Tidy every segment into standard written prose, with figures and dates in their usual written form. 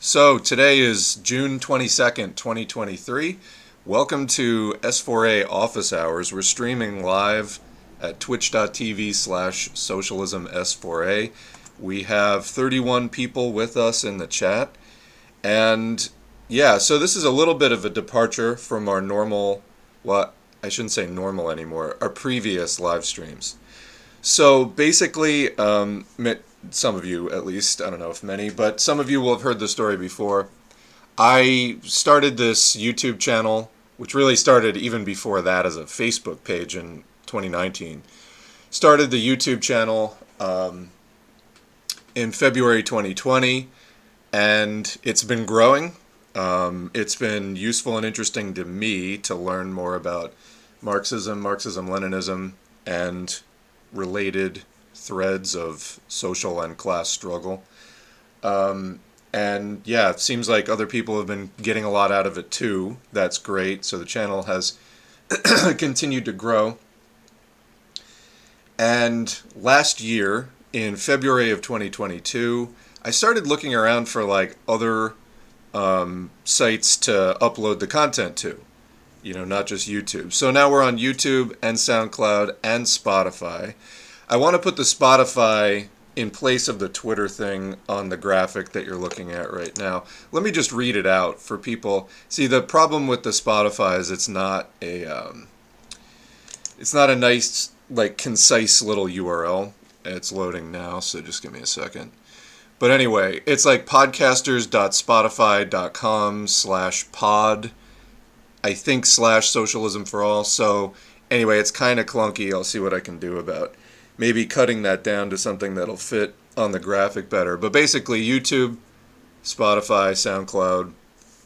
So today is June 22nd, 2023. Welcome to S4A Office Hours. We're streaming live at twitch.tv/socialismS4A. We have 31 people with us in the chat. And yeah, so this is a little bit of a departure from our normal, well, I shouldn't say normal anymore, our previous live streams. So basically, some of you at least, I don't know if many, but some of you will have heard the story before. I started this YouTube channel, which really started even before that as a Facebook page in 2019. Started the YouTube channel in February 2020, and it's been growing. It's been useful and interesting to me to learn more about Marxism, Marxism-Leninism, and related threads of social and class struggle. And yeah, it seems like other people have been getting a lot out of it too. That's great. So the channel has continued to grow. And last year, in February of 2022, I started looking around for like other sites to upload the content to. You know, not just YouTube. So now we're on YouTube and SoundCloud and Spotify. I want to put the Spotify in place of the Twitter thing on the graphic that you're looking at right now. Let me just read it out for people. See, the problem with the Spotify is it's not a nice, like, concise little URL. It's loading now, so just give me a second. But anyway, it's like podcasters.spotify.com/pod. I think /socialism for all. So anyway, it's kind of clunky. I'll see what I can do about maybe cutting that down to something that'll fit on the graphic better. But basically, YouTube, Spotify, SoundCloud,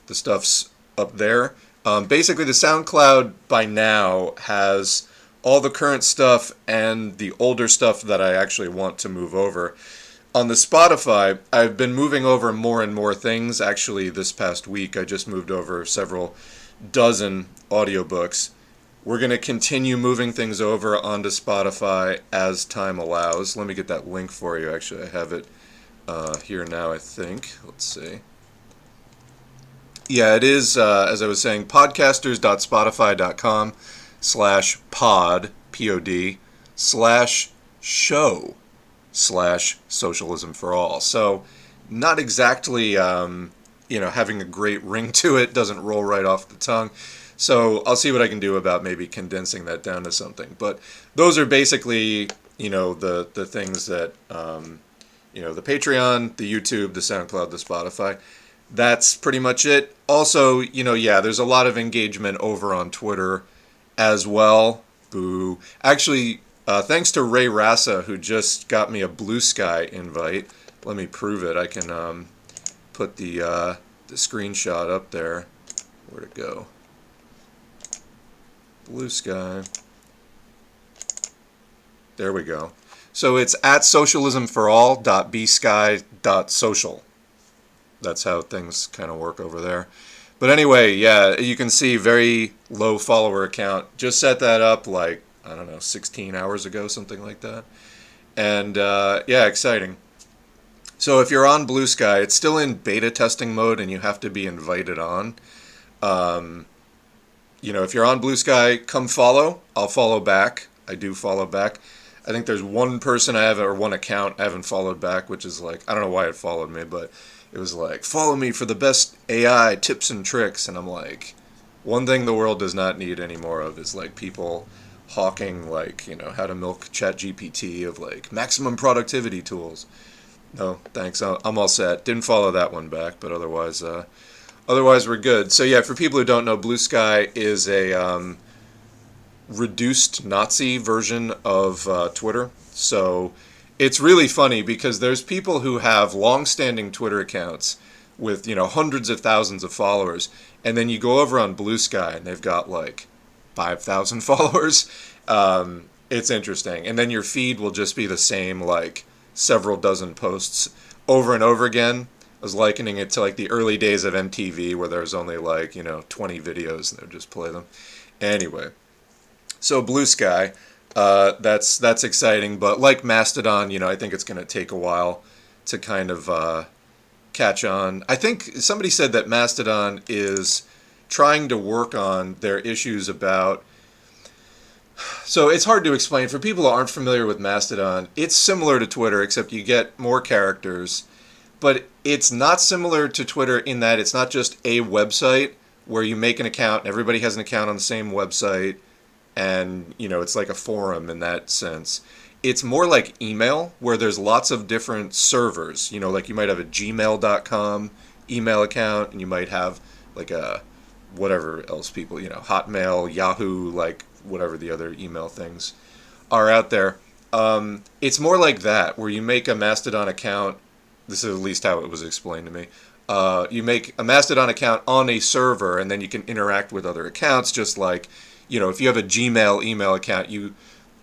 the stuff's up there. Basically, the SoundCloud by now has all the current stuff and the older stuff that I actually want to move over. On the Spotify, I've been moving over more and more things. Actually, this past week, I just moved over several dozen audiobooks. We're going to continue moving things over onto Spotify as time allows. Let me get that link for you. Actually, I have it here now, I think. Let's see. Yeah, it is, as I was saying, podcasters.spotify.com/pod, P-O-D, /show/socialism for all. So not exactly, having a great ring to it, doesn't roll right off the tongue. So I'll see what I can do about maybe condensing that down to something. But those are basically, the things that, the Patreon, the YouTube, the SoundCloud, the Spotify. That's pretty much it. Also, there's a lot of engagement over on Twitter as well. Boo. Actually, thanks to Ray Rassa, who just got me a Blue Sky invite. Let me prove it. I can put the screenshot up there. Where'd it go? Blue Sky. There we go. So it's at socialismforall.bsky.social. That's how things kind of work over there. But anyway, yeah, you can see very low follower account. Just set that up like, 16 hours ago, something like that. And yeah, exciting. So if you're on Blue Sky, it's still in beta testing mode and you have to be invited on. If you're on Blue Sky, come follow. I'll follow back. I do follow back. I think there's one person one account I haven't followed back, which is like, I don't know why it followed me, but it was like, follow me for the best AI tips and tricks. And I'm like, one thing the world does not need any more of is like people hawking like, how to milk ChatGPT of like maximum productivity tools. No, thanks. I'm all set. Didn't follow that one back, but otherwise we're good. So yeah, for people who don't know, Blue Sky is a reduced Nazi version of Twitter. So it's really funny because there's people who have long-standing Twitter accounts with, hundreds of thousands of followers, and then you go over on Blue Sky and they've got like 5,000 followers. It's interesting. And then your feed will just be the same, like several dozen posts over and over again. I was likening it to like the early days of MTV where there was only like, 20 videos and they would just play them. Anyway, so Blue Sky, that's exciting. But like Mastodon, I think it's going to take a while to kind of catch on. I think somebody said that Mastodon is trying to work on their issues about. So it's hard to explain. For people who aren't familiar with Mastodon, it's similar to Twitter, except you get more characters. But it's not similar to Twitter in that it's not just a website where you make an account and everybody has an account on the same website, and it's like a forum in that sense. It's more like email, where there's lots of different servers. Like you might have a gmail.com email account, and you might have like a whatever else people, Hotmail, Yahoo, like whatever the other email things are out there. It's more like that, where you make a Mastodon account. This is at least how it was explained to me. You make a Mastodon account on a server, and then you can interact with other accounts, just like, if you have a Gmail email account,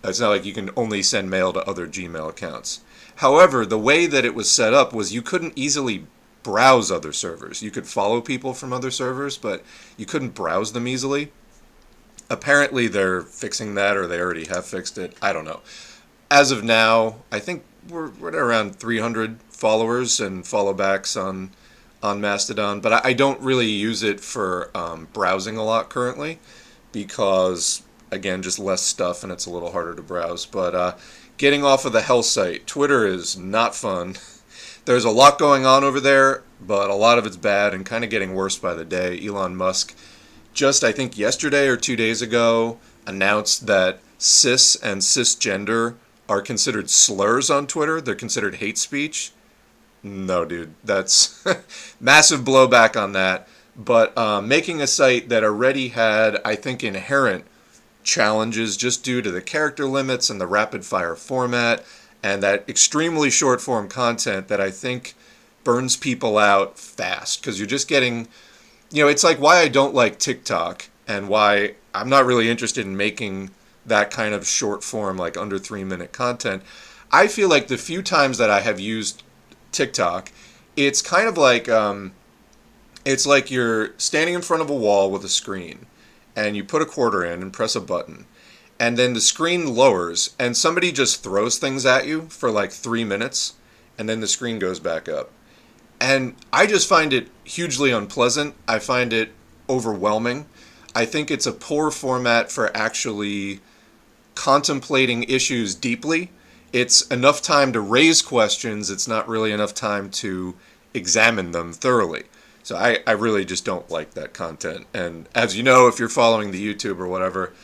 it's not like you can only send mail to other Gmail accounts. However, the way that it was set up was you couldn't easily browse other servers. You could follow people from other servers, but you couldn't browse them easily. Apparently they're fixing that, or they already have fixed it. I don't know. As of now, I think we're at around 300 followers and followbacks on Mastodon, but I don't really use it for browsing a lot currently because, again, just less stuff and it's a little harder to browse. But getting off of the hell site, Twitter is not fun. There's a lot going on over there, but a lot of it's bad and kind of getting worse by the day. Elon Musk just, I think yesterday or 2 days ago, announced that cis and cisgender are considered slurs on Twitter. They're considered hate speech. No, dude, that's massive blowback on that. But making a site that already had, I think, inherent challenges just due to the character limits and the rapid fire format and that extremely short form content that I think burns people out fast, because you're just getting, it's like why I don't like TikTok and why I'm not really interested in making that kind of short form, like under 3-minute content. I feel like the few times that I have used TikTok, it's kind of like it's like you're standing in front of a wall with a screen and you put a quarter in and press a button, and then the screen lowers and somebody just throws things at you for like 3 minutes, and then the screen goes back up. And I just find it hugely unpleasant. I find it overwhelming. I think it's a poor format for actually contemplating issues deeply. It's enough time to raise questions. It's not really enough time to examine them thoroughly. So I really just don't like that content. And as you know, if you're following the YouTube or whatever,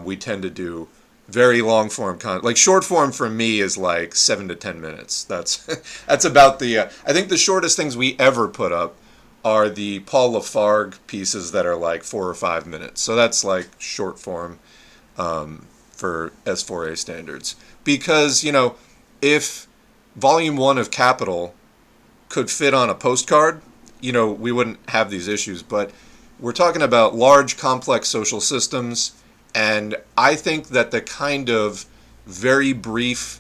we tend to do very long form content. Like short form for me is like 7 to 10 minutes. That's about the. I think the shortest things we ever put up are the Paul Lafargue pieces that are like 4 or 5 minutes. So that's like short form for S4A standards. Because, if Volume 1 of Capital could fit on a postcard, we wouldn't have these issues. But we're talking about large, complex social systems, and I think that the kind of very brief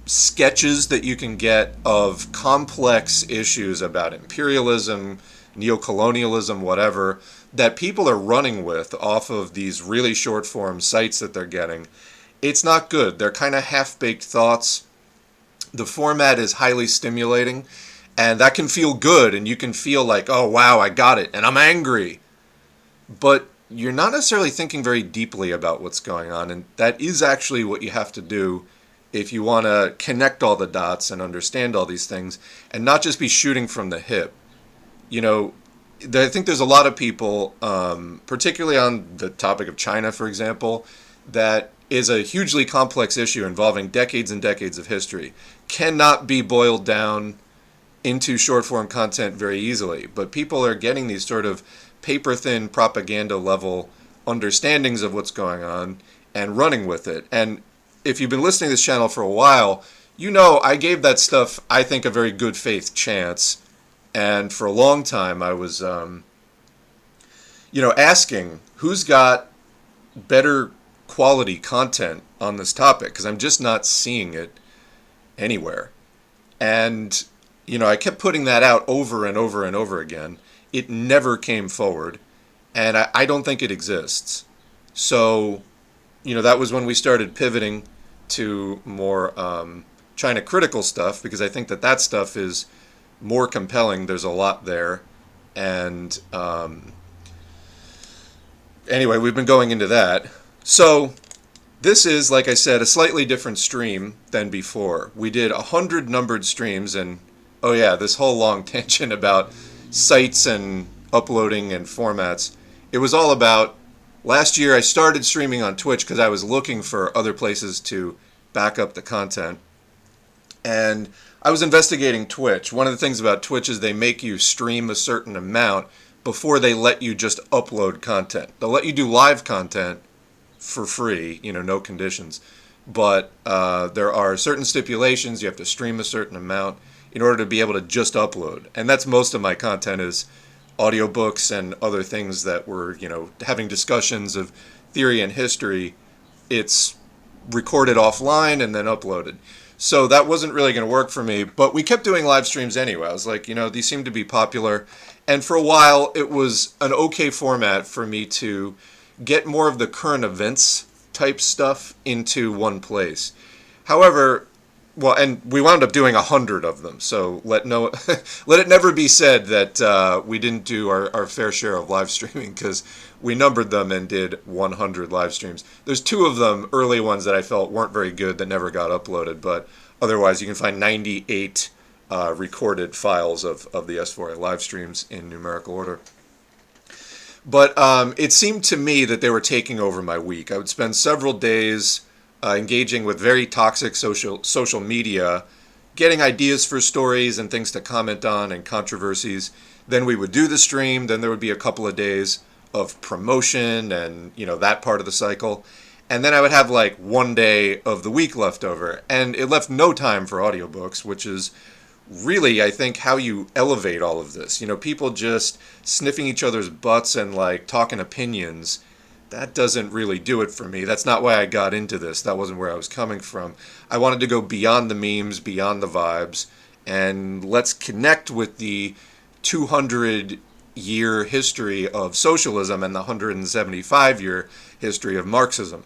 sketches that you can get of complex issues about imperialism, neocolonialism, whatever, that people are running with off of these really short form sites that they're getting, it's not good. They're kind of half-baked thoughts. The format is highly stimulating, and that can feel good, and you can feel like, oh wow, I got it, and I'm angry. But you're not necessarily thinking very deeply about what's going on, and that is actually what you have to do if you want to connect all the dots and understand all these things, and not just be shooting from the hip. I think there's a lot of people, particularly on the topic of China, for example, that is a hugely complex issue involving decades and decades of history, cannot be boiled down into short-form content very easily. But people are getting these sort of paper-thin propaganda-level understandings of what's going on and running with it. And if you've been listening to this channel for a while, I gave that stuff, I think, a very good faith chance. And for a long time, I was, asking who's got better quality content on this topic, because I'm just not seeing it anywhere. And, I kept putting that out over and over and over again. It never came forward, and I don't think it exists. So, that was when we started pivoting to more China critical stuff, because I think that stuff is more compelling. There's a lot there. And anyway, we've been going into that. So this is, like I said, a slightly different stream than before. We did 100 numbered streams, and oh yeah, this whole long tangent about sites and uploading and formats. It was all about, last year I started streaming on Twitch because I was looking for other places to back up the content. And I was investigating Twitch. One of the things about Twitch is they make you stream a certain amount before they let you just upload content. They'll let you do live content for free, no conditions. But there are certain stipulations. You have to stream a certain amount in order to be able to just upload. And that's most of my content, is audiobooks and other things that were, having discussions of theory and history. It's recorded offline and then uploaded. So that wasn't really going to work for me, but we kept doing live streams anyway. I was like, these seem to be popular. And for a while, it was an okay format for me to get more of the current events type stuff into one place. However, and we wound up doing 100 of them, so let it never be said that we didn't do our fair share of live streaming, because we numbered them and did 100 live streams. There's 2 of them, early ones, that I felt weren't very good that never got uploaded, but otherwise you can find 98 recorded files of the S4A live streams in numerical order. But it seemed to me that they were taking over my week. I would spend several days engaging with very toxic social media, getting ideas for stories and things to comment on and controversies. Then we would do the stream. Then there would be a couple of days of promotion and, that part of the cycle. And then I would have like one day of the week left over. And it left no time for audiobooks, which is really, I think, how you elevate all of this. People just sniffing each other's butts and like talking opinions. That doesn't really do it for me. That's not why I got into this. That wasn't where I was coming from. I wanted to go beyond the memes, beyond the vibes, and let's connect with the 200-year history of socialism and the 175-year history of Marxism,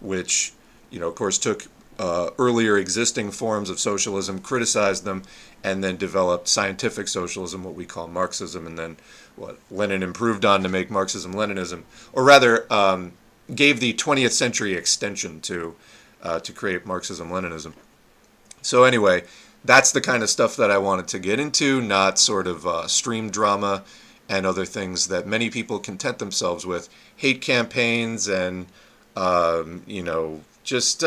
which, of course, took earlier existing forms of socialism, criticized them, and then developed scientific socialism, what we call Marxism, and then what Lenin improved on to make Marxism-Leninism, or rather gave the 20th century extension to create Marxism-Leninism. So anyway, that's the kind of stuff that I wanted to get into, not sort of stream drama and other things that many people content themselves with. Hate campaigns and, just...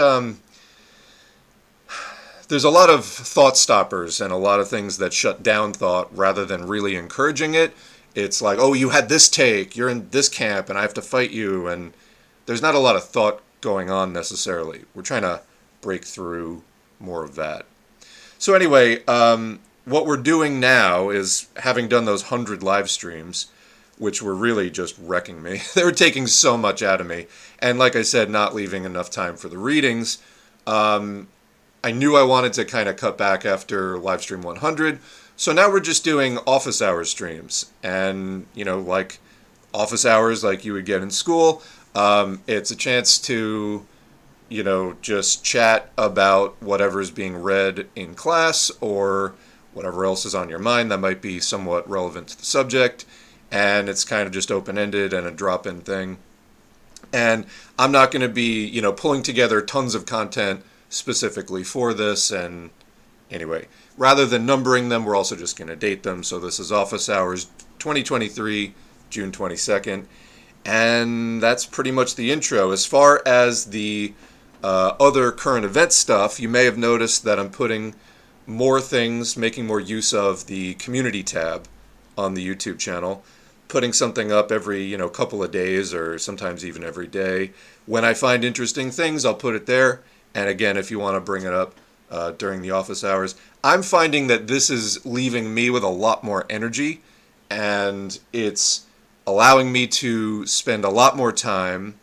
there's a lot of thought stoppers and a lot of things that shut down thought rather than really encouraging it. It's like, oh, you had this take, you're in this camp, and I have to fight you. And there's not a lot of thought going on necessarily. We're trying to break through more of that. So anyway, what we're doing now is, having done those 100 live streams, which were really just wrecking me. They were taking so much out of me. And like I said, not leaving enough time for the readings. I knew I wanted to kind of cut back after live stream 100. So now we're just doing office hours streams. And, like office hours like you would get in school. It's a chance to, just chat about whatever's being read in class or whatever else is on your mind that might be somewhat relevant to the subject. And it's kind of just open-ended and a drop-in thing. And I'm not going to be, pulling together tons of content specifically for this. And anyway, rather than numbering them, we're also just going to date them. So this is office hours 2023, June 22nd. And that's pretty much the intro. As far as the other current event stuff, you may have noticed that I'm putting more things, making more use of the community tab on the YouTube channel, putting something up every, couple of days or sometimes even every day. When I find interesting things, I'll put it there. And again, if you want to bring it up during the office hours, I'm finding that this is leaving me with a lot more energy, and it's allowing me to spend a lot more time.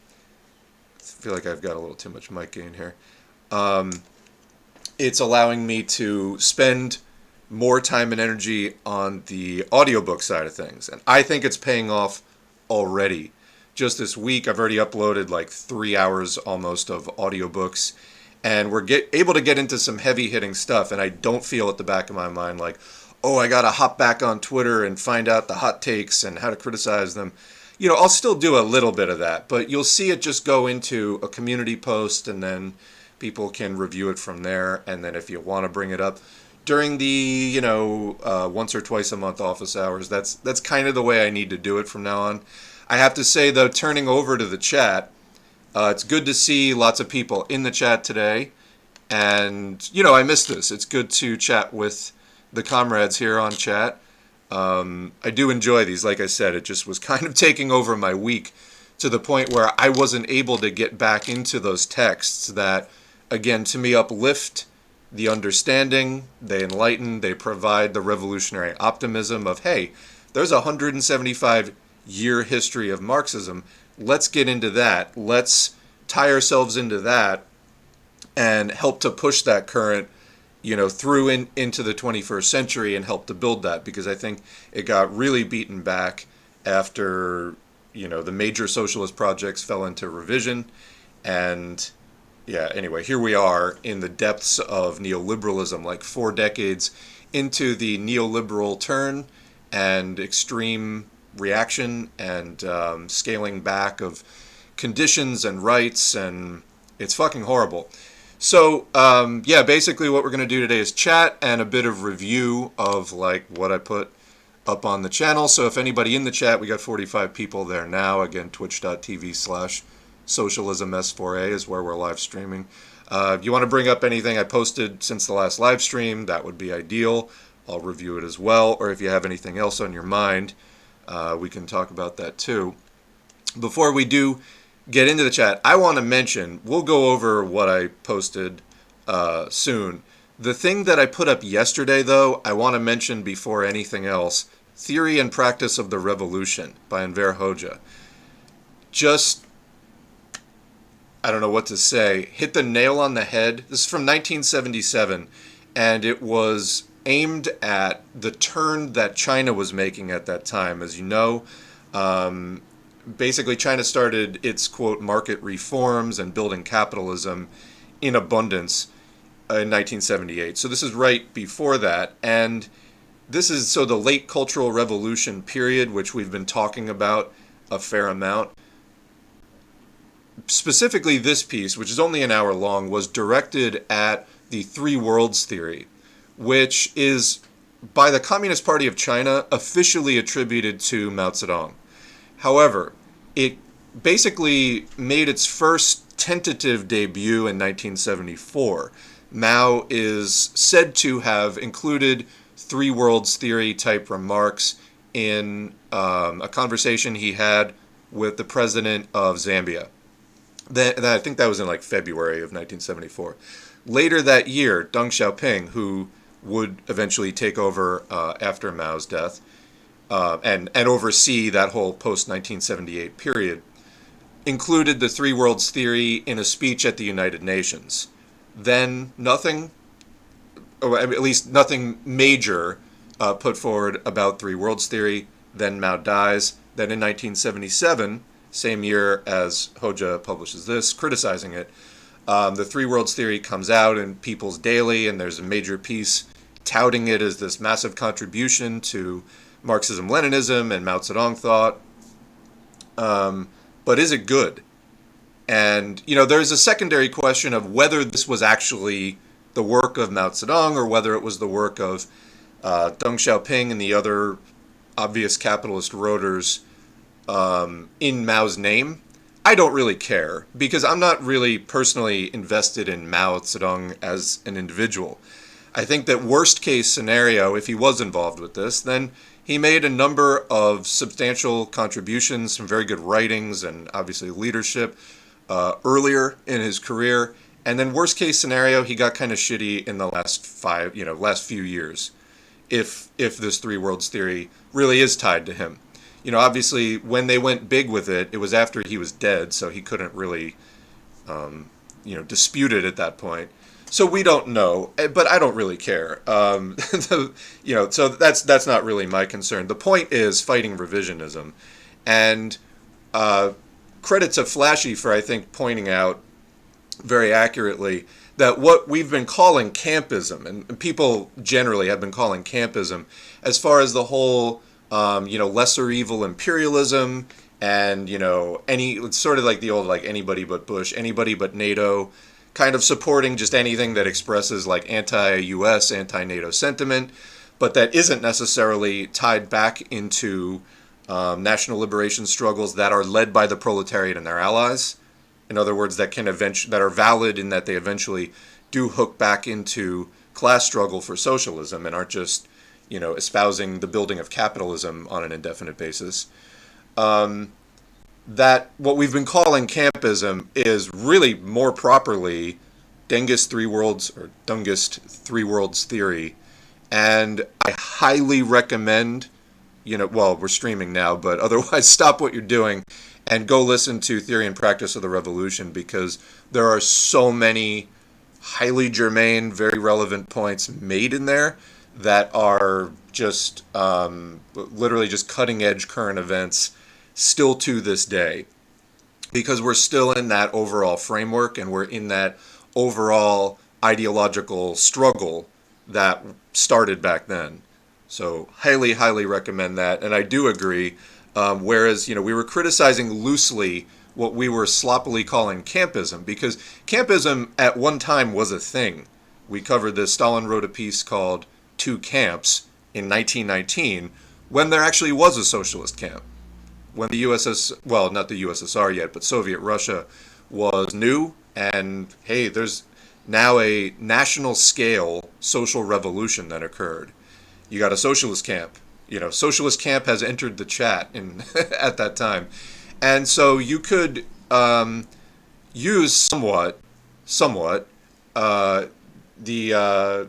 I feel like I've got a little too much mic gain here. It's allowing me to spend more time and energy on the audiobook side of things, and I think it's paying off already. Just this week, I've already uploaded like 3 hours almost of audiobooks. And we're able to get into some heavy-hitting stuff, and I don't feel at the back of my mind like, oh, I got to hop back on Twitter and find out the hot takes and how to criticize them. I'll still do a little bit of that, but you'll see it just go into a community post, and then people can review it from there. And then if you want to bring it up during the, once or twice a month office hours, that's kind of the way I need to do it from now on. I have to say, though, turning over to the chat, it's good to see lots of people in the chat today. And, I miss this. It's good to chat with the comrades here on chat. I do enjoy these. Like I said, it just was kind of taking over my week to the point where I wasn't able to get back into those texts that, again, to me, uplift the understanding, they enlighten, they provide the revolutionary optimism of, hey, there's a 175-year history of Marxism. Let's get into that. Let's tie ourselves into that and help to push that current through into the 21st century and help to build that, because I think it got really beaten back after, the major socialist projects fell into revision. And yeah, anyway, here we are in the depths of neoliberalism, like 4 decades into the neoliberal turn and extreme reaction and scaling back of conditions and rights, and it's fucking horrible. So, basically what we're going to do today is chat and a bit of review of, what I put up on the channel. So if anybody in the chat, we got 45 people there now. Again, twitch.tv/socialism S4A is where we're live streaming. If you want to bring up anything I posted since the last live stream, that would be ideal. I'll review it as well. Or if you have anything else on your mind, we can talk about that too. Before we do get into the chat, I want to mention, we'll go over what I posted soon. The thing that I put up yesterday, though, I want to mention before anything else, Theory and Practice of the Revolution by Enver Hoxha. Just, I don't know what to say, hit the nail on the head. This is from 1977, and it was aimed at the turn that China was making at that time. As you know, basically, China started its, quote, market reforms and building capitalism in abundance in 1978. So this is right before that. And this is, so the late Cultural Revolution period, which we've been talking about a fair amount. Specifically, this piece, which is only an hour long, was directed at the Three Worlds theory, which is, by the Communist Party of China, officially attributed to Mao Zedong. However, it basically made its first tentative debut in 1974. Mao is said to have included Three Worlds theory type remarks in a conversation he had with the president of Zambia. I think that was in February of 1974. Later that year, Deng Xiaoping, who would eventually take over after Mao's death, and oversee that whole post-1978 period, included the Three Worlds theory in a speech at the United Nations. Then nothing, or at least nothing major, put forward about Three Worlds theory. Then Mao dies. Then in 1977, same year as Hoxha publishes this, criticizing it, the Three Worlds theory comes out in People's Daily, and there's a major piece touting it as this massive contribution to Marxism-Leninism and Mao Zedong thought. But is it good? And, there's a secondary question of whether this was actually the work of Mao Zedong or whether it was the work of Deng Xiaoping and the other obvious capitalist roaders in Mao's name. I don't really care, because I'm not really personally invested in Mao Zedong as an individual. I think that worst case scenario, if he was involved with this, then he made a number of substantial contributions, some very good writings, and obviously leadership earlier in his career. And then worst case scenario, he got kind of shitty in the last few years, if this Three Worlds theory really is tied to him. Obviously, when they went big with it, it was after he was dead, so he couldn't really, dispute it at that point. So we don't know, but I don't really care. So that's not really my concern. The point is fighting revisionism, and credit to Flashy for, I think, pointing out very accurately that what we've been calling campism, and people generally have been calling campism, as far as the whole, lesser evil imperialism, and, it's sort of like the old, like, anybody but Bush, anybody but NATO, kind of supporting just anything that expresses, like, anti-US, anti-NATO sentiment, but that isn't necessarily tied back into national liberation struggles that are led by the proletariat and their allies. In other words, that are valid in that they eventually do hook back into class struggle for socialism and aren't just, espousing the building of capitalism on an indefinite basis. That what we've been calling campism is really more properly Dengist three worlds theory. And I highly recommend, we're streaming now, but otherwise stop what you're doing and go listen to Theory and Practice of the Revolution, because there are so many highly germane, very relevant points made in there that are just literally just cutting edge current events still to this day, because we're still in that overall framework and we're in that overall ideological struggle that started back then. So highly, highly recommend that. And I do agree, whereas, we were criticizing loosely what we were sloppily calling campism, because campism at one time was a thing. We covered this. Stalin wrote a piece called Two Camps in 1919, when there actually was a socialist camp. When the not the USSR yet, but Soviet Russia was new, and hey, there's now a national scale social revolution that occurred. You got a socialist camp. Socialist camp has entered the chat at that time. And so you could use somewhat the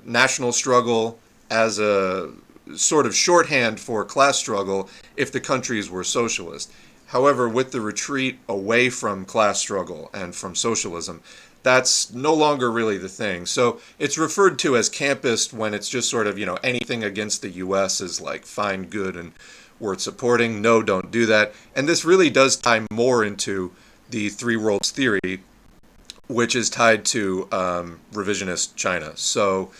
national struggle as a sort of shorthand for class struggle if the countries were socialist. However, with the retreat away from class struggle and from socialism, that's no longer really the thing. So it's referred to as campist when it's just sort of, anything against the U.S. is like fine, good, and worth supporting. No, don't do that. And this really does tie more into the three worlds theory, which is tied to revisionist China. So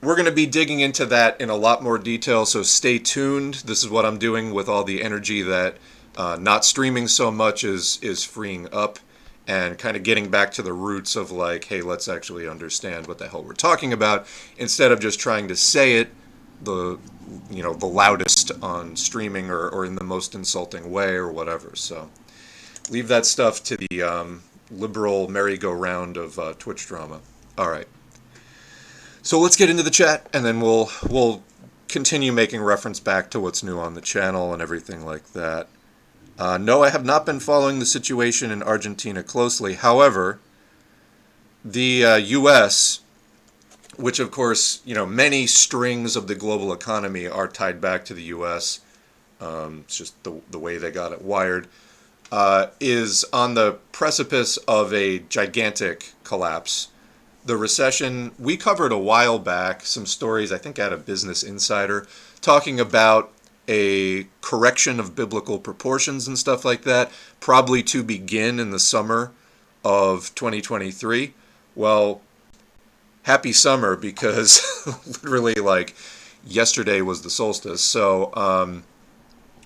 we're going to be digging into that in a lot more detail, so stay tuned. This is what I'm doing with all the energy that not streaming so much is freeing up, and kind of getting back to the roots of like, hey, let's actually understand what the hell we're talking about, instead of just trying to say it the loudest on streaming or in the most insulting way or whatever. So leave that stuff to the liberal merry-go-round of Twitch drama. All right. So let's get into the chat, and then we'll continue making reference back to what's new on the channel and everything like that. No, I have not been following the situation in Argentina closely. However, the U.S., which of course, many strings of the global economy are tied back to the U.S., it's just the way they got it wired, is on the precipice of a gigantic collapse. The recession, we covered a while back some stories, I think out of Business Insider, talking about a correction of biblical proportions and stuff like that, probably to begin in the summer of 2023. Well, happy summer, because literally like yesterday was the solstice. So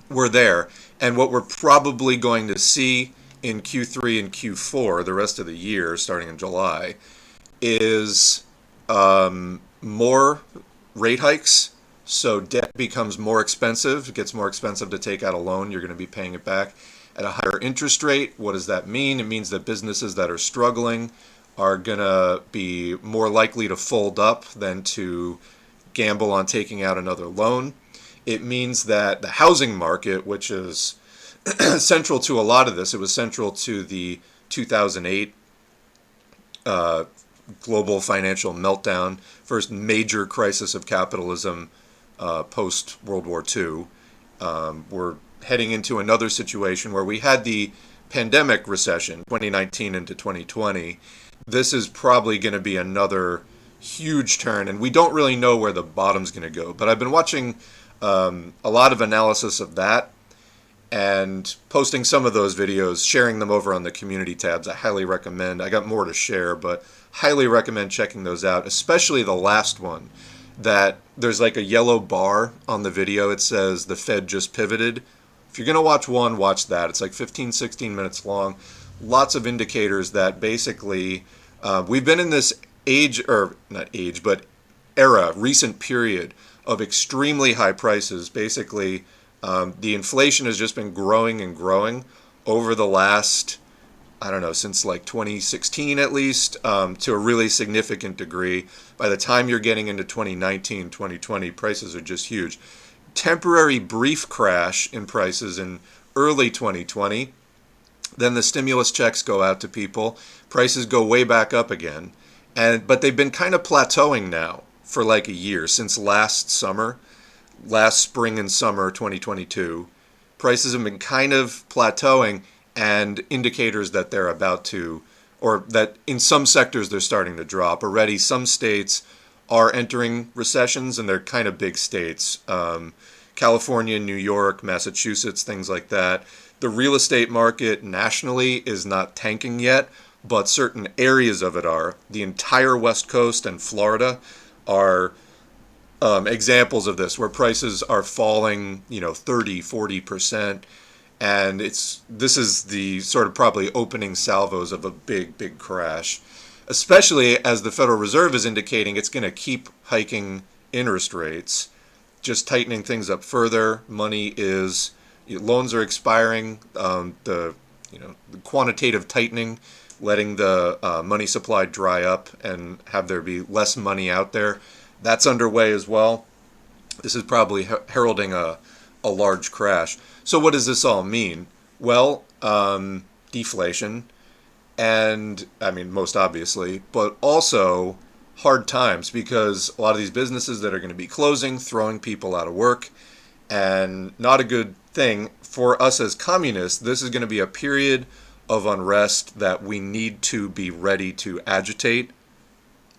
we're there. And what we're probably going to see in Q3 and Q4, the rest of the year, starting in July, is more rate hikes. So debt becomes more expensive. It gets more expensive to take out a loan. You're going to be paying it back at a higher interest rate. What does that mean? It means that businesses that are struggling are going to be more likely to fold up than to gamble on taking out another loan. It means that the housing market, which is central to a lot of this, it was central to the 2008 global financial meltdown, first major crisis of capitalism post-World War II. We're heading into another situation where we had the pandemic recession, 2019 into 2020. This is probably going to be another huge turn, and we don't really know where the bottom's going to go. But I've been watching a lot of analysis of that, and posting some of those videos, sharing them over on the community tabs. I highly recommend. I got more to share, but highly recommend checking those out, especially the last one. That there's like a yellow bar on the video. It says the Fed just pivoted. If you're going to watch one, watch that. It's like 15, 16 minutes long. Lots of indicators that basically we've been in this age, or not age, but era, recent period of extremely high prices. Basically, the inflation has just been growing and growing over the last, I don't know, since like 2016 at least, to a really significant degree. By the time you're getting into 2019, 2020, prices are just huge. Temporary brief crash in prices in early 2020. Then the stimulus checks go out to people. Prices go way back up again. But they've been kind of plateauing now for like a year, since last spring and summer 2022. Prices have been kind of plateauing, and indicators that they're about to, or that in some sectors they're starting to drop. Already some states are entering recessions, and they're kind of big states. California, New York, Massachusetts, things like that. The real estate market nationally is not tanking yet, but certain areas of it are. The entire West Coast and Florida are examples of this, where prices are falling, 30, 40%. And this is the sort of probably opening salvos of a big, big crash, especially as the Federal Reserve is indicating it's going to keep hiking interest rates, just tightening things up further. Loans are expiring, the quantitative tightening, letting the money supply dry up and have there be less money out there. That's underway as well. This is probably heralding a large crash. So what does this all mean? Well, deflation, and I mean, most obviously, but also hard times, because a lot of these businesses that are going to be closing, throwing people out of work, and not a good thing for us as communists. This is going to be a period of unrest that we need to be ready to agitate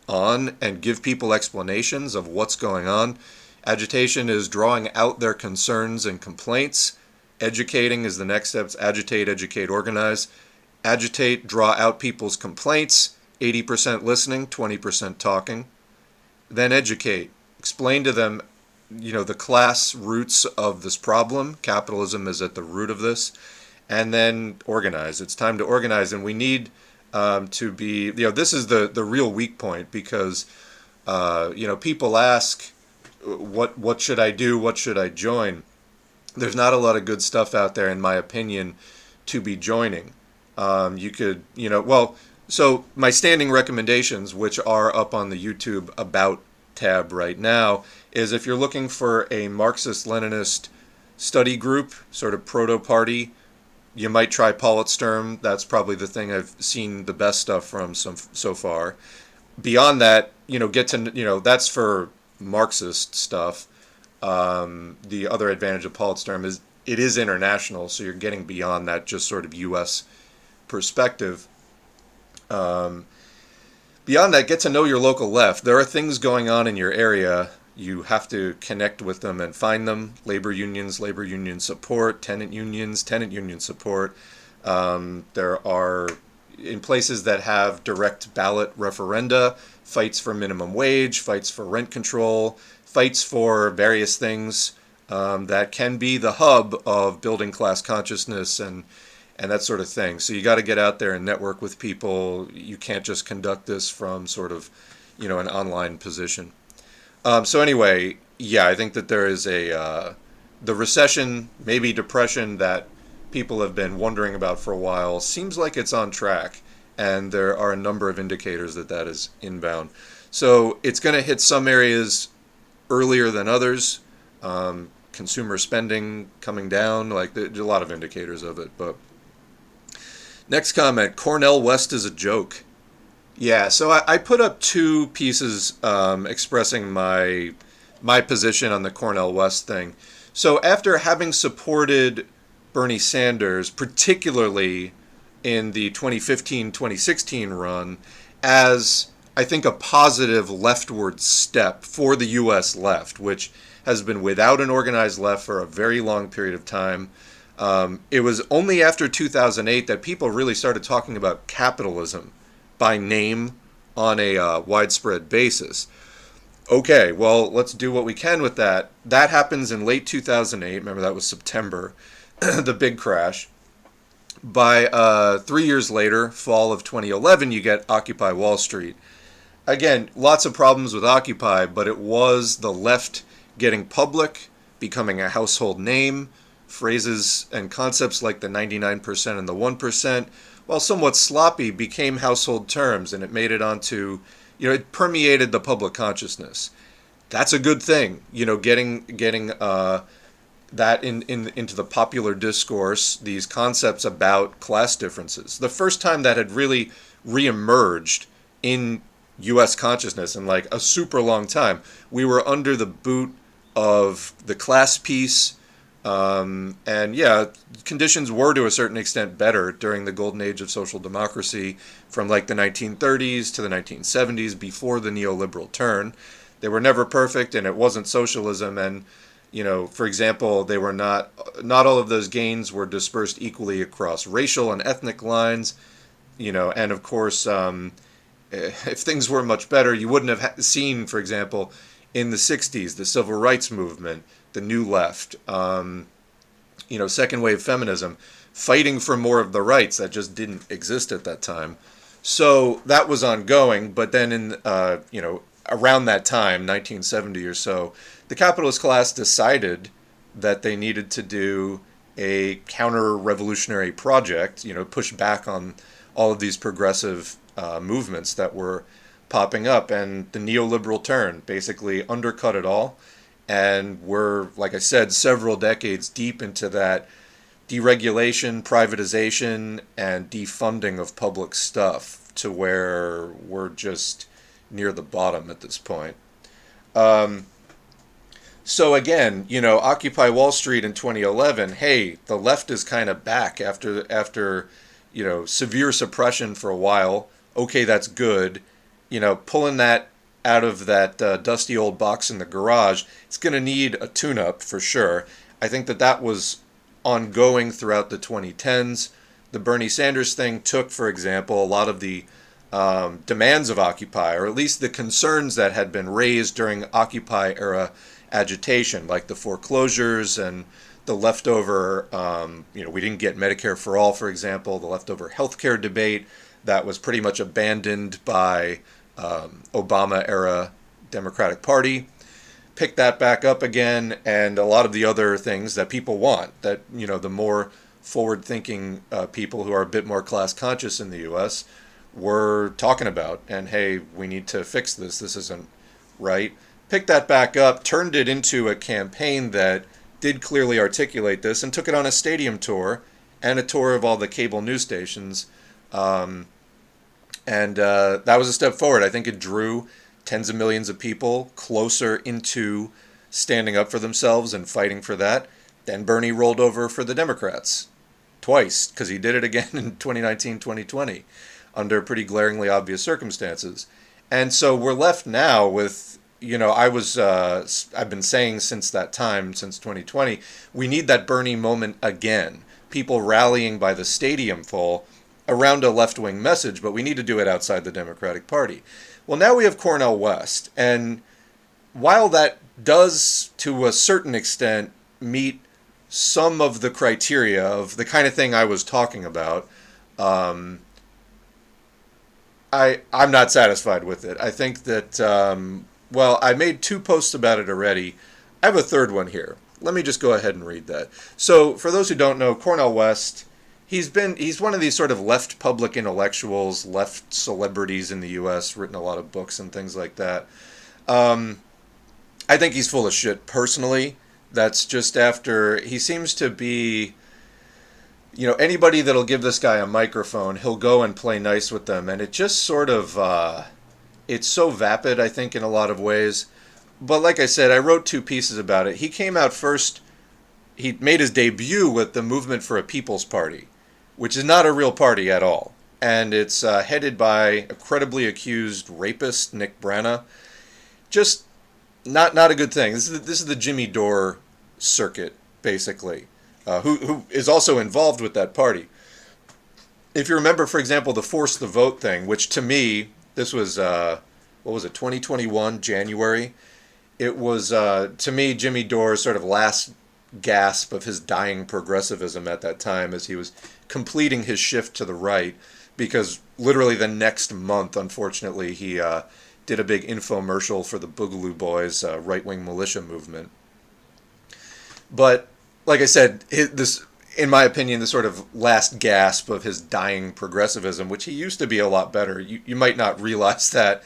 on and give people explanations of what's going on. Agitation is drawing out their concerns and complaints. Educating is the next step. It's agitate, educate, organize. Agitate, draw out people's complaints. 80% listening, 20% talking. Then educate. Explain to them, the class roots of this problem. Capitalism is at the root of this. And then organize. It's time to organize, and we need to be, this is the real weak point, because, people ask, what should I do? What should I join? There's not a lot of good stuff out there, in my opinion, to be joining. You could, so my standing recommendations, which are up on the YouTube About tab right now, is if you're looking for a Marxist-Leninist study group, sort of proto-party, you might try Politsturm. That's probably the thing I've seen the best stuff from so far. Beyond that, that's for Marxist stuff. The other advantage of Politsturm is it is international, so you're getting beyond that just sort of U.S. perspective. Beyond that, get to know your local left. There are things going on in your area. You have to connect with them and find them. Labor unions, labor union support, tenant union support. There are, in places that have direct ballot referenda, fights for minimum wage, fights for rent control, fights for various things that can be the hub of building class consciousness and that sort of thing. So you got to get out there and network with people. You can't just conduct this from sort of, an online position. So anyway, I think that there is the recession, maybe depression, that people have been wondering about for a while, seems like it's on track, and there are a number of indicators that is inbound. So it's going to hit some areas earlier than others. Consumer spending coming down, there's a lot of indicators of it. But next comment, Cornell West is a joke. Yeah, so I put up two pieces expressing my position on the Cornel West thing. So after having supported Bernie Sanders, particularly in the 2015-2016 run, as I think a positive leftward step for the U.S. left, which has been without an organized left for a very long period of time, It was only after 2008 that people really started talking about capitalism by name on a widespread basis. Okay, well, let's do what we can with that. That happens in late 2008. Remember, that was September, the big crash. By 3 years later, fall of 2011, you get Occupy Wall Street. Again, lots of problems with Occupy, but it was the left getting public, becoming a household name, phrases and concepts like the 99% and the 1%, while somewhat sloppy, became household terms, and it made it onto, it permeated the public consciousness. That's a good thing, getting that into the popular discourse, these concepts about class differences. The first time that had really reemerged in U.S. consciousness in like a super long time. We were under the boot of the class peace, and yeah, conditions were to a certain extent better during the golden age of social democracy from like the 1930s to the 1970s before the neoliberal turn. They were never perfect, and it wasn't socialism. And for example, they were not all of those gains were dispersed equally across racial and ethnic lines. And of course, if things were much better, you wouldn't have seen, for example, in the 60s, the civil rights movement, the new left, second wave feminism, fighting for more of the rights that just didn't exist at that time. So that was ongoing, but then in, around that time, 1970 or so, the capitalist class decided that they needed to do a counter-revolutionary project, push back on all of these progressive movements that were popping up, and the neoliberal turn basically undercut it all. And we're, like I said, several decades deep into that deregulation, privatization, and defunding of public stuff to where we're just near the bottom at this point. So again, Occupy Wall Street in 2011, hey, the left is kind of back after severe suppression for a while. Okay, that's good. Pulling that out of that dusty old box in the garage, it's going to need a tune-up for sure. I think that was ongoing throughout the 2010s. The Bernie Sanders thing took, for example, a lot of the demands of Occupy, or at least the concerns that had been raised during Occupy era agitation, like the foreclosures and the leftover, we didn't get Medicare for all, for example, the leftover healthcare debate that was pretty much abandoned by Obama-era Democratic Party. Pick that back up again, and a lot of the other things that people want, that, the more forward-thinking people who are a bit more class-conscious in the U.S. were talking about, and hey, we need to fix this, this isn't right. Picked that back up, turned it into a campaign that did clearly articulate this, and took it on a stadium tour and a tour of all the cable news stations. And that was a step forward. I think it drew tens of millions of people closer into standing up for themselves and fighting for that. Then Bernie rolled over for the Democrats twice, because he did it again in 2019, 2020, under pretty glaringly obvious circumstances. And so we're left now with, I've been saying since that time, since 2020, we need that Bernie moment again. People rallying by the stadium full around a left-wing message, but we need to do it outside the Democratic Party. Well, now we have Cornel West, and while that does, to a certain extent, meet some of the criteria of the kind of thing I was talking about, I'm not satisfied with it. I think that, I made 2 posts about it already. I have a third one here. Let me just go ahead and read that. So, for those who don't know, Cornel West, he's one of these sort of left public intellectuals, left celebrities in the U.S., written a lot of books and things like that. I think he's full of shit, personally. That's just after, he seems to be, anybody that'll give this guy a microphone, he'll go and play nice with them. And it just sort of, it's so vapid, I think, in a lot of ways. But like I said, I wrote 2 pieces about it. He came out first, he made his debut with the Movement for a People's Party, which is not a real party at all. And it's headed by a credibly accused rapist, Nick Branagh. Just not a good thing. This is the Jimmy Dore circuit, basically. who is also involved with that party. If you remember, for example, the force the vote thing, which to me, this was, what was it, 2021, January? It was, to me, Jimmy Dore's sort of last gasp of his dying progressivism at that time as he was completing his shift to the right, because literally the next month, unfortunately, he did a big infomercial for the Boogaloo Boys right-wing militia movement. But, like I said, this, in my opinion, the sort of last gasp of his dying progressivism, which he used to be a lot better. You might not realize that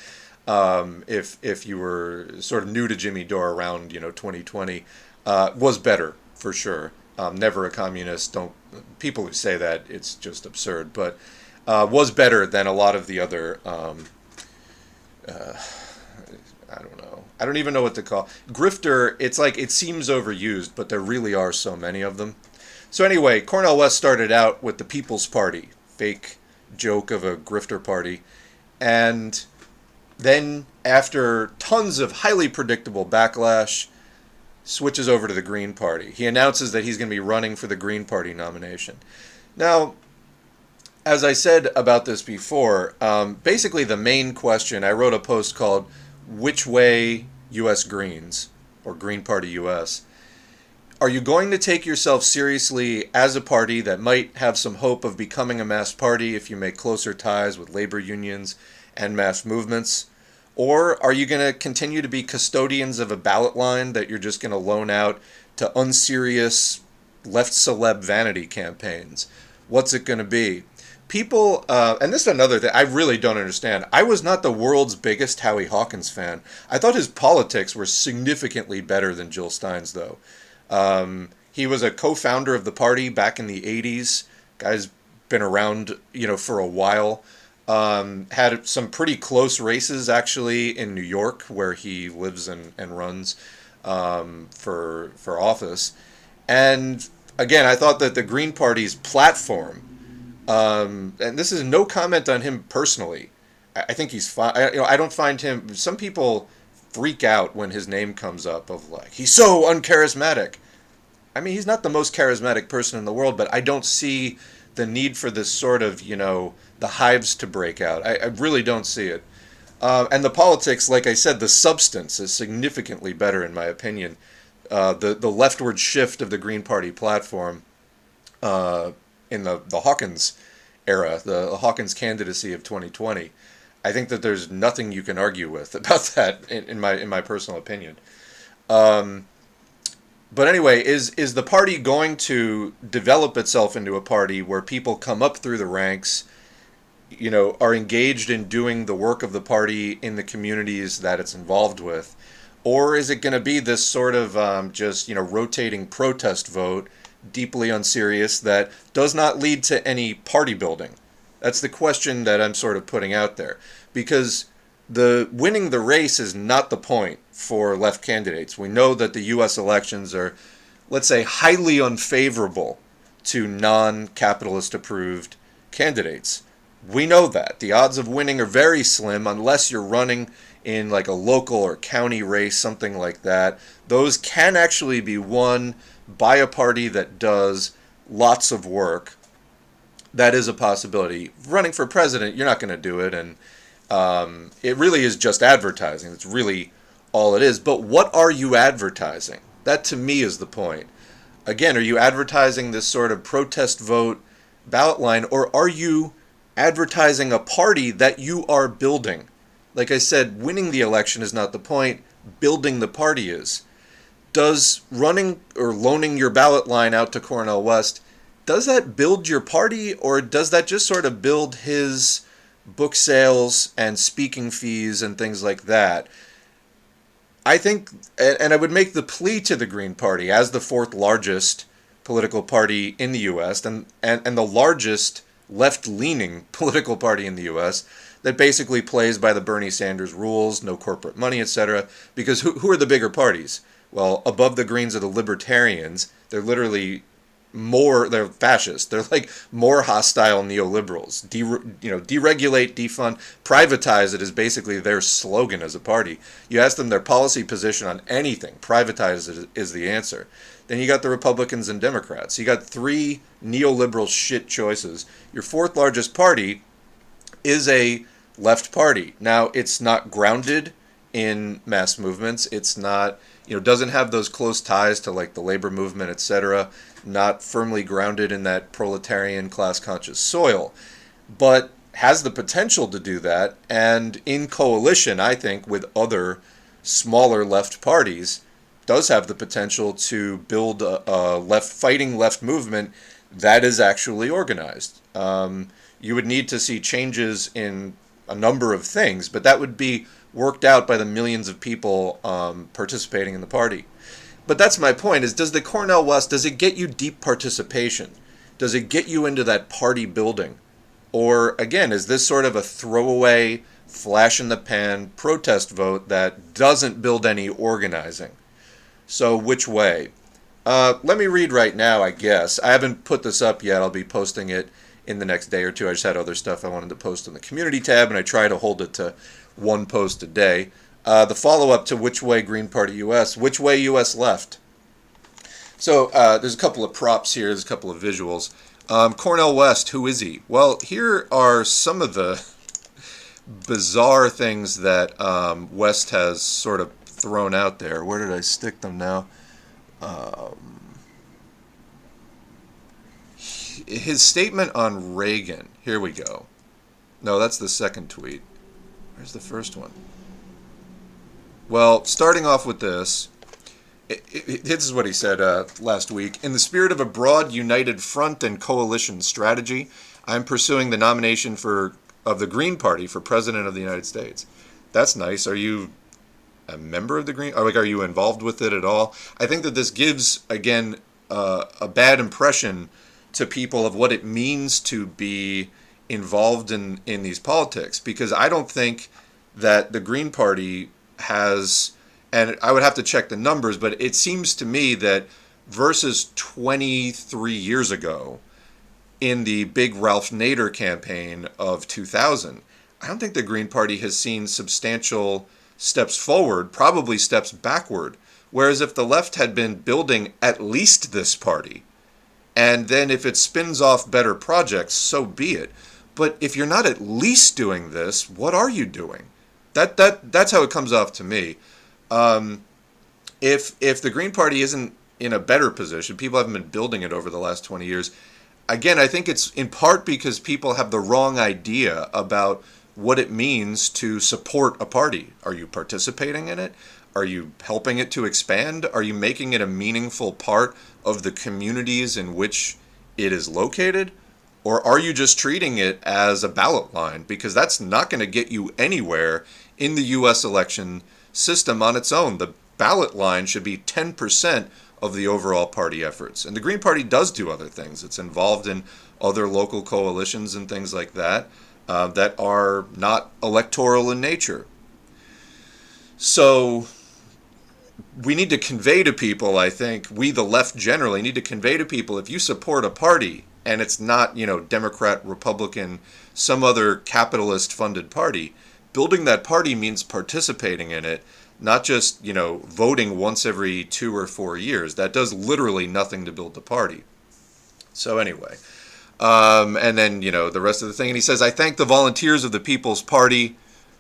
if you were sort of new to Jimmy Dore around 2020, was better for sure. Never a communist. Don't people who say that, it's just absurd. But was better than a lot of the other. I don't know. I don't even know what to call grifter. It's like it seems overused, but there really are so many of them. So anyway, Cornel West started out with the People's Party, fake joke of a grifter party, and then after tons of highly predictable backlash, switches over to the Green Party. He announces that he's going to be running for the Green Party nomination. Now, as I said about this before, basically the main question, I wrote a post called "Which Way U.S. Greens?" or Green Party U.S. Are you going to take yourself seriously as a party that might have some hope of becoming a mass party if you make closer ties with labor unions and mass movements? Or are you going to continue to be custodians of a ballot line that you're just going to loan out to unserious left celeb vanity campaigns? What's it going to be? People, and this is another thing I really don't understand. I was not the world's biggest Howie Hawkins fan. I thought his politics were significantly better than Jill Stein's, though. He was a co-founder of the party back in the 80s. Guy's been around, for a while. Had some pretty close races, actually, in New York, where he lives and runs for office. And, again, I thought that the Green Party's platform, and this is no comment on him personally. I think he's fine. I don't find him... Some people freak out when his name comes up of like, he's so uncharismatic. I mean, he's not the most charismatic person in the world, but I don't see the need for this sort of, the hives to break out. I really don't see it. And the politics, like I said, the substance is significantly better, in my opinion. The leftward shift of the Green Party platform in the Hawkins era, the Hawkins candidacy of 2020, I think that there's nothing you can argue with about that, in my personal opinion. But anyway, is the party going to develop itself into a party where people come up through the ranks, are engaged in doing the work of the party in the communities that it's involved with? Or is it going to be this sort of just, rotating protest vote, deeply unserious, that does not lead to any party building? That's the question that I'm sort of putting out there. Because the winning the race is not the point for left candidates. We know that the U.S. elections are, let's say, highly unfavorable to non-capitalist approved candidates. We know that. The odds of winning are very slim unless you're running in like a local or county race, something like that. Those can actually be won by a party that does lots of work. That is a possibility. Running for president, you're not going to do it, and it really is just advertising. It's really all it is. But what are you advertising? That, to me, is the point. Again, are you advertising this sort of protest vote ballot line, or are you advertising a party that you are building? Like I said, winning the election is not the point. Building the party is. Does running or loaning your ballot line out to Cornel West, does that build your party, or does that just sort of build his book sales and speaking fees and things like that? I think, and I would make the plea to the Green Party as the fourth largest political party in the U.S. and the largest left-leaning political party in the U.S. that basically plays by the Bernie Sanders rules, no corporate money, etc. Because who are the bigger parties? Well, above the Greens are the Libertarians. They're literally they're fascist. They're like more hostile neoliberals. Deregulate, defund, privatize it is basically their slogan as a party. You ask them their policy position on anything, privatize it is the answer. Then you got the Republicans and Democrats. You got three neoliberal shit choices. Your fourth largest party is a left party. Now, it's not grounded in mass movements. It's not, doesn't have those close ties to like the labor movement, etc. Not firmly grounded in that proletarian class conscious soil, but has the potential to do that. And in coalition, I think, with other smaller left parties, does have the potential to build a fighting left movement that is actually organized. You would need to see changes in a number of things, but that would be worked out by the millions of people participating in the party. But that's my point, is does the Cornel West, does it get you deep participation? Does it get you into that party building? Or, again, is this sort of a throwaway, flash-in-the-pan protest vote that doesn't build any organizing? So which way? Let me read right now, I guess. I haven't put this up yet. I'll be posting it in the next day or two. I just had other stuff I wanted to post in the community tab, and I try to hold it to one post a day. The follow-up to Which Way Green Party US, Which Way US Left. So there's a couple of props here. There's a couple of visuals. Cornel West, who is he? Well, here are some of the bizarre things that West has sort of thrown out there. Where did I stick them now? His statement on Reagan. Here we go. No, that's the second tweet. Where's the first one? Well, starting off with this, this is what he said last week. In the spirit of a broad, united front and coalition strategy, I'm pursuing the nomination of the Green Party for President of the United States. That's nice. Are you a member of the Green? Or are you involved with it at all? I think that this gives, again, a bad impression to people of what it means to be involved in these politics, because I don't think that the Green Party has, and I would have to check the numbers, but it seems to me that versus 23 years ago in the big Ralph Nader campaign of 2000, I don't think the Green Party has seen substantial steps forward, probably steps backward. Whereas if the left had been building at least this party, and then if it spins off better projects, so be it. But if you're not at least doing this, what are you doing? That's how it comes off to me. If the Green Party isn't in a better position, people haven't been building it over the last 20 years. Again, I think it's in part because people have the wrong idea about what it means to support a party. Are you participating in it? Are you helping it to expand? Are you making it a meaningful part of the communities in which it is located? Or are you just treating it as a ballot line? Because that's not going to get you anywhere in the U.S. election system on its own. The ballot line should be 10% of the overall party efforts. And the Green Party does do other things. It's involved in other local coalitions and things like that that are not electoral in nature. So we need to convey to people, I think, we the left generally need to convey to people, if you support a party and it's not, Democrat, Republican, some other capitalist funded party, building that party means participating in it, not just, voting once every 2 or 4 years. That does literally nothing to build the party. So anyway, and then, the rest of the thing. And he says, I thank the volunteers of the People's Party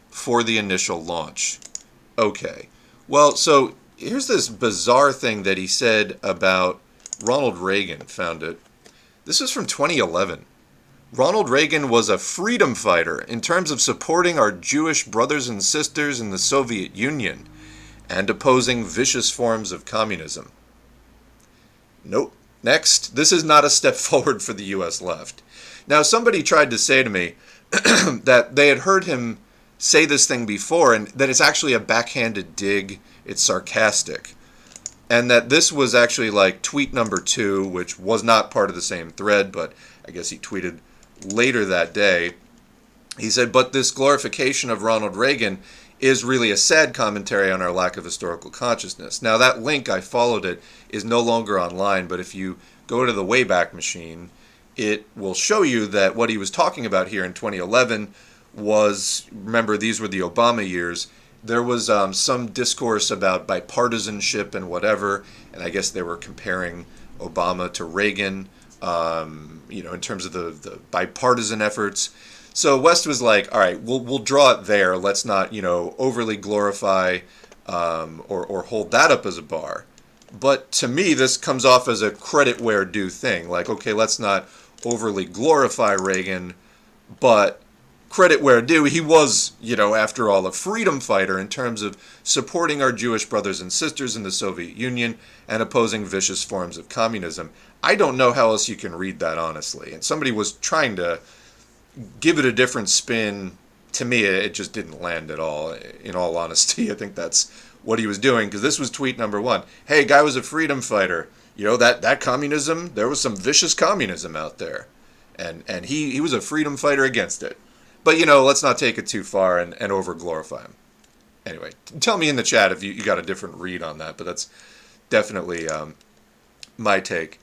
for the initial launch. Okay. Well, so here's this bizarre thing that he said about Ronald Reagan, found it. This is from 2011. Ronald Reagan was a freedom fighter in terms of supporting our Jewish brothers and sisters in the Soviet Union and opposing vicious forms of communism. Nope. Next, this is not a step forward for the U.S. left. Now, somebody tried to say to me that they had heard him say this thing before and that it's actually a backhanded dig, it's sarcastic. And that this was actually like tweet number 2, which was not part of the same thread, but I guess he tweeted later that day. He said, but this glorification of Ronald Reagan is really a sad commentary on our lack of historical consciousness. Now that link, I followed it, is no longer online, but if you go to the Wayback Machine, it will show you that what he was talking about here in 2011 was, remember, these were the Obama years, there was some discourse about bipartisanship and whatever, and I guess they were comparing Obama to Reagan, in terms of the bipartisan efforts. So West was like, all right, we'll draw it there. Let's not, overly glorify or hold that up as a bar. But to me, this comes off as a credit where due thing. Like, okay, let's not overly glorify Reagan, but credit where due. He was, after all, a freedom fighter in terms of supporting our Jewish brothers and sisters in the Soviet Union and opposing vicious forms of communism. I don't know how else you can read that, honestly. And somebody was trying to give it a different spin. To me, it just didn't land at all, in all honesty. I think that's what he was doing, because this was tweet number one. Hey, guy was a freedom fighter. That communism, there was some vicious communism out there. And he was a freedom fighter against it. But, let's not take it too far and over-glorify him. Anyway, tell me in the chat if you got a different read on that, but that's definitely my take.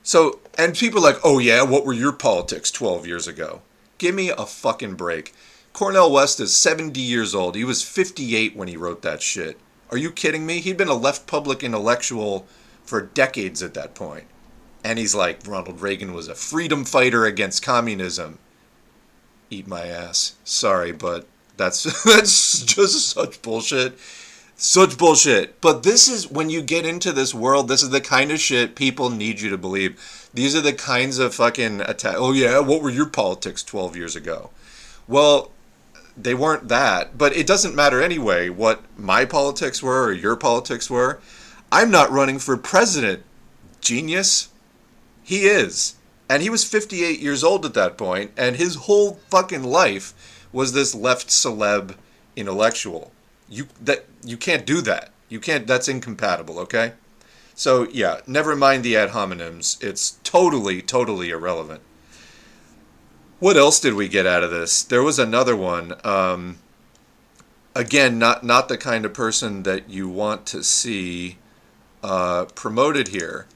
So, and people are like, oh yeah, what were your politics 12 years ago? Give me a fucking break. Cornel West is 70 years old. He was 58 when he wrote that shit. Are you kidding me? He'd been a left public intellectual for decades at that point. And he's like, Ronald Reagan was a freedom fighter against communism. Eat my ass. Sorry, but that's just such bullshit. Such bullshit. But this is, when you get into this world, this is the kind of shit people need you to believe. These are the kinds of fucking attack. Oh yeah, what were your politics 12 years ago? Well, they weren't that. But it doesn't matter anyway what my politics were or your politics were. I'm not running for president, genius. He is. And he was 58 years old at that point, and his whole fucking life was this left celeb intellectual. You can't do that. You can't. That's incompatible. Okay. So yeah, never mind the ad hominems. It's totally irrelevant. What else did we get out of this? There was another one. Again, not the kind of person that you want to see promoted here.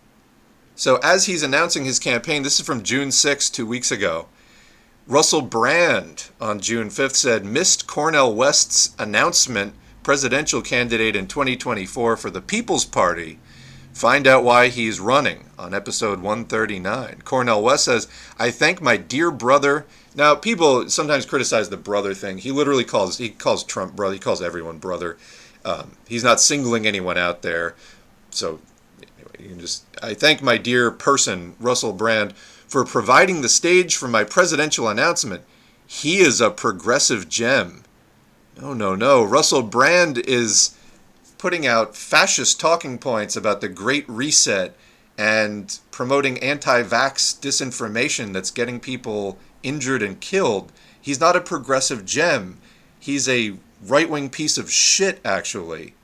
So as he's announcing his campaign, this is from June 6th, 2 weeks ago. Russell Brand on June 5th said, missed Cornel West's announcement, presidential candidate in 2024 for the People's Party. Find out why he's running on episode 139. Cornel West says, I thank my dear brother. Now, people sometimes criticize the brother thing. He literally calls Trump brother. He calls everyone brother. He's not singling anyone out there. So anyway, I thank my dear person, Russell Brand, for providing the stage for my presidential announcement. He is a progressive gem. No. Russell Brand is putting out fascist talking points about the Great Reset and promoting anti-vax disinformation that's getting people injured and killed. He's not a progressive gem. He's a right-wing piece of shit, actually.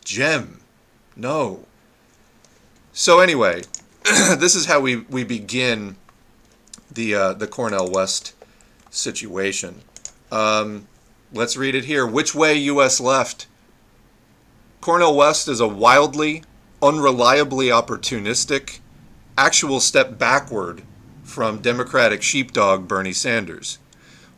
Gem. No. So anyway, this is how we begin the Cornel West situation. Let's read it here. Which way, U.S. left? Cornel West is a wildly, unreliably opportunistic, actual step backward from Democratic sheepdog Bernie Sanders.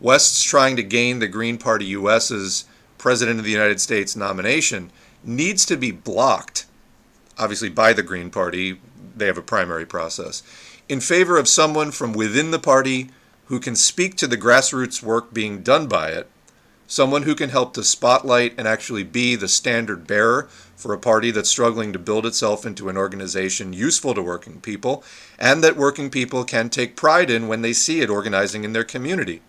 West's trying to gain the Green Party U.S.'s President of the United States nomination needs to be blocked, obviously by the Green Party. They have a primary process, in favor of someone from within the party who can speak to the grassroots work being done by it, someone who can help to spotlight and actually be the standard bearer for a party that's struggling to build itself into an organization useful to working people, and that working people can take pride in when they see it organizing in their community.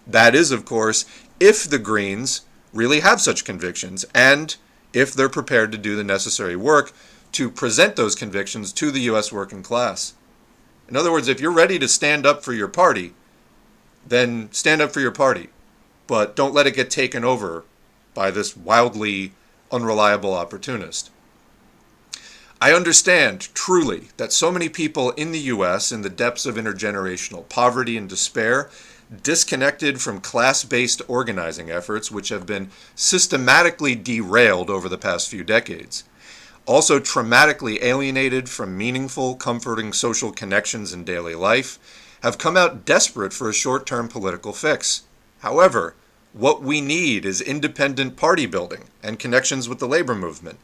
That is, of course, if the Greens really have such convictions, and if they're prepared to do the necessary work to present those convictions to the U.S. working class. In other words, if you're ready to stand up for your party, then stand up for your party. But don't let it get taken over by this wildly unreliable opportunist. I understand, truly, that so many people in the U.S. in the depths of intergenerational poverty and despair, disconnected from class-based organizing efforts which have been systematically derailed over the past few decades, also traumatically alienated from meaningful, comforting social connections in daily life, have come out desperate for a short-term political fix. However, What we need is independent party building and connections with the labor movement,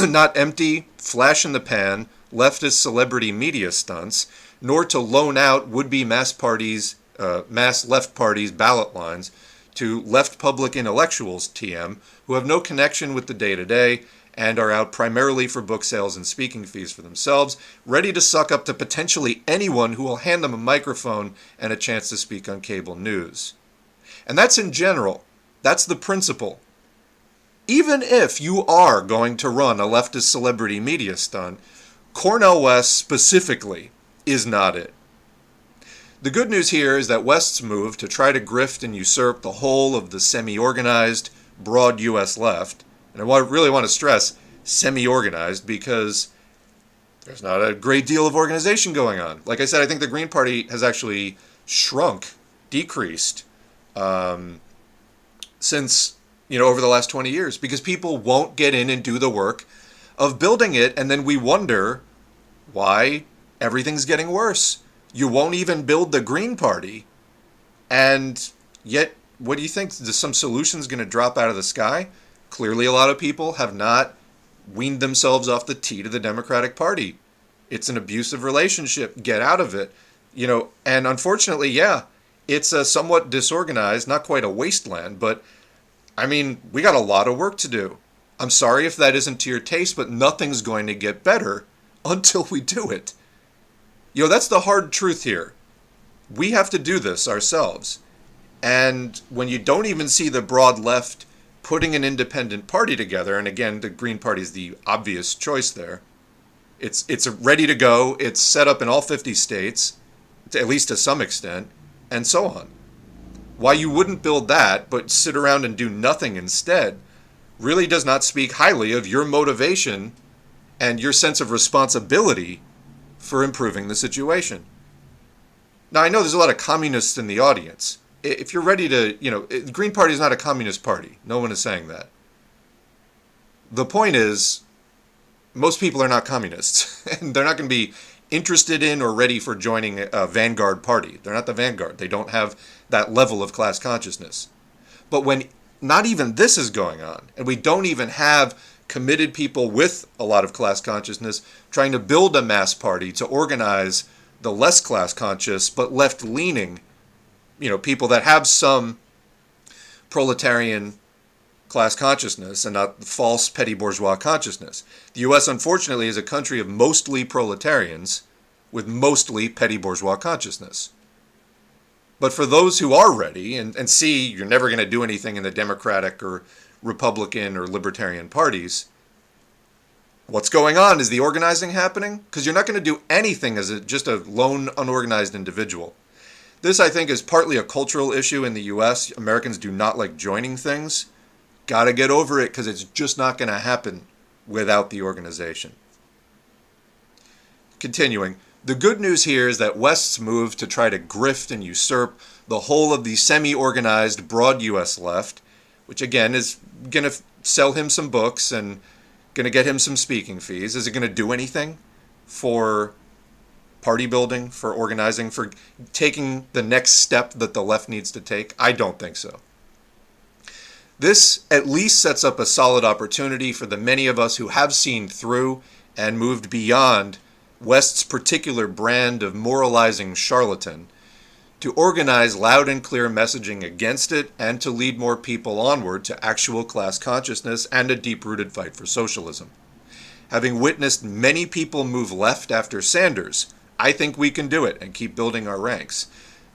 not empty, flash-in-the-pan, leftist celebrity media stunts, nor to loan out would-be mass left parties' ballot lines to left public intellectuals, TM, who have no connection with the day-to-day and are out primarily for book sales and speaking fees for themselves, ready to suck up to potentially anyone who will hand them a microphone and a chance to speak on cable news. And that's in general. That's the principle. Even if you are going to run a leftist celebrity media stunt, Cornel West specifically is not it. The good news here is that West's move to try to grift and usurp the whole of the semi-organized, broad U.S. left, and I really want to stress semi-organized because there's not a great deal of organization going on. Like I said, I think the Green Party has actually shrunk, decreased, since, over the last 20 years, because people won't get in and do the work of building it, and then we wonder why everything's getting worse. You won't even build the Green Party, and yet, what do you think? Is some solution's going to drop out of the sky? Clearly, a lot of people have not weaned themselves off the teat of the Democratic Party. It's an abusive relationship. Get out of it. And unfortunately, yeah, it's a somewhat disorganized, not quite a wasteland, but we got a lot of work to do. I'm sorry if that isn't to your taste, but nothing's going to get better until we do it. That's the hard truth here. We have to do this ourselves. And when you don't even see the broad left putting an independent party together, and again, the Green Party is the obvious choice there. It's ready to go. It's set up in all 50 states, at least to some extent, and so on. Why you wouldn't build that, but sit around and do nothing instead, really does not speak highly of your motivation and your sense of responsibility for improving the situation. Now, I know there's a lot of communists in the audience. If you're ready to, the Green Party is not a communist party. No one is saying that. The point is, most people are not communists, and they're not going to be interested in or ready for joining a vanguard party. They're not the vanguard. They don't have that level of class consciousness. But when not even this is going on, and we don't even have committed people with a lot of class consciousness trying to build a mass party to organize the less class conscious but left-leaning, people that have some proletarian class consciousness and not false petty bourgeois consciousness. The U.S., unfortunately, is a country of mostly proletarians with mostly petty bourgeois consciousness. But for those who are ready and see you're never going to do anything in the Democratic or Republican or Libertarian parties, what's going on? Is the organizing happening? Because you're not going to do anything as just a lone, unorganized individual. This, I think, is partly a cultural issue in the U.S. Americans do not like joining things. Got to get over it because it's just not going to happen without the organization. Continuing, the good news here is that West's move to try to grift and usurp the whole of the semi-organized broad U.S. left, which again is going to sell him some books and going to get him some speaking fees. Is it going to do anything for party building, for organizing, for taking the next step that the left needs to take? I don't think so. This at least sets up a solid opportunity for the many of us who have seen through and moved beyond West's particular brand of moralizing charlatan to organize loud and clear messaging against it and to lead more people onward to actual class consciousness and a deep-rooted fight for socialism. Having witnessed many people move left after Sanders, I think we can do it and keep building our ranks.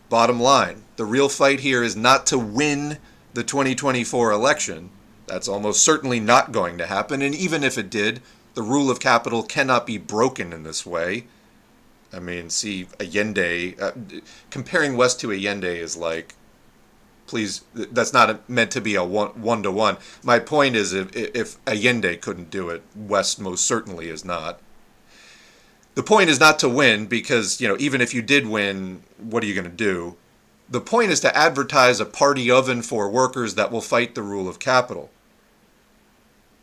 Bottom line, the real fight here is not to win the 2024 election. That's almost certainly not going to happen, and even if it did, the rule of capital cannot be broken in this way. See Allende. Comparing West to Allende is like, please, that's not meant to be a one-to-one. My point is, if Allende couldn't do it, West most certainly is not. The point is not to win because, even if you did win, what are you going to do? The point is to advertise a party of and for workers that will fight the rule of capital.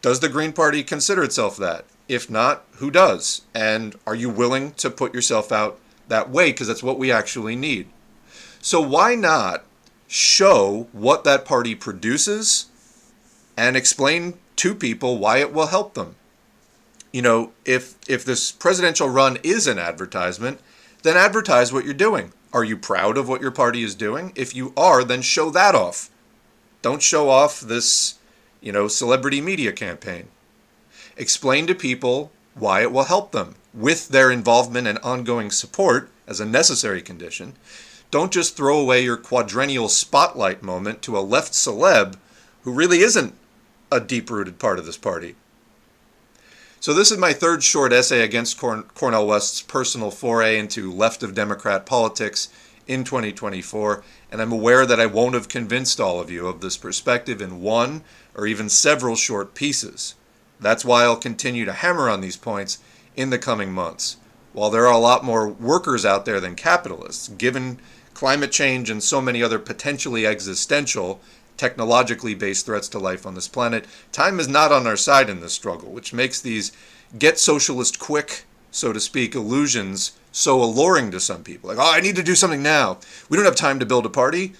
Does the Green Party consider itself that? If not, who does? And are you willing to put yourself out that way? Because that's what we actually need. So why not show what that party produces and explain to people why it will help them. You know, if this presidential run is an advertisement, then advertise what you're doing. Are you proud of what your party is doing? If you are, then show that off. Don't show off this, celebrity media campaign. Explain to people why it will help them with their involvement and ongoing support as a necessary condition. Don't just throw away your quadrennial spotlight moment to a left celeb who really isn't a deep-rooted part of this party. So this is my third short essay against Cornel West's personal foray into left-of-Democrat politics in 2024, and I'm aware that I won't have convinced all of you of this perspective in one or even several short pieces. That's why I'll continue to hammer on these points in the coming months. While there are a lot more workers out there than capitalists, given climate change and so many other potentially existential, technologically based threats to life on this planet, time is not on our side in this struggle, which makes these get socialist quick, so to speak, illusions so alluring to some people. Like, oh, I need to do something now. We don't have time to build a party.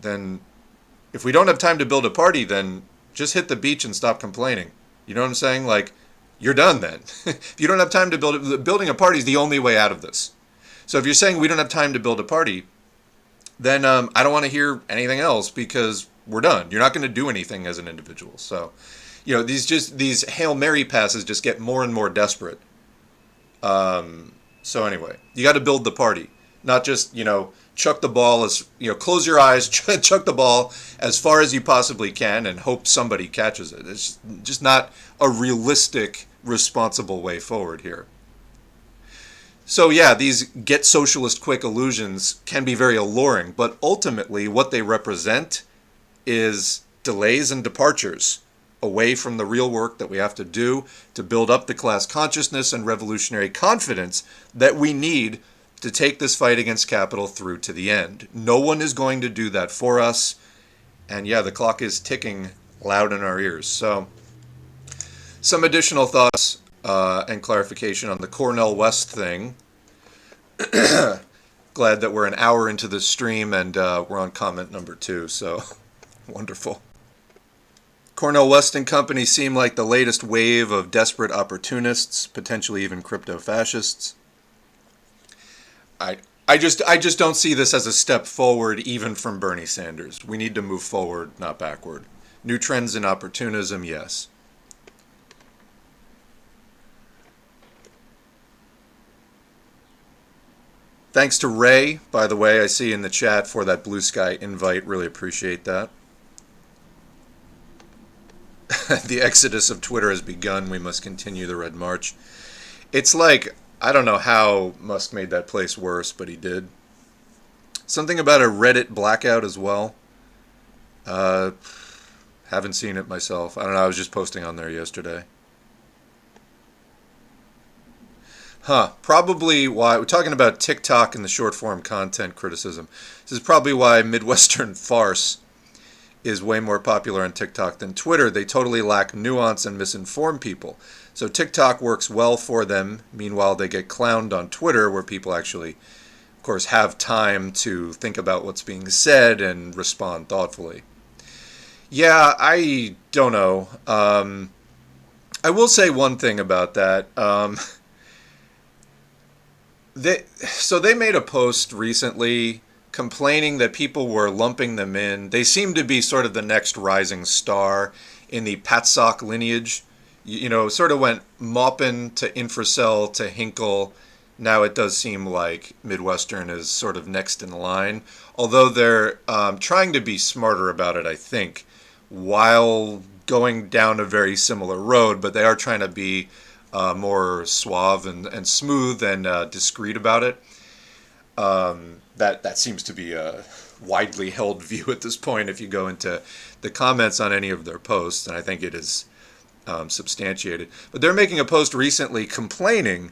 Then, if we don't have time to build a party, then just hit the beach and stop complaining. You know what I'm saying? Like, you're done then. If you don't have time to building a party is the only way out of this. So if you're saying we don't have time to build a party, then I don't want to hear anything else because we're done. You're not going to do anything as an individual. So, these Hail Mary passes just get more and more desperate. So anyway, you got to build the party, not just, chuck the ball close your eyes, chuck the ball as far as you possibly can and hope somebody catches it. It's just not a realistic, responsible way forward here. So yeah, these get socialist quick illusions can be very alluring, but ultimately what they represent is delays and departures away from the real work that we have to do to build up the class consciousness and revolutionary confidence that we need to take this fight against capital through to the end. No one is going to do that for us, and yeah, the clock is ticking loud in our ears. So, some additional thoughts and clarification on the Cornel West thing. Glad that we're an hour into the stream and we're on comment number 2, so wonderful. Cornel West and company seem like the latest wave of desperate opportunists, potentially even crypto-fascists. I just don't see this as a step forward even from Bernie Sanders. We need to move forward, not backward. New trends in opportunism, yes. Thanks to Ray, by the way, I see in the chat for that Blue Sky invite. Really appreciate that. The exodus of Twitter has begun. We must continue the Red March. It's like, I don't know how Musk made that place worse, but he did. Something about a Reddit blackout as well. Haven't seen it myself. I don't know, I was just posting on there yesterday. Probably why, we're talking about TikTok and the short form content criticism. This is probably why Midwestern Farce is way more popular on TikTok than Twitter. They totally lack nuance and misinform people. So TikTok works well for them. Meanwhile, they get clowned on Twitter, where people actually, of course, have time to think about what's being said and respond thoughtfully. Yeah, I don't know. I will say one thing about that. They made a post recently complaining that people were lumping them in. They seem to be sort of the next rising star in the patsoc lineage. Sort of went Maupin to Infracell to Hinkle. Now it does seem like Midwestern is sort of next in line. Although they're trying to be smarter about it, I think, while going down a very similar road. But they are trying to be more suave and smooth and discreet about it. That seems to be a widely held view at this point if you go into the comments on any of their posts, and I think it is substantiated. But they're making a post recently complaining,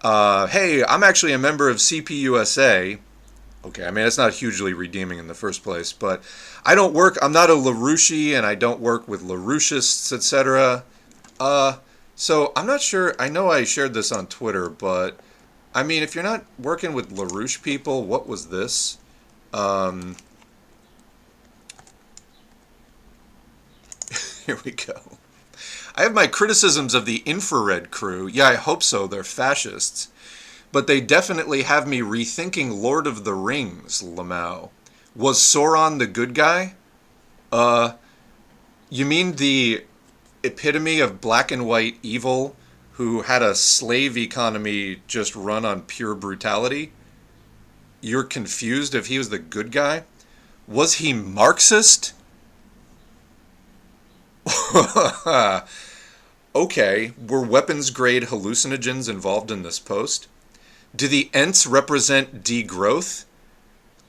hey, I'm actually a member of CPUSA. Okay, I mean, it's not hugely redeeming in the first place, but I'm not a Larouchie, and I don't work with Larouchists, etc. So I'm not sure, I know I shared this on Twitter, but I mean, if you're not working with LaRouche people, what was this? Here we go. I have my criticisms of the infrared crew. Yeah, I hope so. They're fascists. But they definitely have me rethinking Lord of the Rings, Lamau. Was Sauron the good guy? You mean the epitome of black and white evil who had a slave economy just run on pure brutality? You're confused if he was the good guy? Was he Marxist? Okay, were weapons-grade hallucinogens involved in this post? Do the Ents represent degrowth?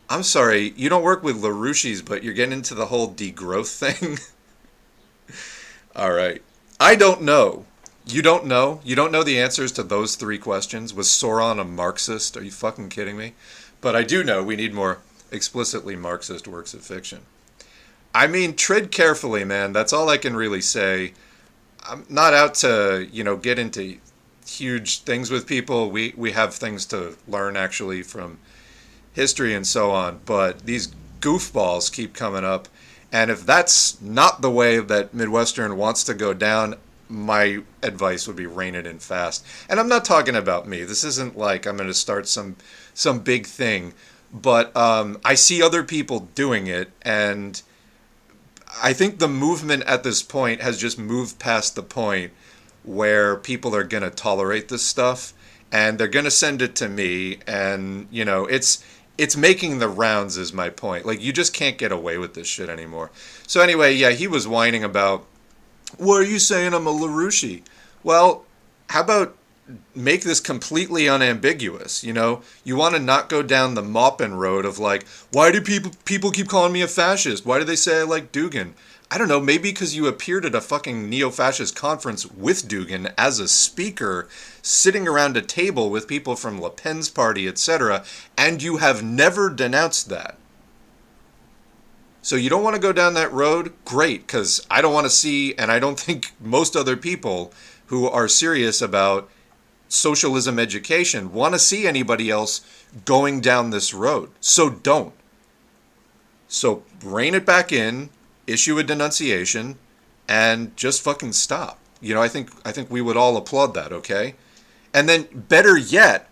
I'm sorry, you don't work with Larouchies, but you're getting into the whole degrowth thing? Alright. I don't know. You don't know? You don't know the answers to those three questions? Was Sauron a Marxist? Are you fucking kidding me? But I do know we need more explicitly Marxist works of fiction. I mean, tread carefully, man. That's all I can really say. I'm not out to, get into huge things with people. We have things to learn, actually, from history and so on. But these goofballs keep coming up. And if that's not the way that Midwestern wants to go down, my advice would be rein it in fast. And I'm not talking about me. This isn't like I'm going to start some big thing. But I see other people doing it, and I think the movement at this point has just moved past the point where people are going to tolerate this stuff, and they're going to send it to me, and, it's making the rounds is my point. Like, you just can't get away with this shit anymore. So anyway, yeah, he was whining about, what are you saying, I'm a Larouchie? Well, how about make this completely unambiguous, You want to not go down the Maupin road of like, why do people keep calling me a fascist? Why do they say I like Dugin? I don't know, maybe because you appeared at a fucking neo-fascist conference with Dugin as a speaker, sitting around a table with people from Le Pen's party, etc., and you have never denounced that. So you don't want to go down that road? Great, because I don't want to see, and I don't think most other people who are serious about socialism education want to see anybody else going down this road. So don't. So rein it back in, issue a denunciation, and just fucking stop. I think we would all applaud that, okay? And then, better yet,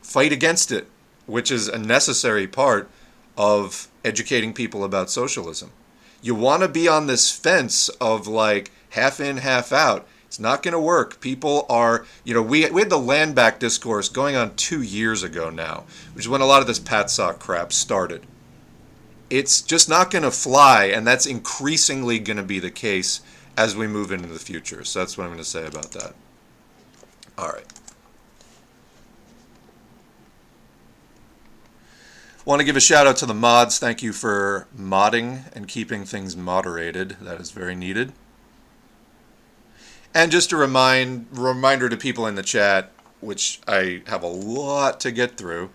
fight against it, which is a necessary part of educating people about socialism. You want to be on this fence of like half in, half out. It's not going to work. People are, we had the land back discourse going on 2 years ago now, which is when a lot of this patsoc crap started. It's just not going to fly, and that's increasingly going to be the case as we move into the future. So that's what I'm going to say about that. All right. Want to give a shout out to the mods. Thank you for modding and keeping things moderated. That is very needed. And just a reminder to people in the chat, which I have a lot to get through,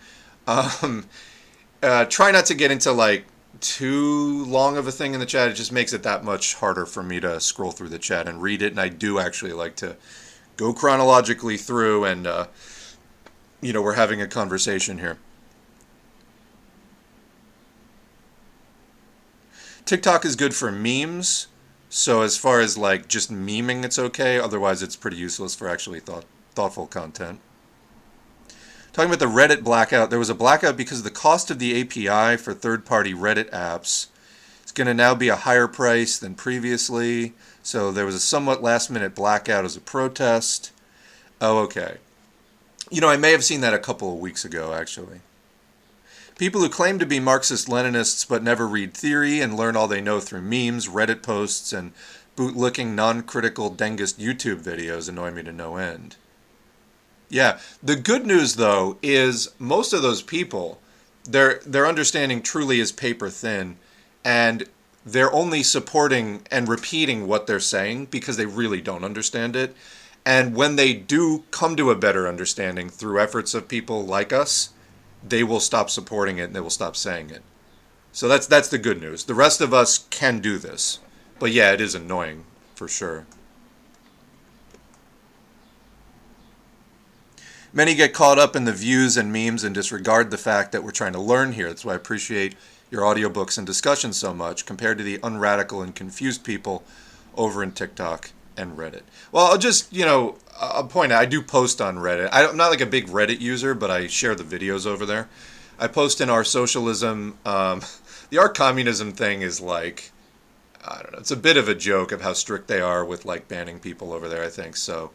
try not to get into like too long of a thing in the chat. It just makes it that much harder for me to scroll through the chat and read it. And I do actually like to go chronologically through and, we're having a conversation here. TikTok is good for memes. So as far as like just memeing, it's okay. Otherwise, it's pretty useless for actually thoughtful content. Talking about the Reddit blackout, there was a blackout because the cost of the API for third-party Reddit apps is going to now be a higher price than previously. So there was a somewhat last-minute blackout as a protest. Oh, okay. I may have seen that a couple of weeks ago, actually. People who claim to be Marxist-Leninists but never read theory and learn all they know through memes, Reddit posts, and bootlicking non-critical Dengist YouTube videos annoy me to no end. Yeah, the good news, though, is most of those people, their understanding truly is paper thin, and they're only supporting and repeating what they're saying because they really don't understand it. And when they do come to a better understanding through efforts of people like us, they will stop supporting it and they will stop saying it. So that's the good news. The rest of us can do this. But yeah, it is annoying, for sure. Many get caught up in the views and memes and disregard the fact that we're trying to learn here. That's why I appreciate your audiobooks and discussions so much, compared to the unradical and confused people over in TikTok and Reddit. Well, I'll just, I'll point out, I do post on Reddit. I'm not like a big Reddit user, but I share the videos over there. I post in our socialism. The our communism thing is like, I don't know, it's a bit of a joke of how strict they are with like banning people over there, I think. So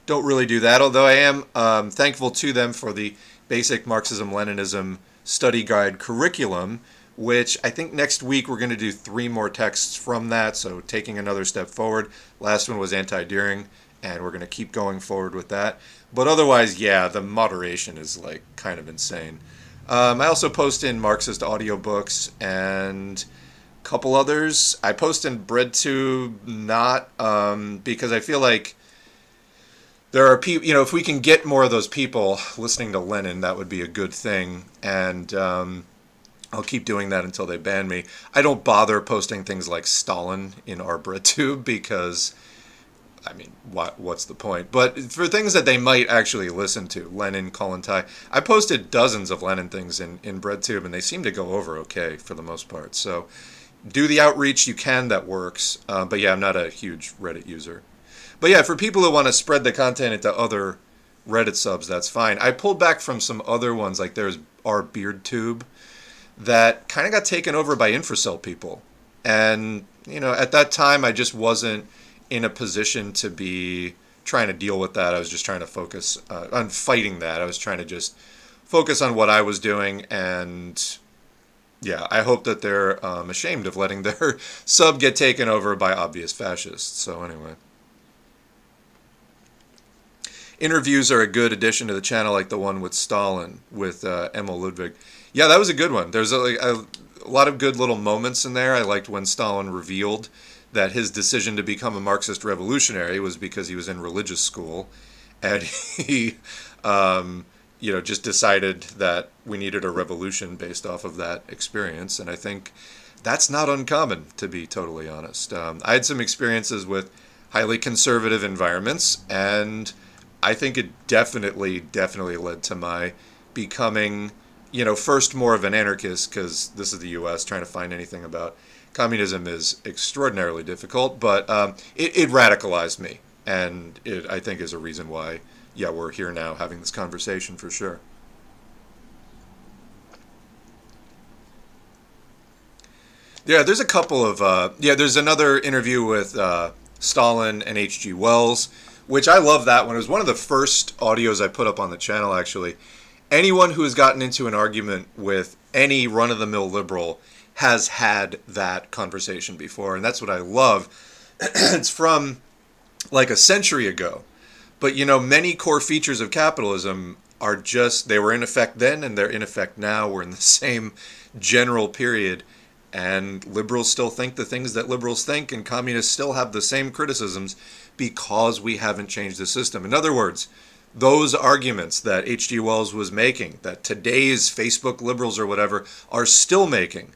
don't really do that, although I am thankful to them for the basic Marxism-Leninism study guide curriculum, which I think next week we're going to do 3 more texts from that, so taking another step forward. Last one was anti-Deng, and we're going to keep going forward with that. But otherwise, yeah, the moderation is like kind of insane. I also post in Marxist audiobooks and a couple others. I post in BreadTube not because I feel like there are people, if we can get more of those people listening to Lenin, that would be a good thing. And I'll keep doing that until they ban me. I don't bother posting things like Stalin in our BreadTube because, I mean, what's the point? But for things that they might actually listen to, Lenin, Kollontai, I posted dozens of Lenin things in BreadTube, and they seem to go over okay for the most part. So do the outreach you can, that works. But yeah, I'm not a huge Reddit user. But yeah, for people who want to spread the content into other Reddit subs, that's fine. I pulled back from some other ones, like there's our BeardTube, that kind of got taken over by infracell people. And, at that time, I just wasn't in a position to be trying to deal with that. I was just trying to focus on fighting that. I was trying to just focus on what I was doing. And, yeah, I hope that they're ashamed of letting their sub get taken over by obvious fascists. So, anyway. Interviews are a good addition to the channel, like the one with Stalin, with Emil Ludwig. Yeah, that was a good one. There's a lot of good little moments in there. I liked when Stalin revealed that his decision to become a Marxist revolutionary was because he was in religious school, and he, just decided that we needed a revolution based off of that experience. And I think that's not uncommon, to be totally honest. I had some experiences with highly conservative environments, and I think it definitely led to my becoming, first more of an anarchist, because this is the U.S., trying to find anything about communism is extraordinarily difficult, but it radicalized me, and it, I think, is a reason why, yeah, we're here now having this conversation for sure. Yeah, there's a couple of, there's another interview with Stalin and H.G. Wells, which I love that one. It was one of the first audios I put up on the channel, actually. Anyone who has gotten into an argument with any run-of-the-mill liberal has had that conversation before, and that's what I love. It's from like a century ago. But, many core features of capitalism are just, they were in effect then and they're in effect now. We're in the same general period. And liberals still think the things that liberals think, and communists still have the same criticisms because we haven't changed the system. In other words, those arguments that H.G. Wells was making, that today's Facebook liberals or whatever are still making,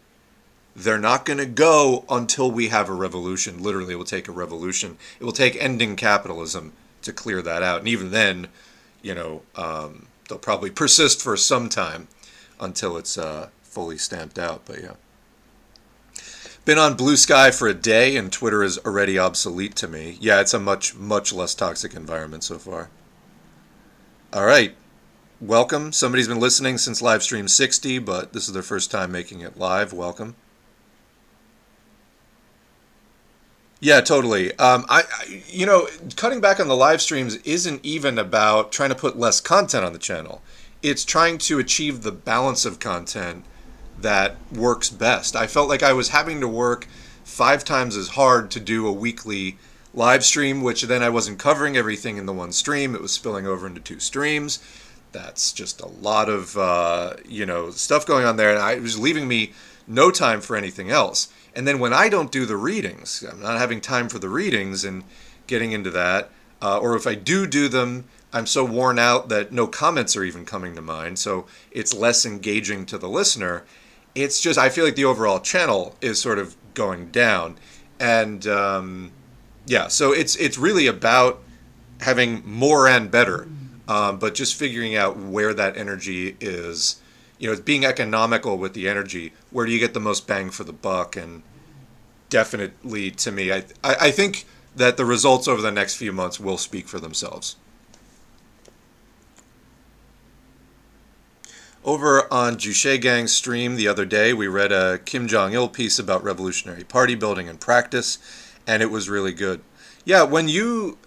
they're not going to go until we have a revolution. Literally, it will take a revolution. It will take ending capitalism to clear that out. And even then, they'll probably persist for some time until it's fully stamped out. But yeah. Been on Blue Sky for a day, and Twitter is already obsolete to me. Yeah, it's a much less toxic environment so far. All right. Welcome. Somebody's been listening since live stream 60, but this is their first time making it live. Welcome. Yeah, totally. Cutting back on the live streams isn't even about trying to put less content on the channel. It's trying to achieve the balance of content that works best. I felt like I was having to work 5 times as hard to do a weekly live stream, which then I wasn't covering everything in the one stream. It was spilling over into 2 streams. That's just a lot of, stuff going on there. And it was leaving me no time for anything else. And then when I don't do the readings, I'm not having time for the readings and getting into that. Or if I do them, I'm so worn out that no comments are even coming to mind. So it's less engaging to the listener. It's just, I feel like the overall channel is sort of going down. And so it's really about having more and better, but just figuring out where that energy is. It's being economical with the energy. Where do you get the most bang for the buck? And definitely, to me, I think that the results over the next few months will speak for themselves. Over on Juche Gang's stream the other day, we read a Kim Jong-il piece about Revolutionary Party building and practice, and it was really good. Yeah, when you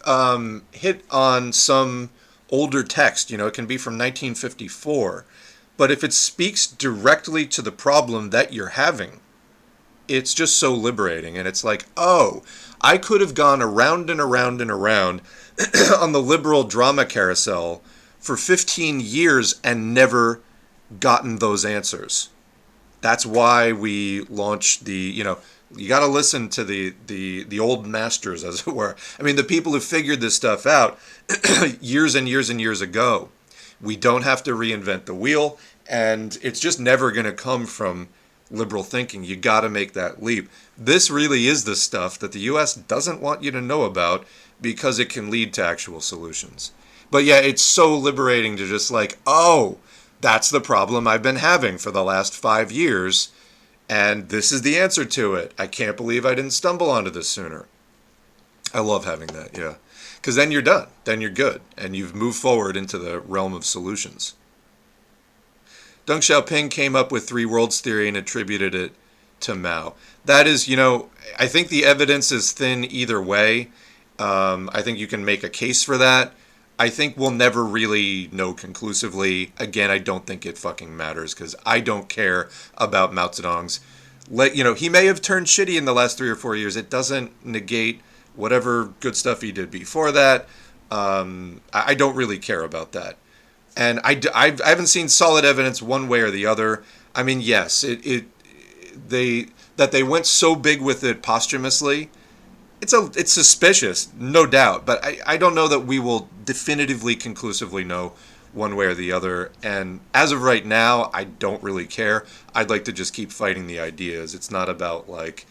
hit on some older text, it can be from 1954, but if it speaks directly to the problem that you're having, it's just so liberating. And it's like, oh, I could have gone around and around and around on the liberal drama carousel for 15 years and never gotten those answers. That's why we launched you got to listen to the old masters, as it were. I mean, the people who figured this stuff out years and years and years ago. We don't have to reinvent the wheel, and it's just never going to come from liberal thinking. You got to make that leap. This really is the stuff that the U.S. doesn't want you to know about because it can lead to actual solutions. But yeah, it's so liberating to just like, oh, that's the problem I've been having for the last 5 years, and this is the answer to it. I can't believe I didn't stumble onto this sooner. I love having that, yeah. Because then you're done. Then you're good. And you've moved forward into the realm of solutions. Deng Xiaoping came up with three worlds theory and attributed it to Mao. That is, I think the evidence is thin either way. I think you can make a case for that. I think we'll never really know conclusively. Again, I don't think it fucking matters because I don't care about Mao Zedong's. He may have turned shitty in the last 3 or 4 years. It doesn't negate whatever good stuff he did before that. I don't really care about that. And I haven't seen solid evidence one way or the other. I mean, yes, they went so big with it posthumously. It's suspicious, no doubt, but I don't know that we will definitively, conclusively know one way or the other. And as of right now, I don't really care. I'd like to just keep fighting the ideas. It's not about like,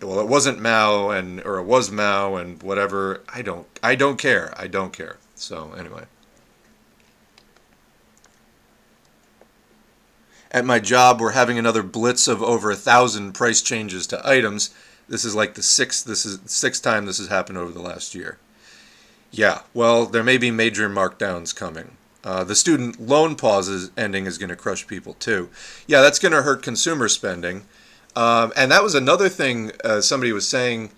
well, it wasn't Mao or it was Mao and whatever. I don't care. I don't care. So anyway. At my job, we're having another blitz of over 1,000 price changes to items. This is like the sixth time this has happened over the last year. Yeah, well, there may be major markdowns coming. The student loan pause ending is going to crush people too. Yeah, that's going to hurt consumer spending. And that was another thing somebody was saying.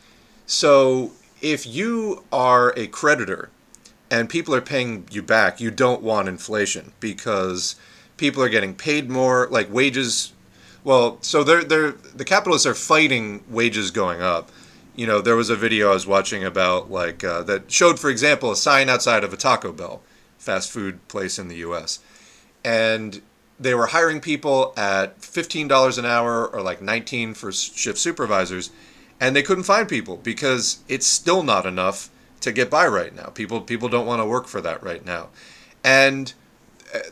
So if you are a creditor and people are paying you back, you don't want inflation because people are getting paid more, like wages. Well, so the capitalists are fighting wages going up. There was a video I was watching about that showed, for example, a sign outside of a Taco Bell, fast food place in the U.S. And they were hiring people at $15 an hour or like $19 for shift supervisors, and they couldn't find people because it's still not enough to get by right now. People don't want to work for that right now. And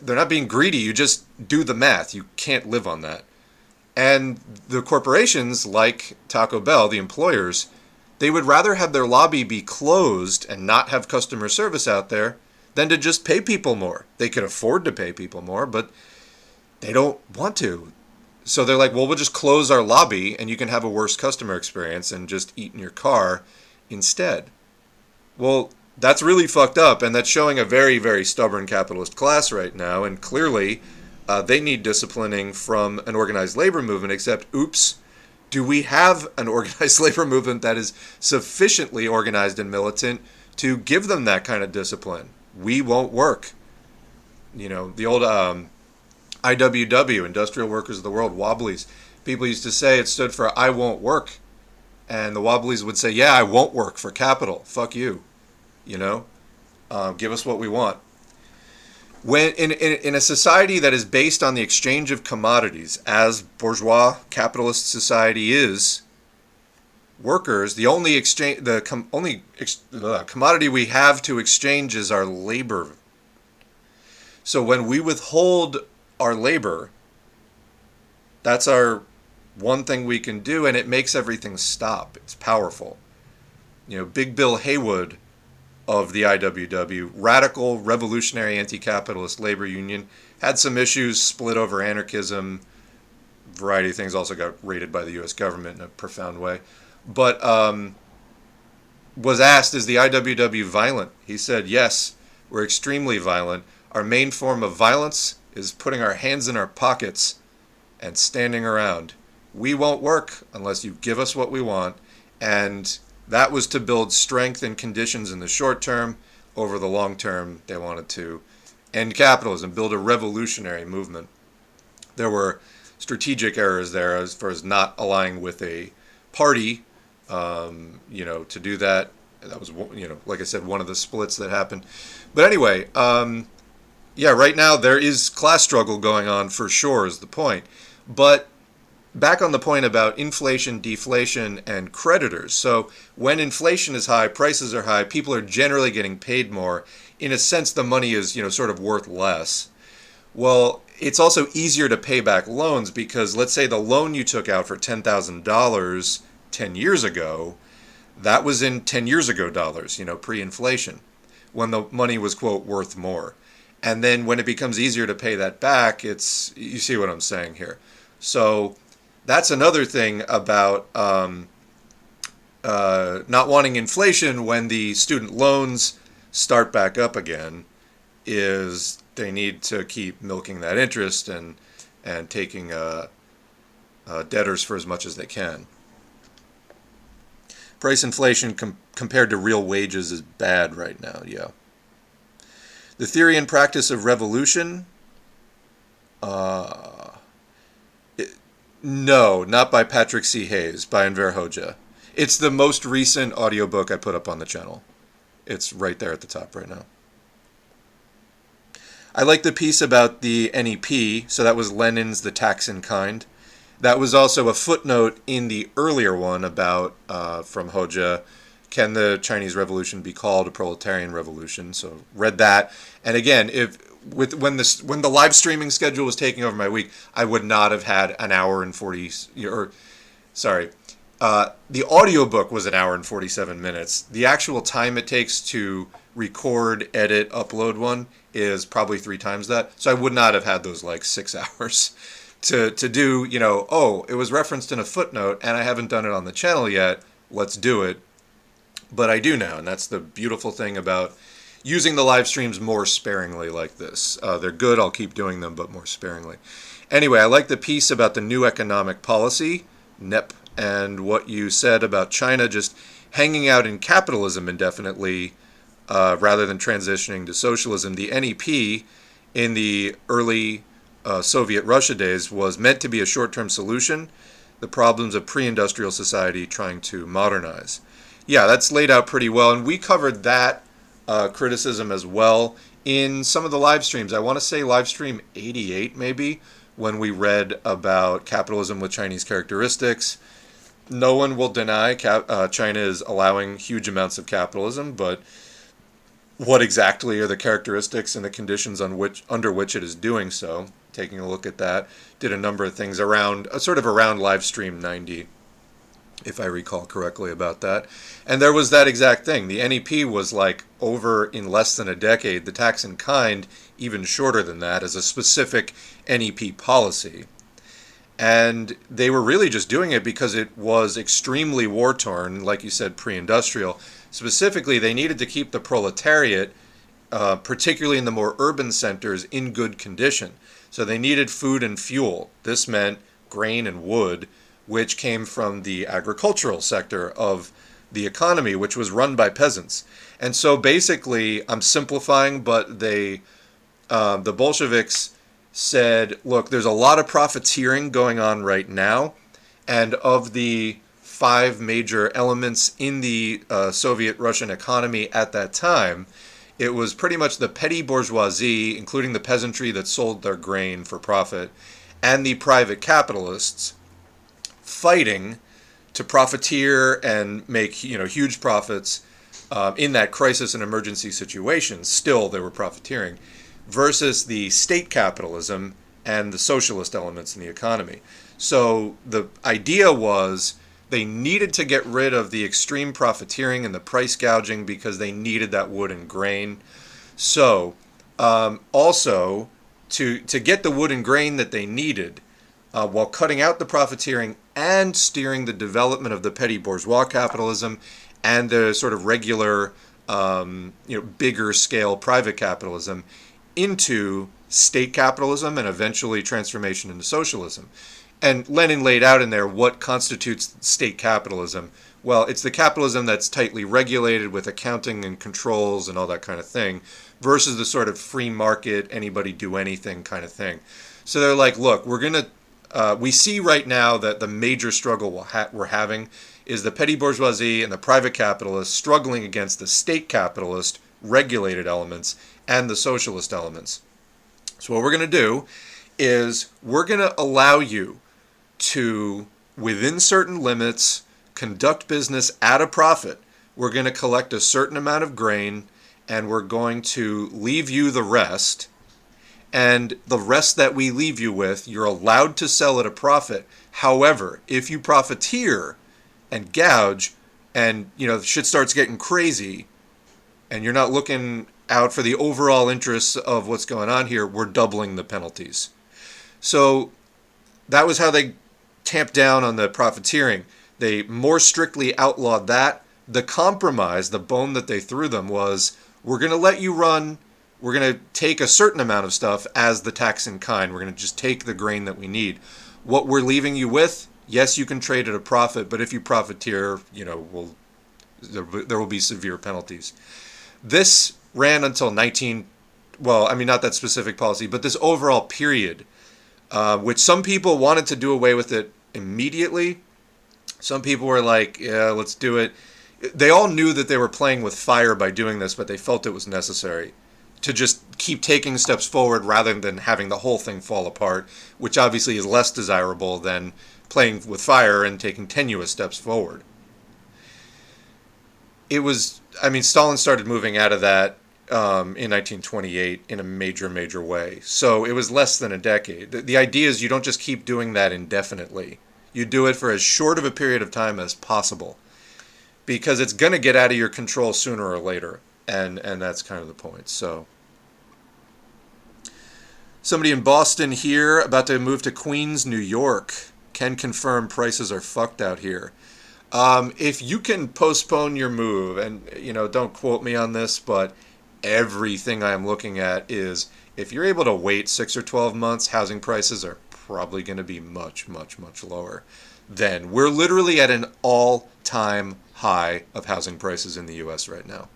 they're not being greedy. You just do the math. You can't live on that. And the corporations like Taco Bell, the employers, they would rather have their lobby be closed and not have customer service out there than to just pay people more. They could afford to pay people more, but they don't want to. So they're like, well, we'll just close our lobby and you can have a worse customer experience and just eat in your car instead. Well, that's really fucked up, and that's showing a very, very stubborn capitalist class right now, and clearly they need disciplining from an organized labor movement, except, oops, do we have an organized labor movement that is sufficiently organized and militant to give them that kind of discipline? We won't work. The old IWW, Industrial Workers of the World, Wobblies, people used to say it stood for I won't work. And the Wobblies would say, yeah, I won't work for capital. Fuck you. Give us what we want. When in a society that is based on the exchange of commodities, as bourgeois capitalist society is, workers, the only commodity we have to exchange is our labor. So when we withhold our labor, that's our one thing we can do, and it makes everything stop. It's powerful. Big Bill Haywood of the IWW, radical, revolutionary, anti-capitalist labor union, had some issues, split over anarchism, variety of things, also got raided by the U.S. government in a profound way. But was asked, is the IWW violent? He said, yes, we're extremely violent. Our main form of violence is putting our hands in our pockets and standing around. We won't work unless you give us what we want. And that was to build strength and conditions in the short term. Over the long term, they wanted to end capitalism, build a revolutionary movement. There were strategic errors there as far as not aligning with a party, to do that. That was, like I said, one of the splits that happened. But anyway, right now there is class struggle going on for sure is the point. But back on the point about inflation, deflation, and creditors. So when inflation is high, prices are high, people are generally getting paid more. In a sense, the money is, sort of worth less. Well, it's also easier to pay back loans because let's say the loan you took out for $10,000 10 years ago, that was in 10 years ago dollars, pre-inflation, when the money was, quote, worth more. And then when it becomes easier to pay that back, you see what I'm saying here. So that's another thing about not wanting inflation when the student loans start back up again, is they need to keep milking that interest and taking debtors for as much as they can. Price inflation compared to real wages is bad right now, yeah. The theory and practice of revolution? No, not by Patrick C. Hayes, by Enver Hoxha. It's the most recent audiobook I put up on the channel. It's right there at the top right now. I like the piece about the NEP, so that was Lenin's The Tax in Kind. That was also a footnote in the earlier one about, from Hoxha, can the Chinese Revolution be called a proletarian revolution? So read that. And again, when the live streaming schedule was taking over my week, I would not have had an hour and 40, the audiobook was an hour and 47 minutes. The actual time it takes to record, edit, upload one is probably 3 times that. So I would not have had those 6 hours to do, it was referenced in a footnote and I haven't done it on the channel yet. Let's do it. But I do now, and that's the beautiful thing about using the live streams more sparingly like this. They're good, I'll keep doing them, but more sparingly. Anyway, I like the piece about the new economic policy, NEP, and what you said about China just hanging out in capitalism indefinitely rather than transitioning to socialism. The NEP in the early Soviet Russia days was meant to be a short-term solution, the problems of pre-industrial society trying to modernize. Yeah, that's laid out pretty well, and we covered that criticism as well in some of the live streams. I want to say live stream 88 maybe, when we read about capitalism with Chinese characteristics. No one will deny China is allowing huge amounts of capitalism, but what exactly are the characteristics and the conditions under which it is doing so? Taking a look at that, did a number of things around live stream 90, if I recall correctly about that. And there was that exact thing. The NEP was over in less than a decade. The tax in kind, even shorter than that, as a specific NEP policy. And they were really just doing it because it was extremely war-torn, like you said, pre-industrial. Specifically, they needed to keep the proletariat, particularly in the more urban centers, in good condition. So they needed food and fuel. This meant grain and wood, which came from the agricultural sector of the economy, which was run by peasants. And so basically, I'm simplifying, but the Bolsheviks said, look, there's a lot of profiteering going on right now, and of the 5 major elements in the Soviet Russian economy at that time, it was pretty much the petty bourgeoisie, including the peasantry that sold their grain for profit, and the private capitalists fighting to profiteer and make huge profits in that crisis and emergency situation. Still, they were profiteering, versus the state capitalism and the socialist elements in the economy. So the idea was they needed to get rid of the extreme profiteering and the price gouging because they needed that wood and grain. So also, to get the wood and grain that they needed, while cutting out the profiteering and steering the development of the petty bourgeois capitalism and the sort of regular, bigger scale private capitalism into state capitalism and eventually transformation into socialism. And Lenin laid out in there what constitutes state capitalism. Well, it's the capitalism that's tightly regulated with accounting and controls and all that kind of thing, versus the sort of free market, anybody do anything kind of thing. So they're like, look, we see right now that the major struggle we're having is the petty bourgeoisie and the private capitalists struggling against the state capitalist regulated elements and the socialist elements. So what we're going to do is we're going to allow you to, within certain limits, conduct business at a profit. We're going to collect a certain amount of grain, and we're going to leave you the rest. And the rest that we leave you with, you're allowed to sell at a profit. However, if you profiteer and gouge, and shit starts getting crazy, and you're not looking out for the overall interests of what's going on here, we're doubling the penalties. So that was how they tamped down on the profiteering. They more strictly outlawed that. The compromise, the bone that they threw them was, we're going to let you run, we're going to take a certain amount of stuff as the tax in kind. We're going to just take the grain that we need. What we're leaving you with, yes, you can trade at a profit, but if you profiteer, there will be severe penalties. This ran until not that specific policy, but this overall period, which some people wanted to do away with it immediately. Some people were like, yeah, let's do it. They all knew that they were playing with fire by doing this, but they felt it was necessary to just keep taking steps forward rather than having the whole thing fall apart, which obviously is less desirable than playing with fire and taking tenuous steps forward. Stalin started moving out of that in 1928 in a major way. So it was less than a decade. The idea is you don't just keep doing that indefinitely. You do it for as short of a period of time as possible, because it's going to get out of your control sooner or later, and that's kind of the point. So somebody in Boston here, about to move to Queens, New York, can confirm prices are fucked out here. If you can postpone your move, and don't quote me on this, but everything I'm looking at is, if you're able to wait 6 or 12 months, housing prices are probably going to be much lower. Then we're literally at an all-time high of housing prices in the U.S. right now.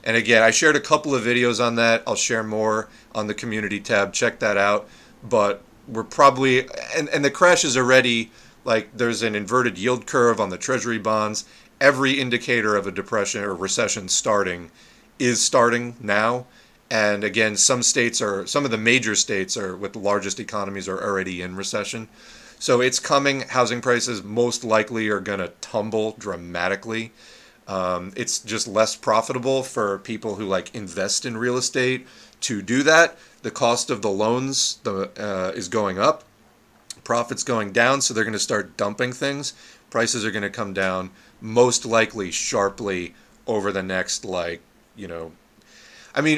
And again, I shared a couple of videos on that. I'll share more on the community tab. Check that out. But we're probably, and the crash is already, like, there's an inverted yield curve on the treasury bonds. Every indicator of a depression or recession is starting now. And again, some of the major states with the largest economies are already in recession. So it's coming. Housing prices most likely are going to tumble dramatically. It's just less profitable for people who invest in real estate to do that. The cost of the loans is going up. Profits going down, so they're going to start dumping things. Prices are going to come down most likely sharply over the next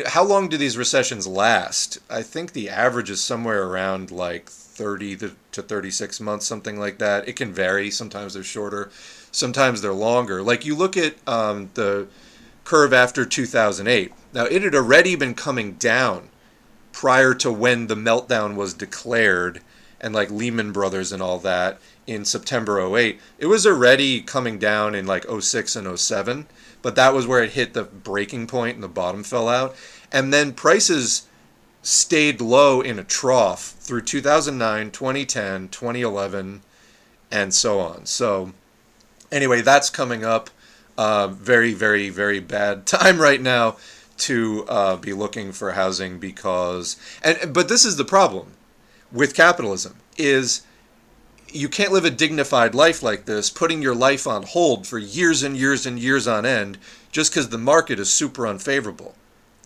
how long do these recessions last? I think the average is somewhere around 30 to 36 months, something like that. It can vary. Sometimes they're shorter. Sometimes they're longer. You look at the curve after 2008. Now, it had already been coming down prior to when the meltdown was declared, and Lehman Brothers and all that in September 2008. It was already coming down in 2006 and 2007. But that was where it hit the breaking point and the bottom fell out. And then prices stayed low in a trough through 2009, 2010, 2011, and so on. So anyway, that's coming up. Very, very, very bad time right now to be looking for housing but this is the problem with capitalism is you can't live a dignified life like this, putting your life on hold for years and years and years on end just because the market is super unfavorable.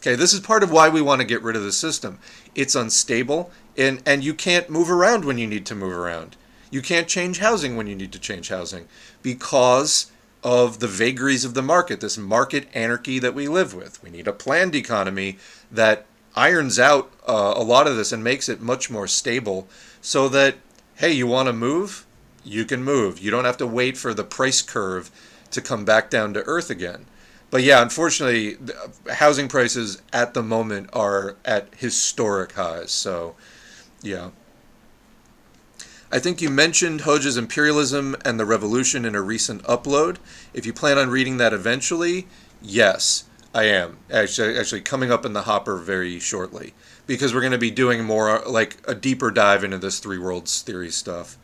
Okay, this is part of why we want to get rid of the system. It's unstable, and you can't move around when you need to move around. You can't change housing when you need to change housing because of the vagaries of the market, this market anarchy that we live with. We need a planned economy that irons out a lot of this and makes it much more stable so that, hey, you want to move? You can move. You don't have to wait for the price curve to come back down to earth again. But yeah, unfortunately, housing prices at the moment are at historic highs. So, yeah. I think you mentioned Hoxha's Imperialism and the Revolution in a recent upload. If you plan on reading that eventually, yes, I am. Actually coming up in the hopper very shortly. Because we're going to be doing more, like, a deeper dive into this Three Worlds Theory stuff.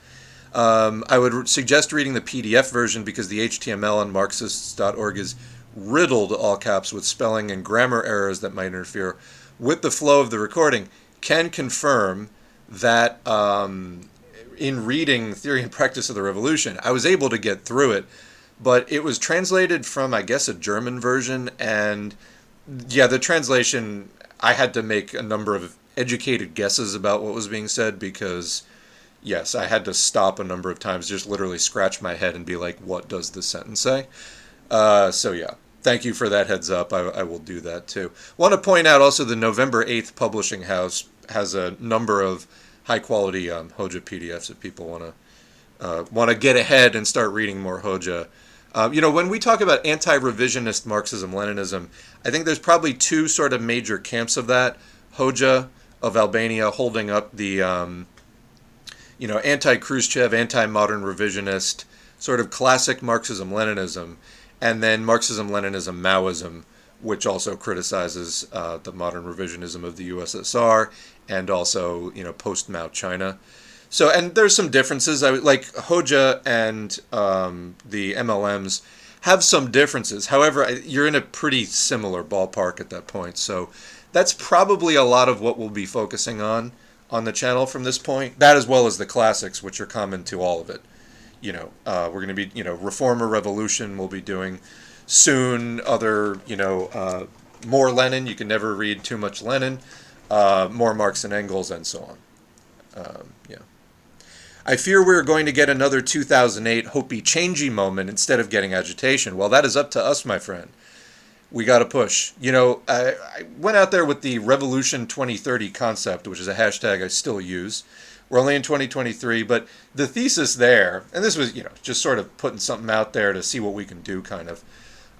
I would suggest reading the PDF version because the HTML on Marxists.org is riddled, all caps, with spelling and grammar errors that might interfere with the flow of the recording. Can confirm that in reading Theory and Practice of the Revolution, I was able to get through it, but it was translated from, I guess, a German version, and yeah, the translation, I had to make a number of educated guesses about what was being said because, yes, I had to stop a number of times, just literally scratch my head and be like, what does this sentence say? So yeah, thank you for that heads up. I will do that too. Want to point out also the November 8th publishing house has a number of high quality Hoxha PDFs if people want to get ahead and start reading more Hoxha. When we talk about anti-revisionist Marxism-Leninism, I think there's probably two sort of major camps of that. Hoxha of Albania holding up the anti-Khrushchev, anti-modern revisionist, sort of classic Marxism-Leninism, and then Marxism-Leninism Maoism, which also criticizes the modern revisionism of the USSR and also, post-Mao China. So, and there's some differences. Like Hoxha and the MLMs have some differences. However, you're in a pretty similar ballpark at that point. So that's probably a lot of what we'll be focusing on the channel from this point. That as well as the classics, which are common to all of it. We're going to be, Reform or Revolution we'll be doing soon. Other, more Lenin. You can never read too much Lenin. More Marx and Engels and so on. Yeah. I fear we're going to get another 2008 Hopi changey moment instead of getting agitation. Well, that is up to us, my friend. We got to push. I went out there with the Revolution 2030 concept, which is a hashtag I still use. We're only in 2023, but the thesis there, and this was, just sort of putting something out there to see what we can do, kind of.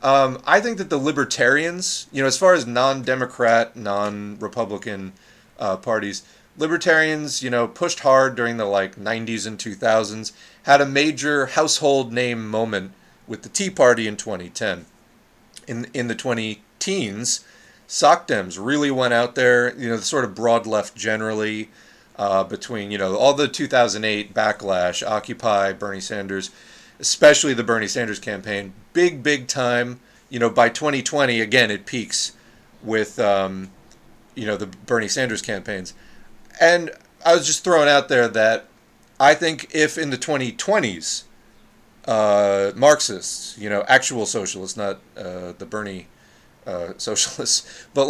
I think that the libertarians, as far as non-Democrat, non-Republican parties, libertarians, pushed hard during the 90s and 2000s, had a major household name moment with the Tea Party in 2010. In the 20-teens, SocDems really went out there, the sort of broad left generally, between, all the 2008 backlash, Occupy, Bernie Sanders, especially the Bernie Sanders campaign, big time. By 2020, again, it peaks with, the Bernie Sanders campaigns. And I was just throwing out there that I think if in the 2020s, Marxists, actual socialists, not the Bernie socialists, but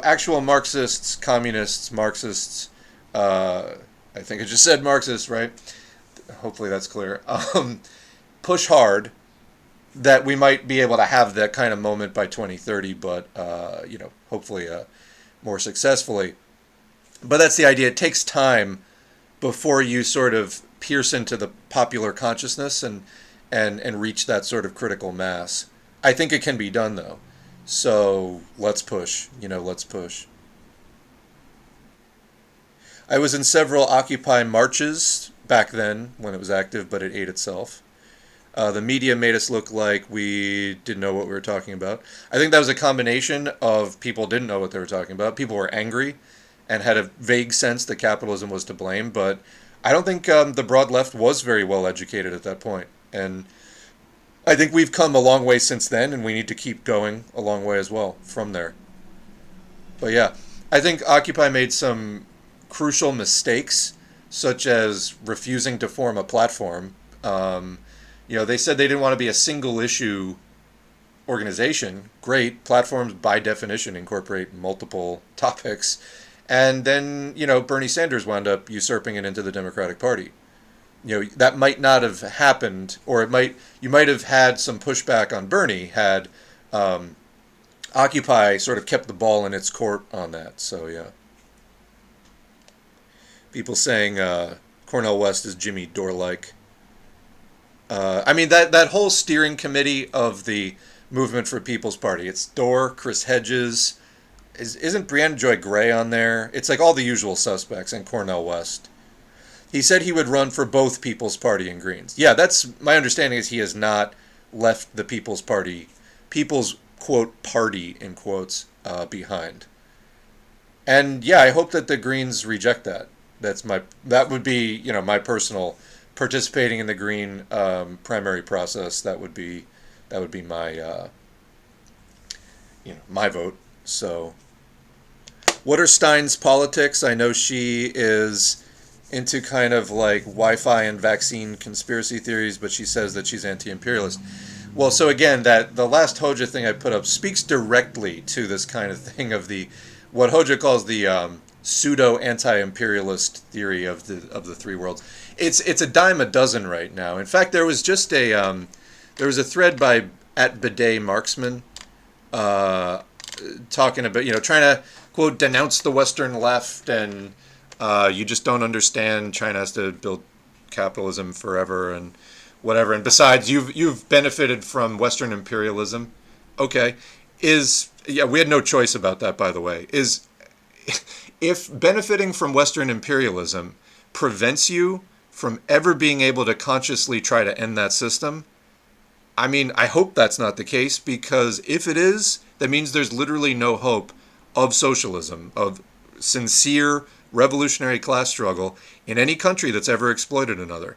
actual Marxists, communists, Marxists, I think I just said Marxists, right? Hopefully that's clear. Push hard, that we might be able to have that kind of moment by 2030, but, hopefully more successfully. But that's the idea. It takes time before you sort of pierce into the popular consciousness and reach that sort of critical mass. I think it can be done, though. So let's push. Let's push. I was in several Occupy marches back then when it was active, but it ate itself. The media made us look like we didn't know what we were talking about. I think that was a combination of people didn't know what they were talking about. People were angry and had a vague sense that capitalism was to blame, but I don't think the broad left was very well educated at that point. And I think we've come a long way since then, and we need to keep going a long way as well from there. But yeah, I think Occupy made some crucial mistakes, such as refusing to form a platform. They said they didn't want to be a single issue organization. Great. Platforms, by definition, incorporate multiple topics. And then, Bernie Sanders wound up usurping it into the Democratic Party. That might not have happened, or you might have had some pushback on Bernie had Occupy sort of kept the ball in its court on that. So, yeah. People saying, Cornel West is Jimmy Dore-like. I mean, that whole steering committee of the Movement for People's Party, it's Dore, Chris Hedges, isn't Brianna Joy Gray on there? It's like all the usual suspects, and Cornel West. He said he would run for both People's Party and Greens. Yeah, that's my understanding is he has not left the People's Party, People's, quote, party, in quotes, behind. And yeah, I hope that the Greens reject that. That would be, you know, my personal participating in the Green primary process. That would be my, my vote. So, what are Stein's politics? I know she is into kind of like Wi-Fi and vaccine conspiracy theories, but she says that she's anti-imperialist. Well, so again, that the last Hoxha thing I put up speaks directly to this kind of thing of what Hoxha calls the pseudo-anti-imperialist theory of the three worlds. It's a dime a dozen right now. In fact, there was just there was a thread by @BidetMarksman talking about trying to quote denounce the Western left and you just don't understand. China has to build capitalism forever and whatever. And besides, you've benefited from Western imperialism. Okay, we had no choice about that, by the way. If benefiting from Western imperialism prevents you from ever being able to consciously try to end that system, I mean, I hope that's not the case, because if it is, that means there's literally no hope of socialism, of sincere revolutionary class struggle in any country that's ever exploited another.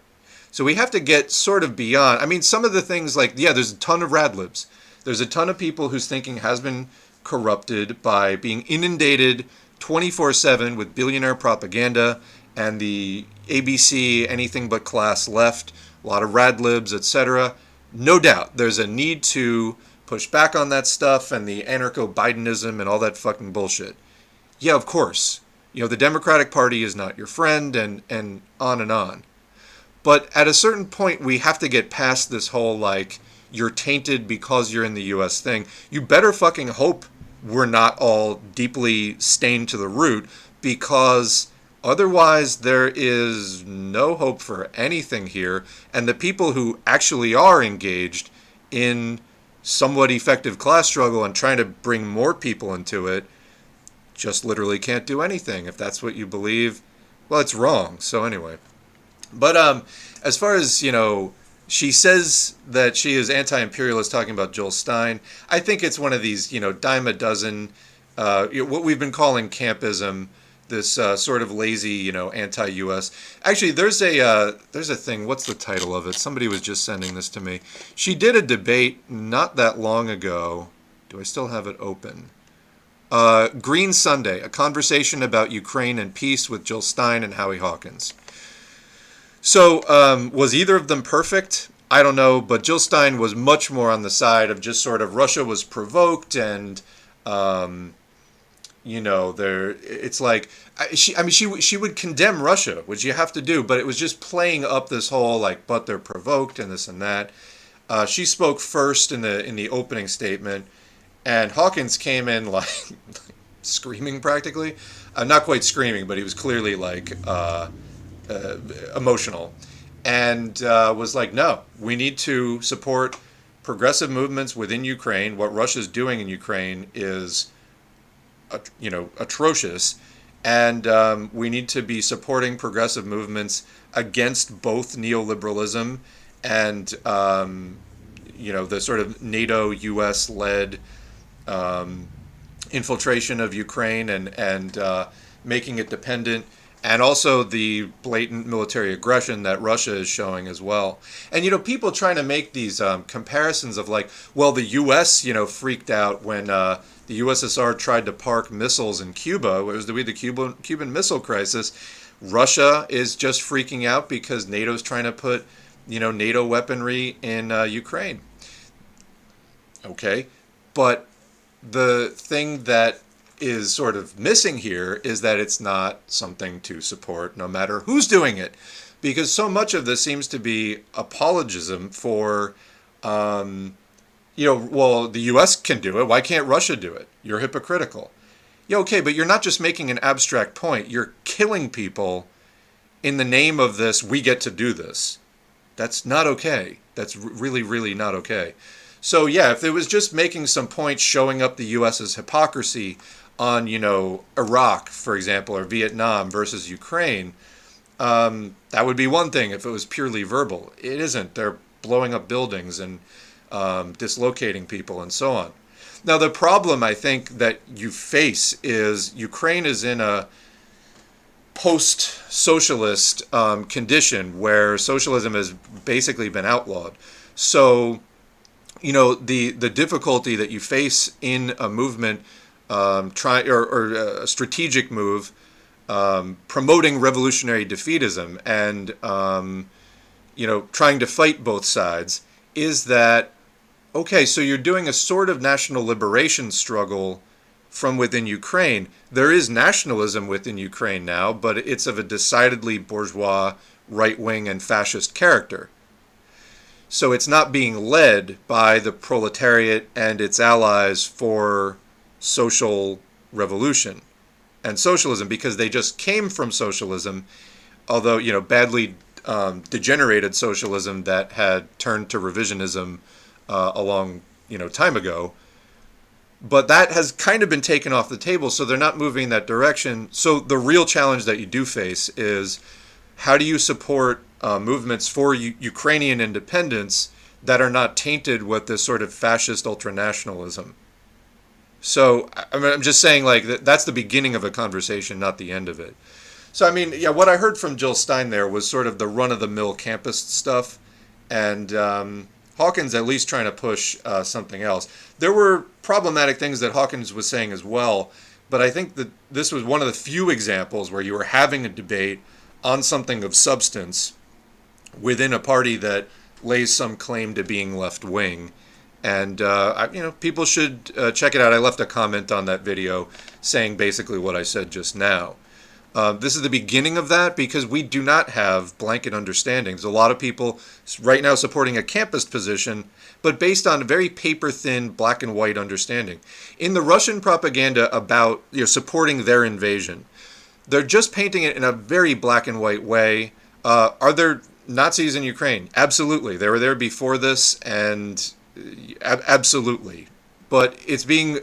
So we have to get sort of beyond. I mean, some of the things like, yeah, there's a ton of rad libs. There's a ton of people whose thinking has been corrupted by being inundated 24/7 with billionaire propaganda and the ABC, anything but class left, a lot of rad libs, etc. No doubt there's a need to push back on that stuff and the anarcho-Bidenism and all that fucking bullshit. Yeah, of course. The Democratic Party is not your friend, and on and on. But at a certain point, we have to get past this whole, like, you're tainted because you're in the U.S. thing. You better fucking hope we're not all deeply stained to the root, because otherwise there is no hope for anything here. And the people who actually are engaged in somewhat effective class struggle and trying to bring more people into it just literally can't do anything. If that's what you believe, well, it's wrong. So anyway, but as far as she says that she is anti-imperialist, talking about Jill Stein. I think it's one of these dime a dozen, what we've been calling campism, this sort of lazy anti-U.S. Actually, there's a thing. What's the title of it? Somebody was just sending this to me. She did a debate not that long ago. Do I still have it open? Green Sunday, a conversation about Ukraine and peace with Jill Stein and Howie Hawkins. So, was either of them perfect? I don't know, but Jill Stein was much more on the side of just sort of Russia was provoked and, it's like, she would condemn Russia, which you have to do, but it was just playing up this whole, like, but they're provoked and this and that. She spoke first in the opening statement, and Hawkins came in like screaming practically. Not quite screaming, but he was clearly like emotional. And was like, no, we need to support progressive movements within Ukraine. What Russia's doing in Ukraine is, atrocious. And we need to be supporting progressive movements against both neoliberalism and, the sort of NATO, US-led infiltration of Ukraine and making it dependent, and also the blatant military aggression that Russia is showing as well. And people trying to make these comparisons of like, well, the U.S. freaked out when the USSR tried to park missiles in Cuba. It was the Cuban Missile Crisis. Russia is just freaking out because NATO's trying to put NATO weaponry in Ukraine. Okay, but the thing that is sort of missing here is that it's not something to support no matter who's doing it, because so much of this seems to be apologism for, well, the U.S. can do it. Why can't Russia do it? You're hypocritical. Yeah, okay, but you're not just making an abstract point. You're killing people in the name of this, we get to do this. That's not okay. That's really, really not okay. So yeah, if it was just making some points showing up the U.S.'s hypocrisy on, Iraq, for example, or Vietnam versus Ukraine, that would be one thing if it was purely verbal. It isn't. They're blowing up buildings and dislocating people and so on. Now, the problem I think that you face is Ukraine is in a post-socialist condition where socialism has basically been outlawed. So, the difficulty that you face in a movement, or a strategic move, promoting revolutionary defeatism and, trying to fight both sides, is that, okay, so you're doing a sort of national liberation struggle from within Ukraine. There is nationalism within Ukraine now, but it's of a decidedly bourgeois, right-wing, and fascist character. So it's not being led by the proletariat and its allies for social revolution and socialism, because they just came from socialism, although, badly degenerated socialism that had turned to revisionism a long, time ago. But that has kind of been taken off the table, so they're not moving in that direction. So the real challenge that you do face is, how do you support movements for Ukrainian independence that are not tainted with this sort of fascist ultranationalism? So I'm just saying, that's the beginning of a conversation, not the end of it. So, what I heard from Jill Stein there was sort of the run-of-the-mill campus stuff, and Hawkins at least trying to push something else. There were problematic things that Hawkins was saying as well, but I think that this was one of the few examples where you were having a debate on something of substance within a party that lays some claim to being left-wing. And, people should check it out. I left a comment on that video saying basically what I said just now. This is the beginning of that, because we do not have blanket understandings. A lot of people right now supporting a campus position, but based on a very paper-thin black and white understanding. In the Russian propaganda about supporting their invasion, they're just painting it in a very black and white way. Are there Nazis in Ukraine? Absolutely. They were there before this, and absolutely. But it's being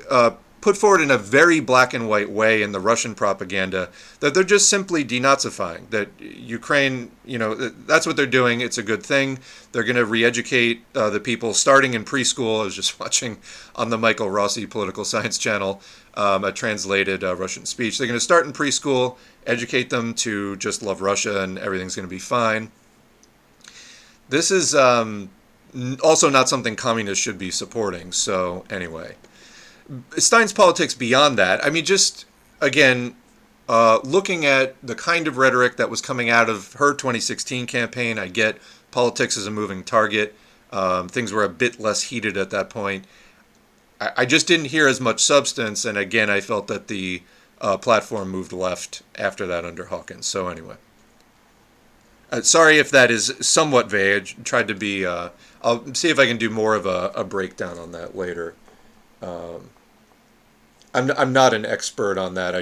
put forward in a very black and white way in the Russian propaganda that they're just simply denazifying, that Ukraine, that's what they're doing. It's a good thing. They're going to re-educate the people starting in preschool. I was just watching on the Michael Rossi Political Science channel a translated Russian speech. They're going to start in preschool, educate them to just love Russia, and everything's going to be fine. This is also not something communists should be supporting. So anyway, Stein's politics beyond that, just, again, looking at the kind of rhetoric that was coming out of her 2016 campaign, I get politics is a moving target. Things were a bit less heated at that point. I just didn't hear as much substance, and again, I felt that the platform moved left after that under Hawkins. So anyway. Sorry if that is somewhat vague. I tried to be... I'll see if I can do more of a breakdown on that later. I'm not an expert on that.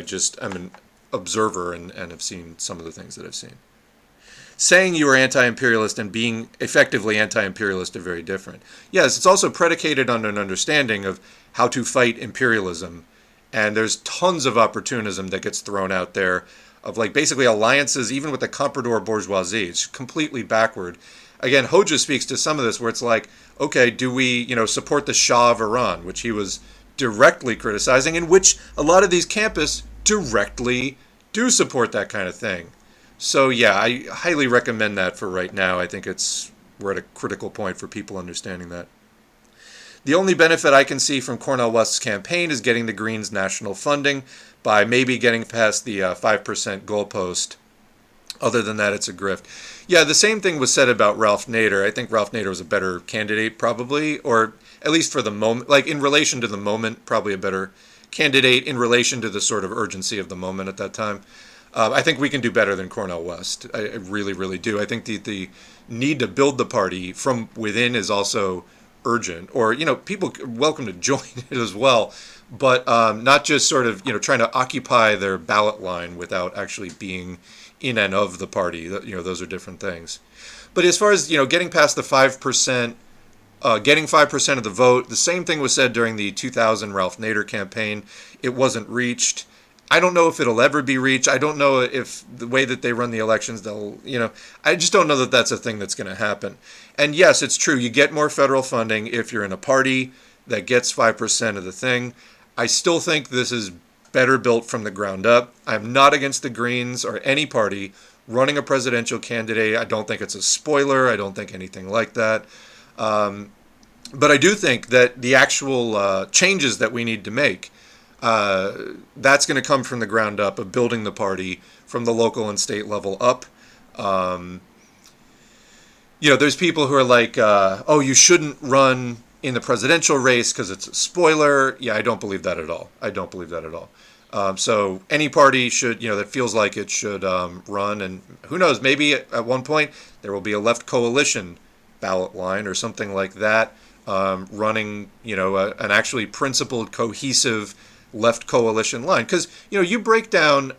I'm an observer and have seen some of the things that I've seen. Saying you are anti-imperialist and being effectively anti-imperialist are very different. Yes, it's also predicated on an understanding of how to fight imperialism. And there's tons of opportunism that gets thrown out there of basically alliances, even with the comprador bourgeoisie. It's completely backward. Again, Hoxha speaks to some of this where it's okay, do we, support the Shah of Iran, which he was directly criticizing, in which a lot of these campists directly do support that kind of thing. So yeah, I highly recommend that for right now. I think we're at a critical point for people understanding that. The only benefit I can see from Cornel West's campaign is getting the Greens national funding by maybe getting past the 5% goalpost. Other than that, it's a grift. Yeah, the same thing was said about Ralph Nader. I think Ralph Nader was a better candidate, probably, or at least for the moment, in relation to the moment, probably a better candidate in relation to the sort of urgency of the moment at that time. I think we can do better than Cornel West. I really, really do. I think the need to build the party from within is also urgent, or, people are welcome to join it as well, but not just sort of, trying to occupy their ballot line without actually being in and of the party. Those are different things. But as far as, getting past the 5%, getting 5% of the vote, the same thing was said during the 2000 Ralph Nader campaign. It wasn't reached. I don't know if it'll ever be reached. I don't know if the way that they run the elections, I just don't know that that's a thing that's going to happen. And yes, it's true. You get more federal funding if you're in a party that gets 5% of the thing. I still think this is better built from the ground up. I'm not against the Greens or any party running a presidential candidate. I don't think it's a spoiler. I don't think anything like that. But I do think that the actual changes that we need to make, that's going to come from the ground up of building the party from the local and state level up. There's people who are like, oh, you shouldn't run in the presidential race because it's a spoiler. Yeah, I don't believe that at all. I don't believe that at all. So any party should, that feels like it should run. And who knows, maybe at one point there will be a LeftCoalition ballot line or something like that, running, an actually principled, cohesive LeftCoalition line. Because, you break down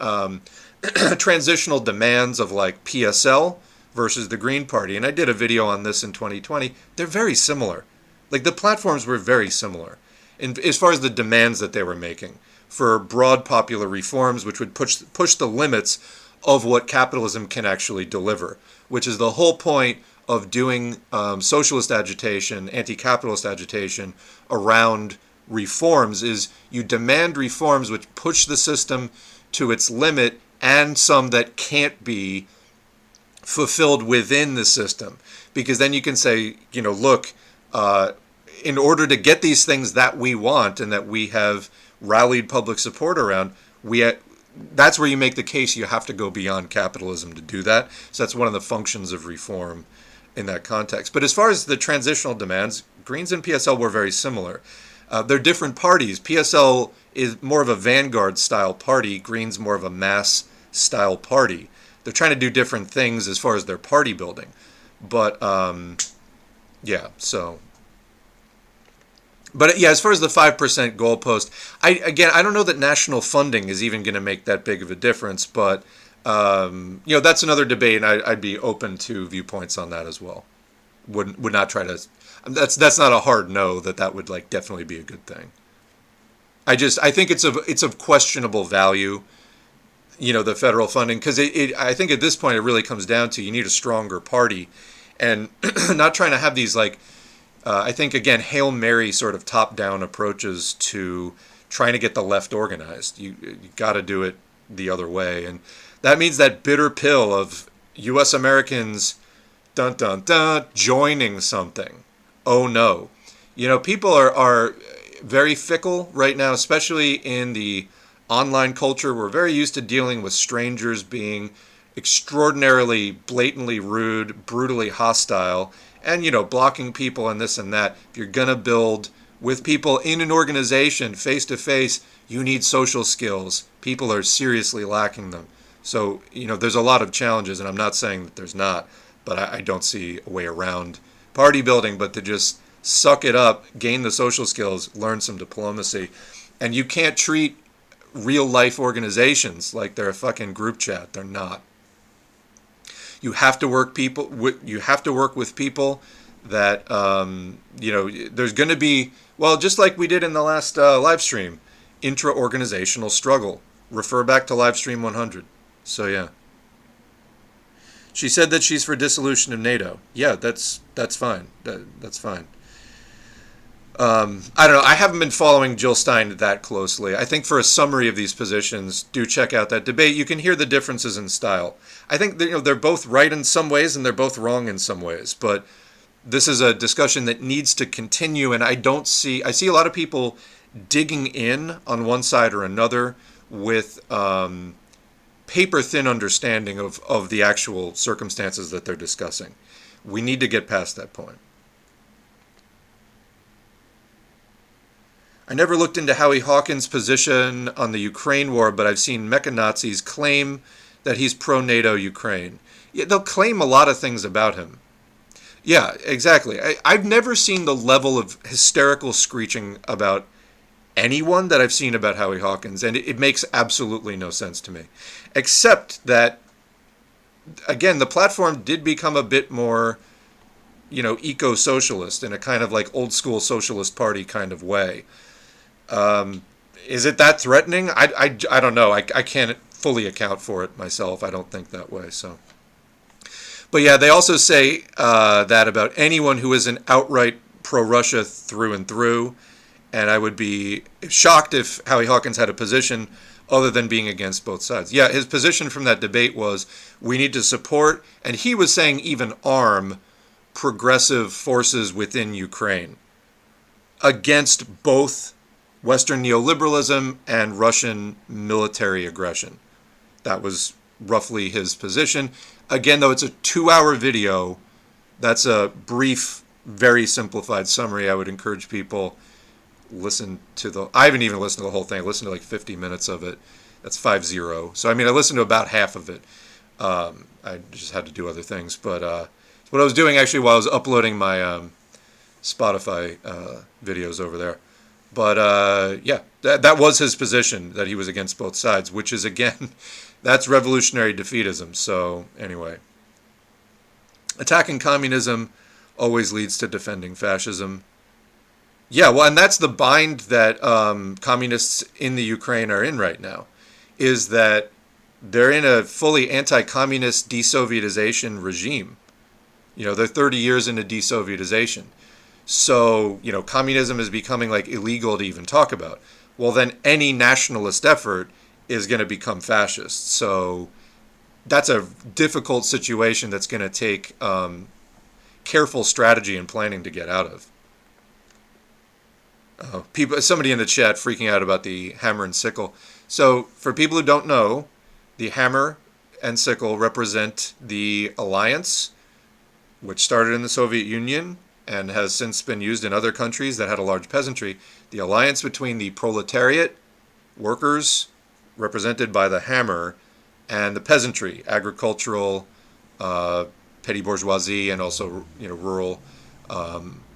transitional demands of like PSL versus the Green Party. And I did a video on this in 2020. They're very similar. Like the platforms were very similar as far as the demands that they were making for broad popular reforms, which would push the limits of what capitalism can actually deliver, which is the whole point of doing socialist agitation, anti-capitalist agitation around reforms, is you demand reforms which push the system to its limit and some that can't be fulfilled within the system. Because then you can say, look, in order to get these things that we want and that we have rallied public support around, that's where you make the case you have to go beyond capitalism to do that. So that's one of the functions of reform in that context. But as far as the transitional demands, Greens and PSL were very similar. They're different parties. PSL is more of a vanguard style party. Greens more of a mass style party. They're trying to do different things as far as their party building. But as far as the 5% goalpost, I don't know that national funding is even going to make that big of a difference, but that's another debate, and I'd be open to viewpoints on that as well. Would not try to. That's not a hard no that would like definitely be a good thing. I think it's of questionable value, the federal funding, because I think at this point it really comes down to you need a stronger party, and not trying to have these like. I think, again, Hail Mary sort of top-down approaches to trying to get the left organized. You got to do it the other way. And that means that bitter pill of U.S. Americans, dun, dun, dun, joining something. Oh, no. People are very fickle right now, especially in the online culture. We're very used to dealing with strangers being extraordinarily, blatantly rude, brutally hostile, and, blocking people and this and that. If you're going to build with people in an organization face-to-face, you need social skills. People are seriously lacking them. So, there's a lot of challenges, and I'm not saying that there's not, but I don't see a way around party building but to just suck it up, gain the social skills, learn some diplomacy. And you can't treat real-life organizations like they're a fucking group chat. They're not. You have to work with people that there's going to be, well, just like we did in the last live stream, intra-organizational struggle. Refer back to live stream 100. So yeah. She said that she's for dissolution of NATO. Yeah, that's fine. That's fine. I don't know. I haven't been following Jill Stein that closely. I think for a summary of these positions, do check out that debate. You can hear the differences in style. I think that, they're both right in some ways and they're both wrong in some ways. But this is a discussion that needs to continue. And I see a lot of people digging in on one side or another with paper-thin understanding of the actual circumstances that they're discussing. We need to get past that point. I never looked into Howie Hawkins' position on the Ukraine war, but I've seen mecha-Nazis claim that he's pro-NATO Ukraine. Yeah, they'll claim a lot of things about him. Yeah, exactly. I've never seen the level of hysterical screeching about anyone that I've seen about Howie Hawkins, and it makes absolutely no sense to me. Except that again, the platform did become a bit more, eco-socialist in a kind of like old school socialist party kind of way. Is it that threatening? I don't know. I can't fully account for it myself. I don't think that way. So, but yeah, they also say that about anyone who is an outright pro-Russia through and through. And I would be shocked if Howie Hawkins had a position other than being against both sides. Yeah, his position from that debate was we need to support, and he was saying even arm, progressive forces within Ukraine against both Western neoliberalism and Russian military aggression. That was roughly his position. Again, though, it's a 2-hour video. That's a brief, very simplified summary. I would encourage people listen to I haven't even listened to the whole thing. I listened to like 50 minutes of it. That's 50. So, I mean, I listened to about half of it. I just had to do other things. But what I was doing actually while I was uploading my Spotify videos over there. But yeah, that was his position, that he was against both sides, which is, again, that's revolutionary defeatism. So anyway, attacking communism always leads to defending fascism. Yeah, well, and that's the bind that communists in the Ukraine are in right now, is that they're in a fully anti-communist desovietization regime. They're 30 years into desovietization. So, communism is becoming like illegal to even talk about. Well, then any nationalist effort is going to become fascist. So that's a difficult situation that's going to take careful strategy and planning to get out of. Somebody in the chat freaking out about the hammer and sickle. So for people who don't know, the hammer and sickle represent the alliance, which started in the Soviet Union and has since been used in other countries that had a large peasantry. The alliance between the proletariat, workers, represented by the hammer, and the peasantry, agricultural, petty bourgeoisie, and also rural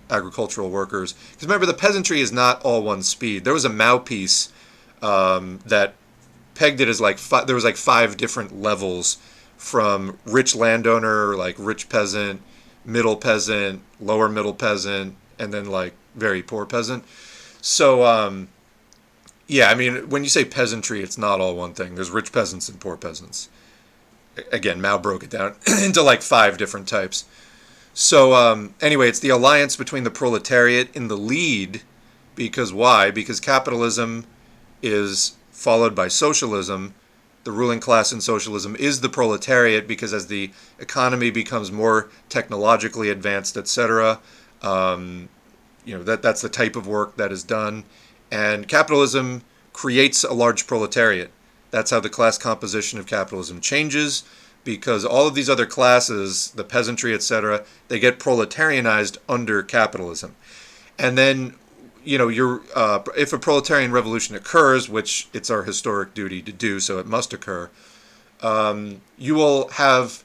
agricultural workers. Because remember, the peasantry is not all one speed. There was a Mao piece that pegged it as there was like 5 different levels, from rich landowner, like rich peasant, middle peasant, lower middle peasant, and then like very poor peasant. So yeah, I mean, when you say peasantry, it's not all one thing. There's rich peasants and poor peasants. Again, Mao broke it down into like 5 different types. So anyway, it's the alliance between the proletariat in the lead. Because why? Because capitalism is followed by socialism. The ruling class in socialism is the proletariat, because as the economy becomes more technologically advanced, etc., that's the type of work that is done. And capitalism creates a large proletariat. That's how the class composition of capitalism changes, because all of these other classes, the peasantry, etc., they get proletarianized under capitalism. And then, if a proletarian revolution occurs, which it's our historic duty to do, so it must occur, you will have,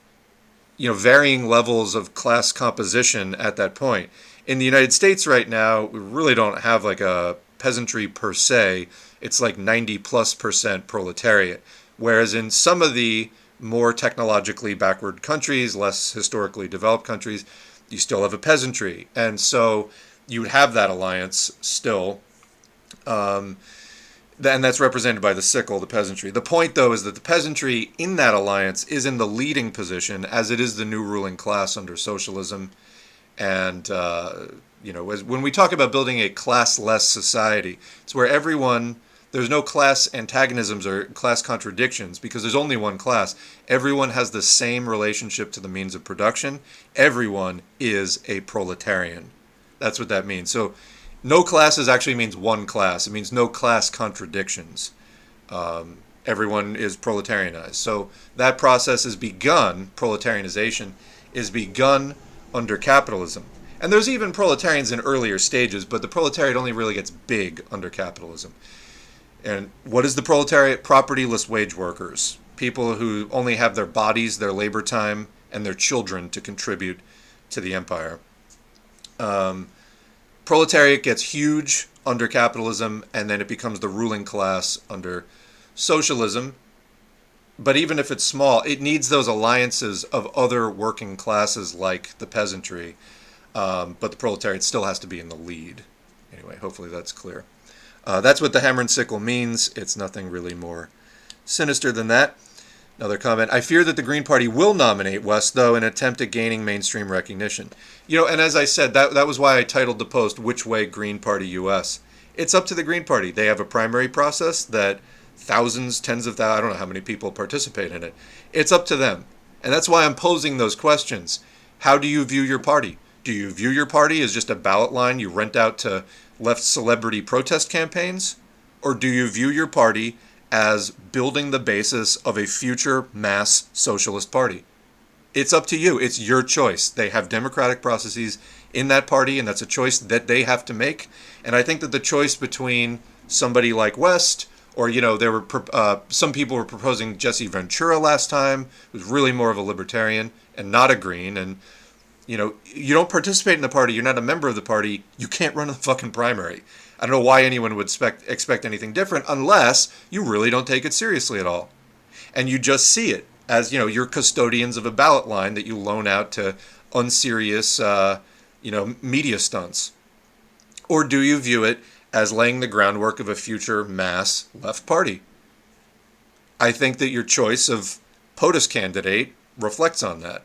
varying levels of class composition at that point. In the United States right now, we really don't have like a peasantry per se. It's like 90+% proletariat. Whereas in some of the more technologically backward countries, less historically developed countries, you still have a peasantry. And so you would have that alliance still. And that's represented by the sickle, the peasantry. The point, though, is that the peasantry in that alliance is in the leading position, as it is the new ruling class under socialism. And, when we talk about building a classless society, it's where there's no class antagonisms or class contradictions, because there's only one class. Everyone has the same relationship to the means of production. Everyone is a proletarian. That's what that means. So no classes actually means one class. It means no class contradictions. Everyone is proletarianized. So that process is begun, proletarianization is begun under capitalism. And there's even proletarians in earlier stages, but the proletariat only really gets big under capitalism. And what is the proletariat? Propertyless wage workers. People who only have their bodies, their labor time, and their children to contribute to the empire. Proletariat gets huge under capitalism, and then it becomes the ruling class under socialism, But even if it's small, it needs those alliances of other working classes like the peasantry. But the proletariat still has to be in the lead. Anyway, hopefully that's clear. That's what the hammer and sickle means. It's nothing really more sinister than that. Another comment. I fear that the Green Party will nominate West, though, in an attempt at gaining mainstream recognition. And as I said, that was why I titled the post, Which Way Green Party US? It's up to the Green Party. They have a primary process that thousands, tens of thousands, I don't know how many people participate in it. It's up to them. And that's why I'm posing those questions. How do you view your party? Do you view your party as just a ballot line you rent out to left celebrity protest campaigns? Or do you view your party as building the basis of a future mass socialist party? It's up to you. It's your choice. They have democratic processes in that party, and that's a choice that they have to make. And I think that the choice between somebody like West, or, there were some people were proposing Jesse Ventura last time, who's really more of a libertarian and not a green. And, you don't participate in the party. You're not a member of the party. You can't run a fucking primary. I don't know why anyone would expect anything different unless you really don't take it seriously at all. And you just see it as, you're custodians of a ballot line that you loan out to unserious, media stunts. Or do you view it as laying the groundwork of a future mass left party? I think that your choice of POTUS candidate reflects on that.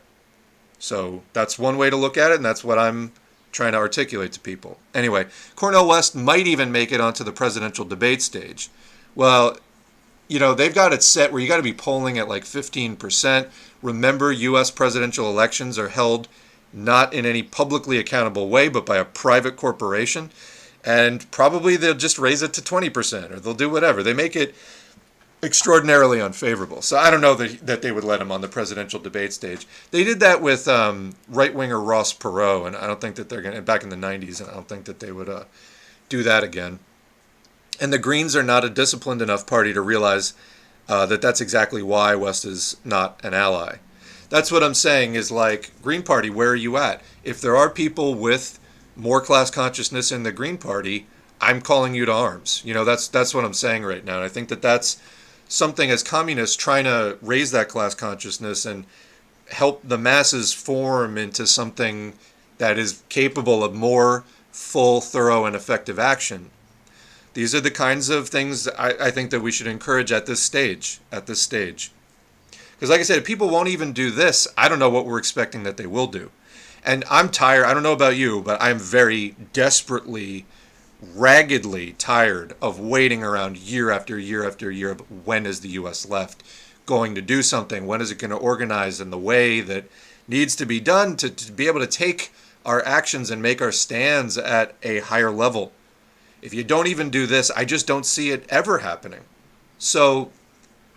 So that's one way to look at it, and that's what I'm trying to articulate to people. Anyway, Cornel West might even make it onto the presidential debate stage. Well, they've got it set where you got to be polling at like 15%. Remember, U.S. presidential elections are held not in any publicly accountable way, but by a private corporation. And probably they'll just raise it to 20%, or they'll do whatever. They make it extraordinarily unfavorable. So I don't know that they would let him on the presidential debate stage. They did that with right-winger Ross Perot, and I don't think that they're going to, back in the 90s, and I don't think that they would do that again. And the Greens are not a disciplined enough party to realize that that's exactly why West is not an ally. That's what I'm saying is, like, Green Party, where are you at? If there are people with more class consciousness in the Green Party, I'm calling you to arms. That's what I'm saying right now. And I think that that's something as communists trying to raise that class consciousness and help the masses form into something that is capable of more full, thorough, and effective action. These are the kinds of things I think that we should encourage at this stage. Because like I said, if people won't even do this, I don't know what we're expecting that they will do. And I'm tired. I don't know about you, but I'm very desperately, raggedly tired of waiting around year after year after year of when is the U.S. left going to do something? When is it going to organize in the way that needs to be done to be able to take our actions and make our stands at a higher level? If you don't even do this, I just don't see it ever happening. So,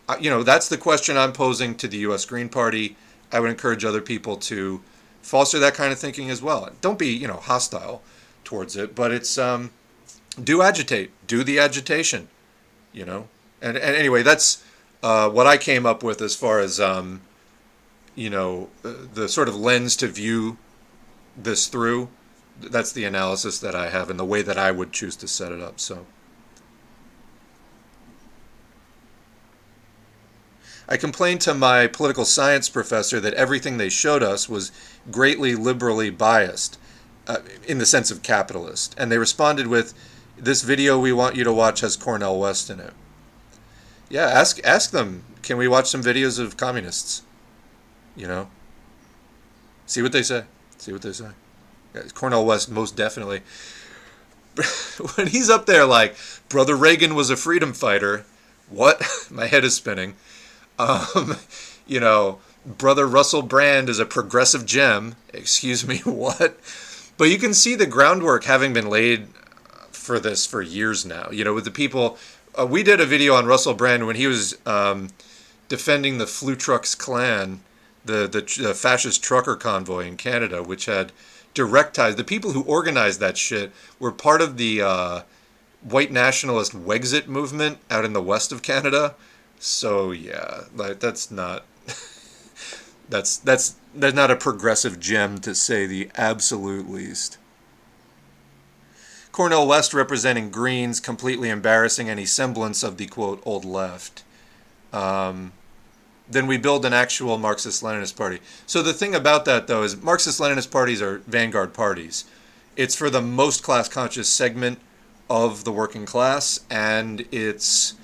that's the question I'm posing to the U.S. Green Party. I would encourage other people to foster that kind of thinking as well. Don't be, hostile towards it, but it's do agitate, do the agitation, And anyway, that's what I came up with as far as the sort of lens to view this through. That's the analysis that I have and the way that I would choose to set it up. So I complained to my political science professor that everything they showed us was greatly liberally biased in the sense of capitalist. And they responded with, this video we want you to watch has Cornel West in it. Yeah, ask them, can we watch some videos of communists? See what they say. Cornel West, most definitely. When he's up there like, Brother Reagan was a freedom fighter. What? My head is spinning. Brother Russell Brand is a progressive gem. Excuse me, what? But you can see the groundwork having been laid for this for years now. With the people, we did a video on Russell Brand when he was defending the Flu Trucks Klan, the fascist trucker convoy in Canada, which had direct ties. The people who organized that shit were part of the white nationalist Wexit movement out in the west of Canada. So yeah, like that's not that's not a progressive gem, to say the absolute least. Cornel West representing Greens, completely embarrassing any semblance of the quote old left. then we build an actual Marxist-Leninist party. So the thing about that, though, is Marxist-Leninist parties are vanguard parties. It's for the most class-conscious segment of the working class, and it's,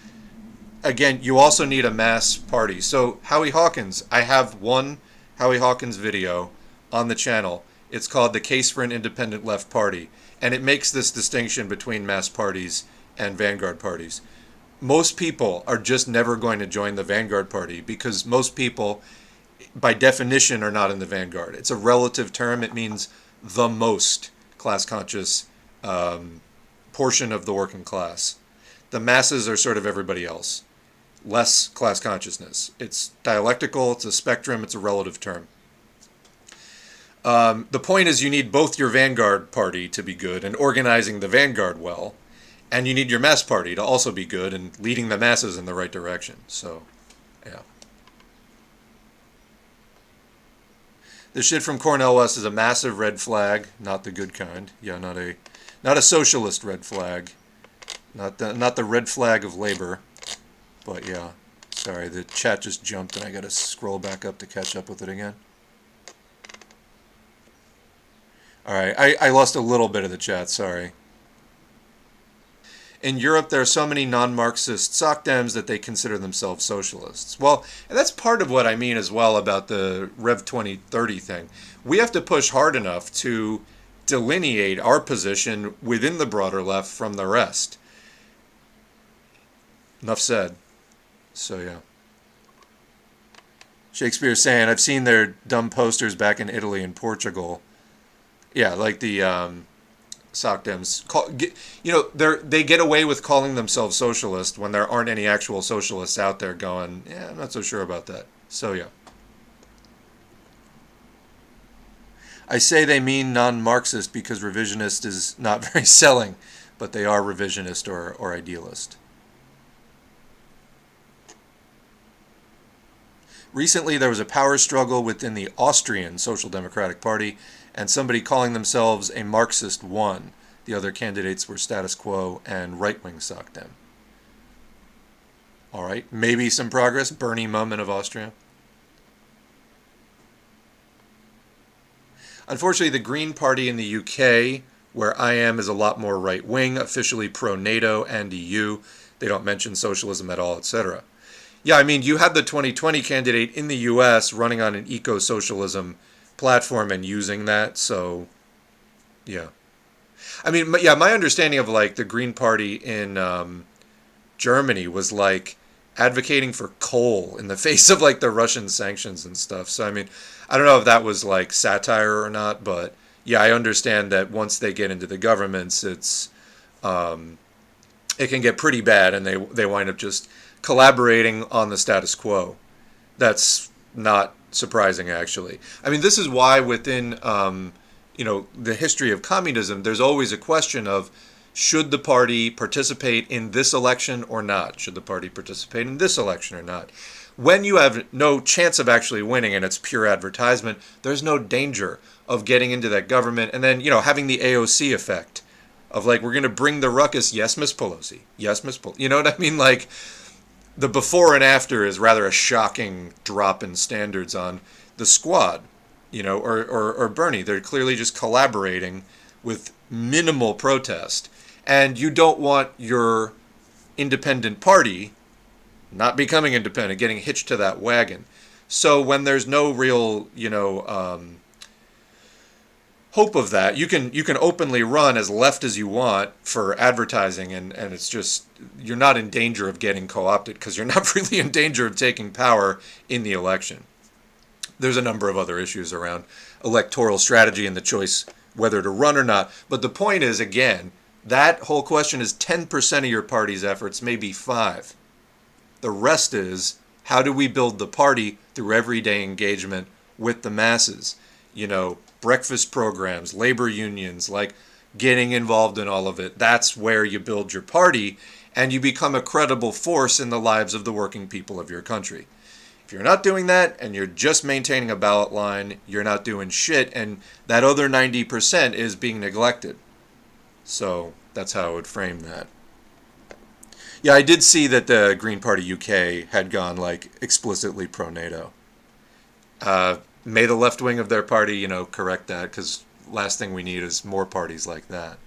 again, you also need a mass party. So Howie Hawkins, I have one Howie Hawkins video on the channel. It's called The Case for an Independent Left Party, and it makes this distinction between mass parties and vanguard parties. Most people are just never going to join the vanguard party because most people, by definition, are not in the vanguard. It's a relative term. It means the most class-conscious portion of the working class. The masses are sort of everybody else. Less class consciousness. It's dialectical, it's a spectrum, it's a relative term. The point is you need both your vanguard party to be good and organizing the vanguard well, and you need your mass party to also be good and leading the masses in the right direction. So, yeah. This shit from Cornell West is a massive red flag, not the good kind. Yeah, not a socialist red flag. Not the red flag of labor. But yeah, sorry, the chat just jumped and I gotta scroll back up to catch up with it again. Alright, I lost a little bit of the chat, sorry. In Europe, there are so many non-Marxist SOCDEMs that they consider themselves socialists. Well, and that's part of what I mean as well about the Rev 2030 thing. We have to push hard enough to delineate our position within the broader left from the rest. Enough said. So, yeah. Shakespeare's saying, I've seen their dumb posters back in Italy and Portugal. Yeah, like the SOCDEMs. They get away with calling themselves socialist when there aren't any actual socialists out there going, yeah, I'm not so sure about that. So, yeah. I say they mean non-Marxist because revisionist is not very selling, but they are revisionist or idealist. Recently, there was a power struggle within the Austrian Social Democratic Party, and somebody calling themselves a Marxist won. The other candidates were status quo and right-wing SOCDEM. All right, maybe some progress. Bernie Moment of Austria. Unfortunately, the Green Party in the UK, where I am, is a lot more right-wing, officially pro-NATO and EU. They don't mention socialism at all, etc. Yeah, I mean, you had the 2020 candidate in the U.S. running on an eco-socialism platform and using that, so, yeah. I mean, yeah, my understanding of, like, the Green Party in Germany was, like, advocating for coal in the face of, like, the Russian sanctions and stuff. So, I mean, I don't know if that was, like, satire or not, but, yeah, I understand that once they get into the governments, it can get pretty bad, and they wind up just collaborating on the status quo. That's not surprising, actually. I mean, this is why within, the history of communism, there's always a question of, should the party participate in this election or not? Should the party participate in this election or not? When you have no chance of actually winning and it's pure advertisement, there's no danger of getting into that government and then, having the AOC effect of, like, we're going to bring the ruckus. Yes, Miss Pelosi. Yes, Miss Pelosi. You know what I mean? Like, the before and after is rather a shocking drop in standards on the squad, or Bernie. They're clearly just collaborating with minimal protest. And you don't want your independent party not becoming independent, getting hitched to that wagon. So when there's no real, hope of that, you can openly run as left as you want for advertising, and it's just, you're not in danger of getting co-opted because you're not really in danger of taking power in the election. There's a number of other issues around electoral strategy and the choice whether to run or not. But the point is, again, that whole question is 10% of your party's efforts, maybe 5%. The rest is, how do we build the party through everyday engagement with the masses? Breakfast programs, labor unions, like getting involved in all of it. That's where you build your party and you become a credible force in the lives of the working people of your country. If you're not doing that and you're just maintaining a ballot line, you're not doing shit, and that other 90% is being neglected. So that's how I would frame that. Yeah, I did see that the Green Party UK had gone like explicitly pro-NATO. May the left wing of their party, correct that, because last thing we need is more parties like that.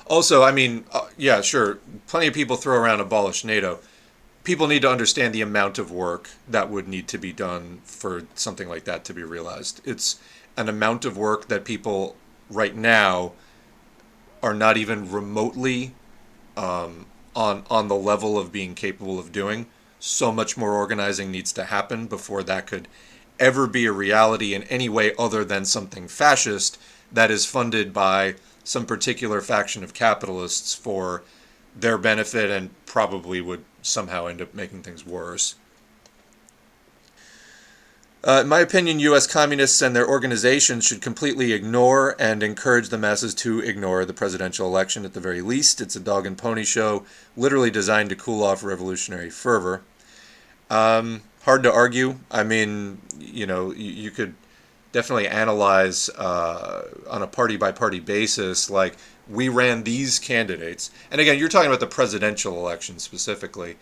Also, I mean, yeah, sure, plenty of people throw around abolish NATO. People need to understand the amount of work that would need to be done for something like that to be realized. It's an amount of work that people right now are not even remotely on the level of being capable of doing. So much more organizing needs to happen before that could ever be a reality in any way other than something fascist that is funded by some particular faction of capitalists for their benefit and probably would somehow end up making things worse. In my opinion, U.S. communists and their organizations should completely ignore and encourage the masses to ignore the presidential election at the very least. It's a dog and pony show, literally designed to cool off revolutionary fervor. Hard to argue. I mean, you could definitely analyze on a party-by-party basis, like, we ran these candidates. And again, you're talking about the presidential election specifically.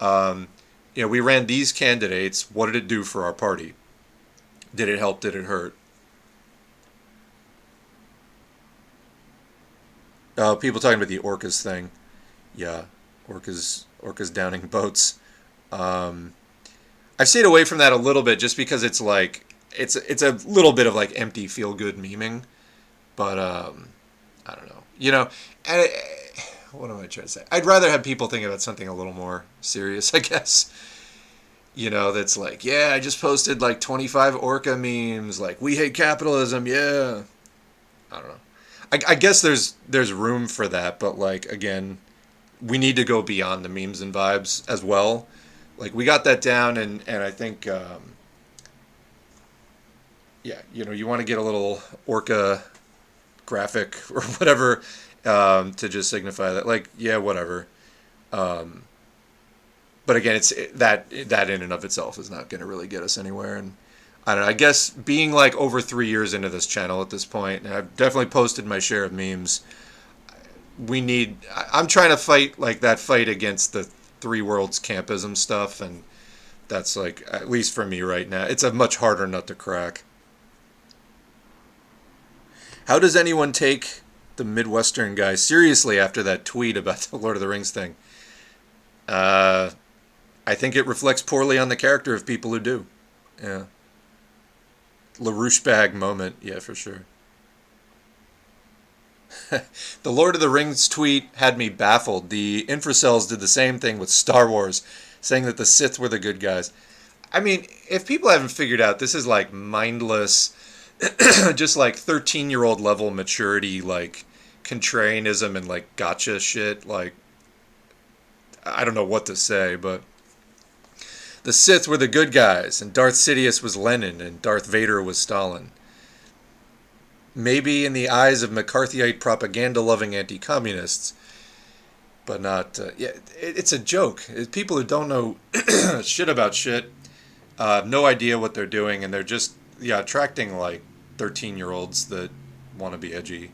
We ran these candidates. What did it do for our party? Did it help? Did it hurt? People talking about the orcas thing. Yeah, orcas downing boats. I've stayed away from that a little bit just because it's like it's a little bit of like empty feel good memeing, but I don't know. And what am I trying to say? I'd rather have people think about something a little more serious, I guess. That's like, yeah, I just posted like 25 orca memes, like, we hate capitalism, yeah. I don't know. I guess there's room for that, but like, again, we need to go beyond the memes and vibes as well. Like, we got that down, and I think, yeah, you want to get a little orca graphic or whatever to just signify that, like, yeah, whatever. But again, it's that in and of itself is not going to really get us anywhere. And I don't know. I guess being like over 3 years into this channel at this point, and I've definitely posted my share of memes. I'm trying to fight like that fight against the three worlds campism stuff, and that's like, at least for me right now, it's a much harder nut to crack. How does anyone take the Midwestern guy seriously after that tweet about the Lord of the Rings thing? I think it reflects poorly on the character of people who do. Yeah. LaRouche bag moment. Yeah, for sure. The Lord of the Rings tweet had me baffled. The infracels did the same thing with Star Wars, saying that the Sith were the good guys. I mean, if people haven't figured out, this is like mindless, just like 13-year-old level maturity, like contrarianism and like gotcha shit. Like, I don't know what to say, but the Sith were the good guys, and Darth Sidious was Lenin, and Darth Vader was Stalin. Maybe in the eyes of McCarthyite propaganda-loving anti-communists, but not... yeah, it's a joke. People who don't know shit about shit have no idea what they're doing, and they're just attracting like 13-year-olds that want to be edgy.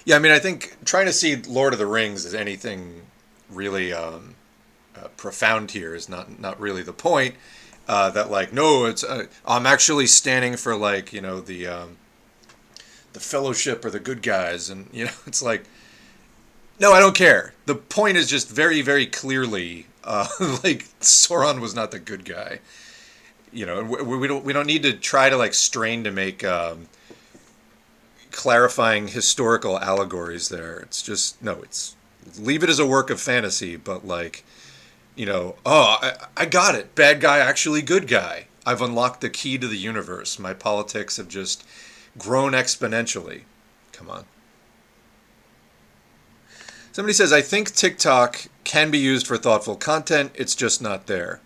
Yeah, I mean, I think trying to see Lord of the Rings as anything really profound here is not really the point. That like, no, it's I'm actually standing for like, the fellowship or the good guys, and it's like, no, I don't care. The point is just very, very clearly like Sauron was not the good guy. We don't need to try to like strain to make clarifying historical allegories there. It's just, no, it's leave it as a work of fantasy, but like, I got it. Bad guy, actually good guy. I've unlocked the key to the universe. My politics have just grown exponentially. Come on. Somebody says, I think TikTok can be used for thoughtful content. It's just not there.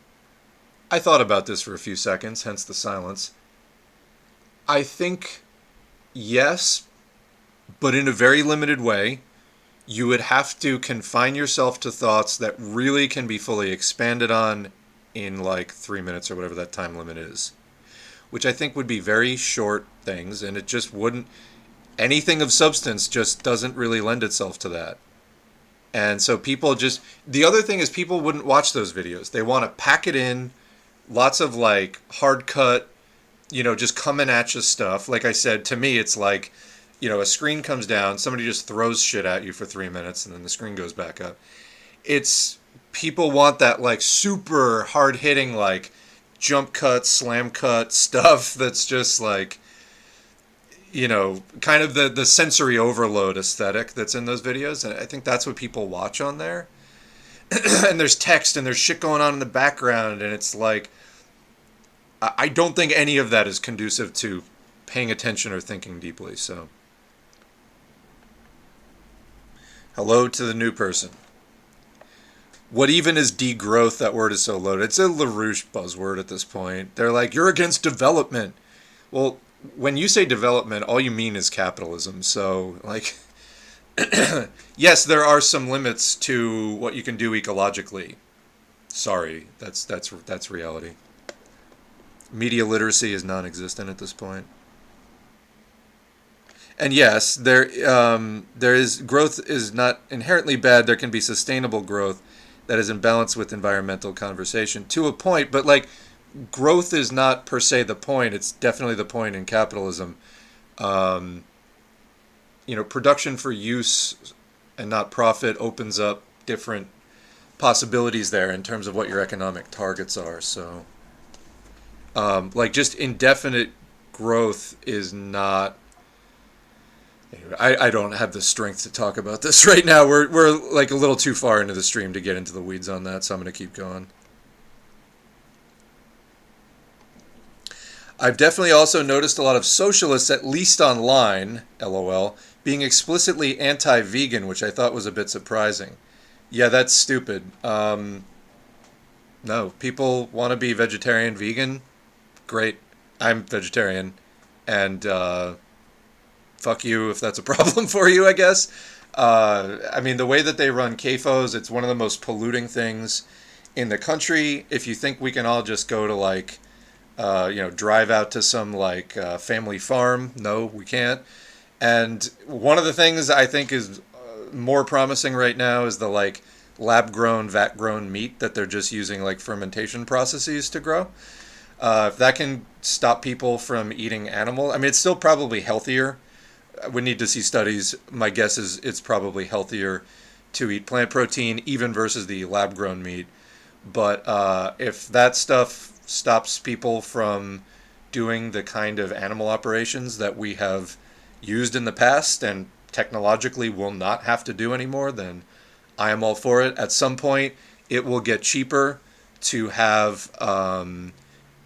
I thought about this for a few seconds, hence the silence. I think yes, but in a very limited way. You would have to confine yourself to thoughts that really can be fully expanded on in like 3 minutes or whatever that time limit is, which I think would be very short things, and it just wouldn't... anything of substance just doesn't really lend itself to that. And so people just, the other thing is people wouldn't watch those videos. They want to pack it in, lots of like hard cut, just coming at you stuff. Like I said, to me, it's like, a screen comes down, somebody just throws shit at you for 3 minutes and then the screen goes back up. It's, people want that like super hard hitting, like jump cut, slam cut stuff that's just like, kind of the sensory overload aesthetic that's in those videos. And I think that's what people watch on there. And there's text and there's shit going on in the background. And it's like, I don't think any of that is conducive to paying attention or thinking deeply. So, hello to the new person. What even is degrowth? That word is so loaded. It's a Larouche buzzword at this point. They're like, you're against development. Well, when you say development, all you mean is capitalism. So, like, yes, there are some limits to what you can do ecologically. Sorry, that's reality. Media literacy is non-existent at this point. And yes, there is growth is not inherently bad. There can be sustainable growth that is in balance with environmental conversation to a point, but like, growth is not per se the point. It's definitely the point in capitalism. Production for use and not profit opens up different possibilities there in terms of what your economic targets are. So, just indefinite growth is not. I don't have the strength to talk about this right now. We're like a little too far into the stream to get into the weeds on that, so I'm going to keep going. I've definitely also noticed a lot of socialists, at least online, LOL, being explicitly anti-vegan, which I thought was a bit surprising. Yeah, that's stupid. No, people want to be vegetarian, vegan. Great. I'm vegetarian. And fuck you if that's a problem for you, I guess. The way that they run CAFOs, it's one of the most polluting things in the country. If you think we can all just go to like, drive out to some like family farm. No, we can't. And one of the things I think is more promising right now is the like lab-grown, vat-grown meat that they're just using like fermentation processes to grow. If that can stop people from eating animal, it's still probably healthier. We need to see studies. My guess is it's probably healthier to eat plant protein even versus the lab-grown meat. But if that stuff stops people from doing the kind of animal operations that we have used in the past and technologically will not have to do anymore, then I am all for it. At some point, it will get cheaper to have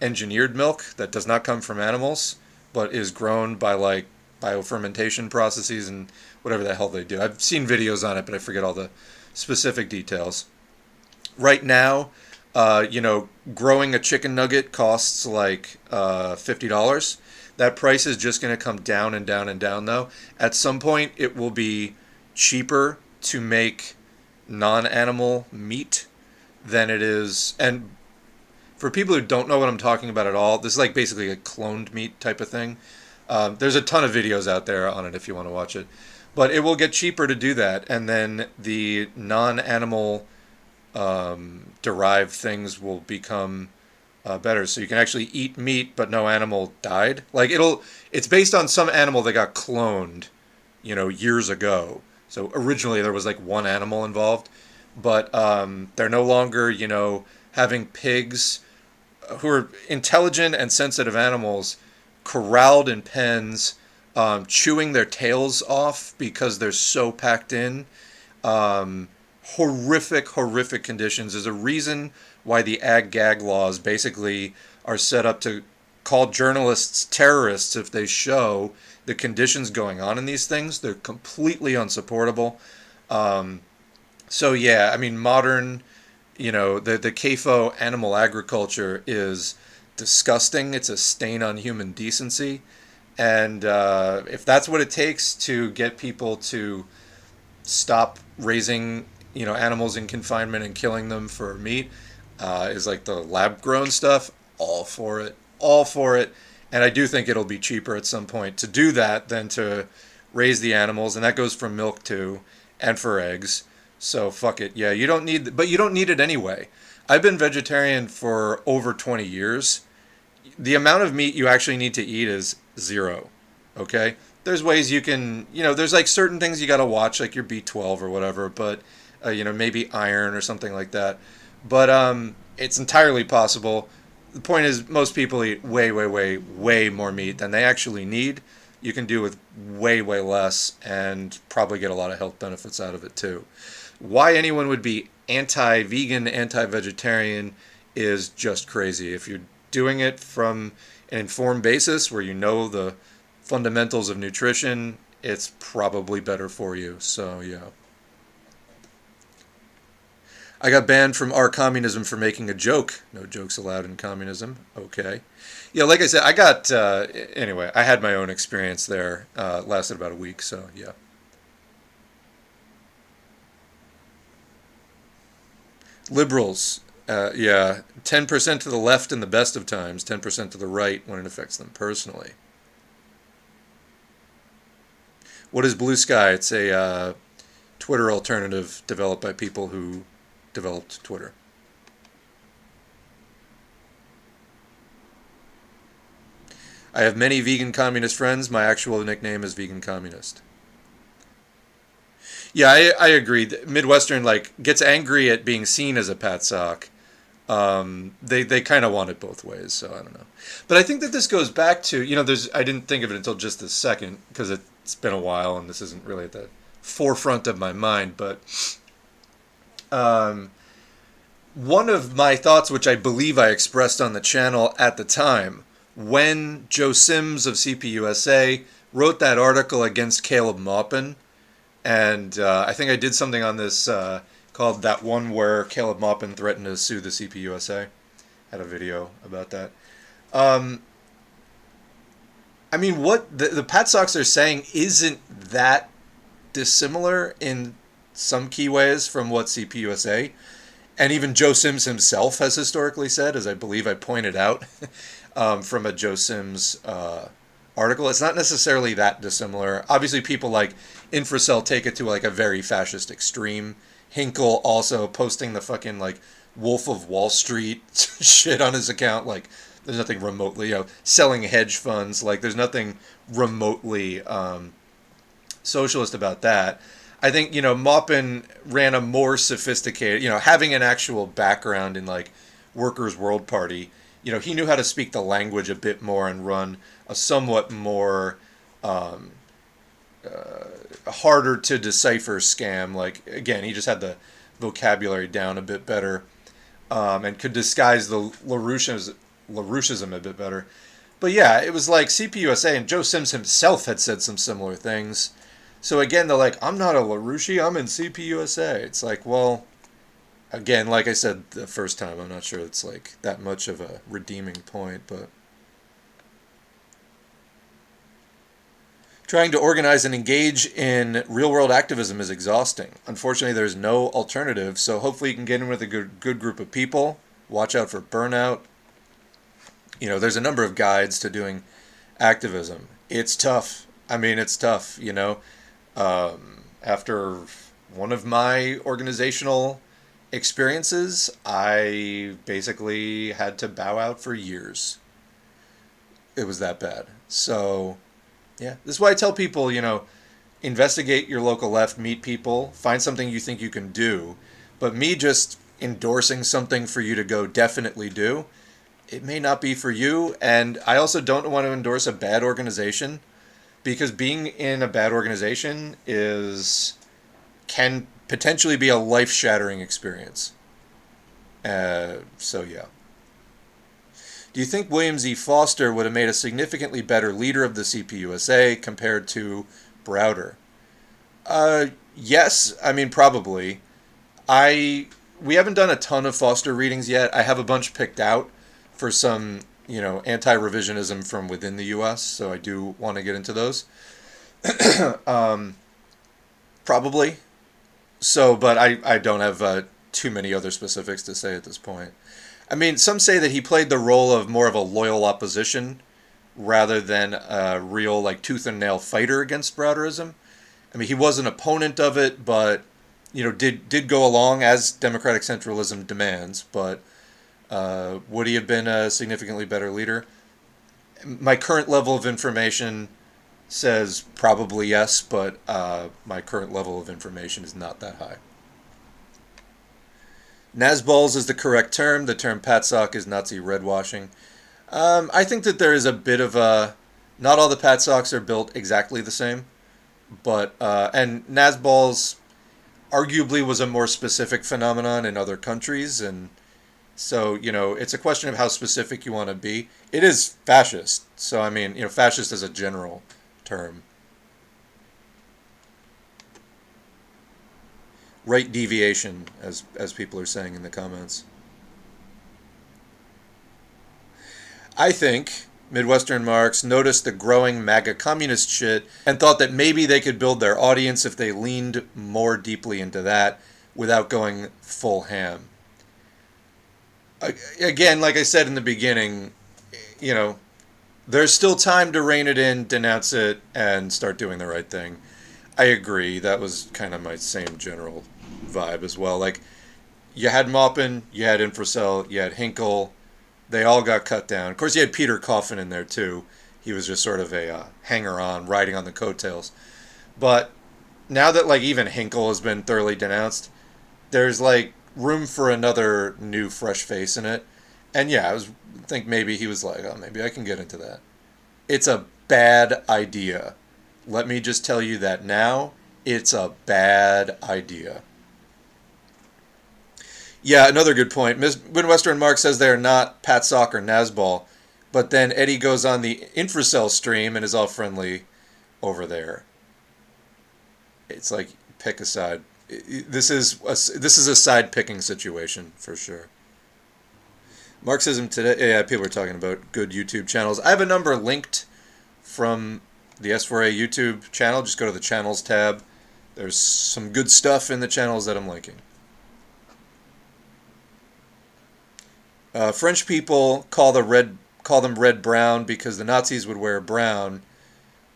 engineered milk that does not come from animals, but is grown by like biofermentation processes and whatever the hell they do. I've seen videos on it, but I forget all the specific details. Right now, growing a chicken nugget costs like $50. That price is just going to come down and down and down, though. At some point, it will be cheaper to make non-animal meat than it is. And for people who don't know what I'm talking about at all, this is like basically a cloned meat type of thing. There's a ton of videos out there on it if you want to watch it. But it will get cheaper to do that. And then the non-animal derived things will become better. So you can actually eat meat, but no animal died. Like it's based on some animal that got cloned, years ago. So originally there was like one animal involved, but they're no longer, having pigs who are intelligent and sensitive animals corralled in pens, chewing their tails off because they're so packed in. Horrific conditions. There's a reason why the ag-gag laws basically are set up to call journalists terrorists if they show the conditions going on in these things. They're completely unsupportable. So yeah, modern, the CAFO animal agriculture is disgusting. It's a stain on human decency. And if that's what it takes to get people to stop raising, animals in confinement and killing them for meat, is like the lab-grown stuff, all for it. And I do think it'll be cheaper at some point to do that than to raise the animals, and that goes for milk too, and for eggs. So fuck it. Yeah, you don't need, but you don't need it anyway. I've been vegetarian for over 20 years. The amount of meat you actually need to eat is zero. Okay? There's ways you can, there's like certain things you got to watch, like your B12 or whatever, but, maybe iron or something like that. But it's entirely possible. The point is, most people eat way, way, way, way more meat than they actually need. You can do with way, way less and probably get a lot of health benefits out of it too. Why anyone would be anti-vegan, anti-vegetarian is just crazy. If you're doing it from an informed basis where you know the fundamentals of nutrition, it's probably better for you. So, yeah. I got banned from our communism for making a joke. No jokes allowed in communism. Okay. Yeah, like I said, I got, anyway, I had my own experience there. Lasted about a week, so yeah. Liberals, yeah, 10% to the left in the best of times, 10% to the right when it affects them personally. What is Blue Sky? It's a Twitter alternative developed by people who developed Twitter. I have many vegan communist friends. My actual nickname is Vegan Communist. Yeah, I agree. Midwestern gets angry at being seen as a patsoc. They kind of want it both ways, so I don't know. But I think that this goes back to, I didn't think of it until just this second because it's been a while and this isn't really at the forefront of my mind, but one of my thoughts, which I believe I expressed on the channel at the time, when Joe Sims of CPUSA wrote that article against Caleb Maupin, and I think I did something on this called that one where Caleb Maupin threatened to sue the CPUSA. Had a video about that. I mean, what the patsocs are saying isn't that dissimilar in some key ways from what CPUSA and even Joe Sims himself has historically said, as I believe I pointed out from a Joe Sims article. It's not necessarily that dissimilar. Obviously, people like Infracell take it to a very fascist extreme. Hinkle also posting the fucking Wolf of Wall Street shit on his account. There's nothing remotely, selling hedge funds. There's nothing remotely socialist about that. I think, Maupin ran a more sophisticated, having an actual background in Workers' World Party, he knew how to speak the language a bit more and run a somewhat more harder to decipher scam. Again, he just had the vocabulary down a bit better and could disguise the Larouchiism a bit better. But yeah, it was CPUSA, and Joe Sims himself had said some similar things. So again, they're I'm not a Larouchi, I'm in CPUSA. It's well, again, like I said the first time, I'm not sure it's that much of a redeeming point, but trying to organize and engage in real-world activism is exhausting. Unfortunately, there's no alternative, so hopefully you can get in with a good group of people. Watch out for burnout. There's a number of guides to doing activism. It's tough. I mean, it's tough, After one of my organizational experiences, I basically had to bow out for years. It was that bad. So, yeah. This is why I tell people, investigate your local left, meet people, find something you think you can do. But me just endorsing something for you to go definitely do, it may not be for you. And I also don't want to endorse a bad organization, because being in a bad organization can potentially be a life-shattering experience. So yeah. Do you think William Z. Foster would have made a significantly better leader of the CPUSA compared to Browder? Yes, I mean probably. We haven't done a ton of Foster readings yet. I have a bunch picked out for some anti-revisionism from within the U.S., so I do want to get into those. Probably. So, but I don't have too many other specifics to say at this point. I mean, some say that he played the role of more of a loyal opposition rather than a real like tooth and nail fighter against Browderism. I mean, he was an opponent of it, but did go along as democratic centralism demands. But would he have been a significantly better leader? My current level of information says probably yes, but my current level of information is not that high. Nazballs is the correct term. The term patsoc is Nazi redwashing. I think that there is a bit of a... Not all the patsocs are built exactly the same, but... and Nazballs arguably was a more specific phenomenon in other countries, and so, it's a question of how specific you want to be. It is fascist, so I mean, fascist is a general term. Right deviation, as people are saying in the comments. I think Midwestern Marx noticed the growing MAGA communist shit and thought that maybe they could build their audience if they leaned more deeply into that without going full ham. Again, like I said in the beginning, there's still time to rein it in, denounce it, and start doing the right thing. I agree. That was kind of my same general vibe as well. Like, you had Maupin, you had Infracell, you had Hinkle. They all got cut down. Of course, you had Peter Coffin in there, too. He was just sort of a hanger-on, riding on the coattails. But now that, like, even Hinkle has been thoroughly denounced, there's, like, room for another new, fresh face in it. And, yeah, I think maybe he was like, oh, maybe I can get into that. It's a bad idea. Let me just tell you that now. It's a bad idea. Yeah, another good point. Midwestern Marx says they are not patsoc or Nazball, but then Eddie goes on the Infracell stream and is all friendly over there. It's like, pick a side. This is a side picking situation for sure. Marxism today. Yeah, people are talking about good YouTube channels. I have a number linked from the S4A YouTube channel. Just go to the channels tab. There's some good stuff in the channels that I'm linking. French people call them red-brown because the Nazis would wear brown,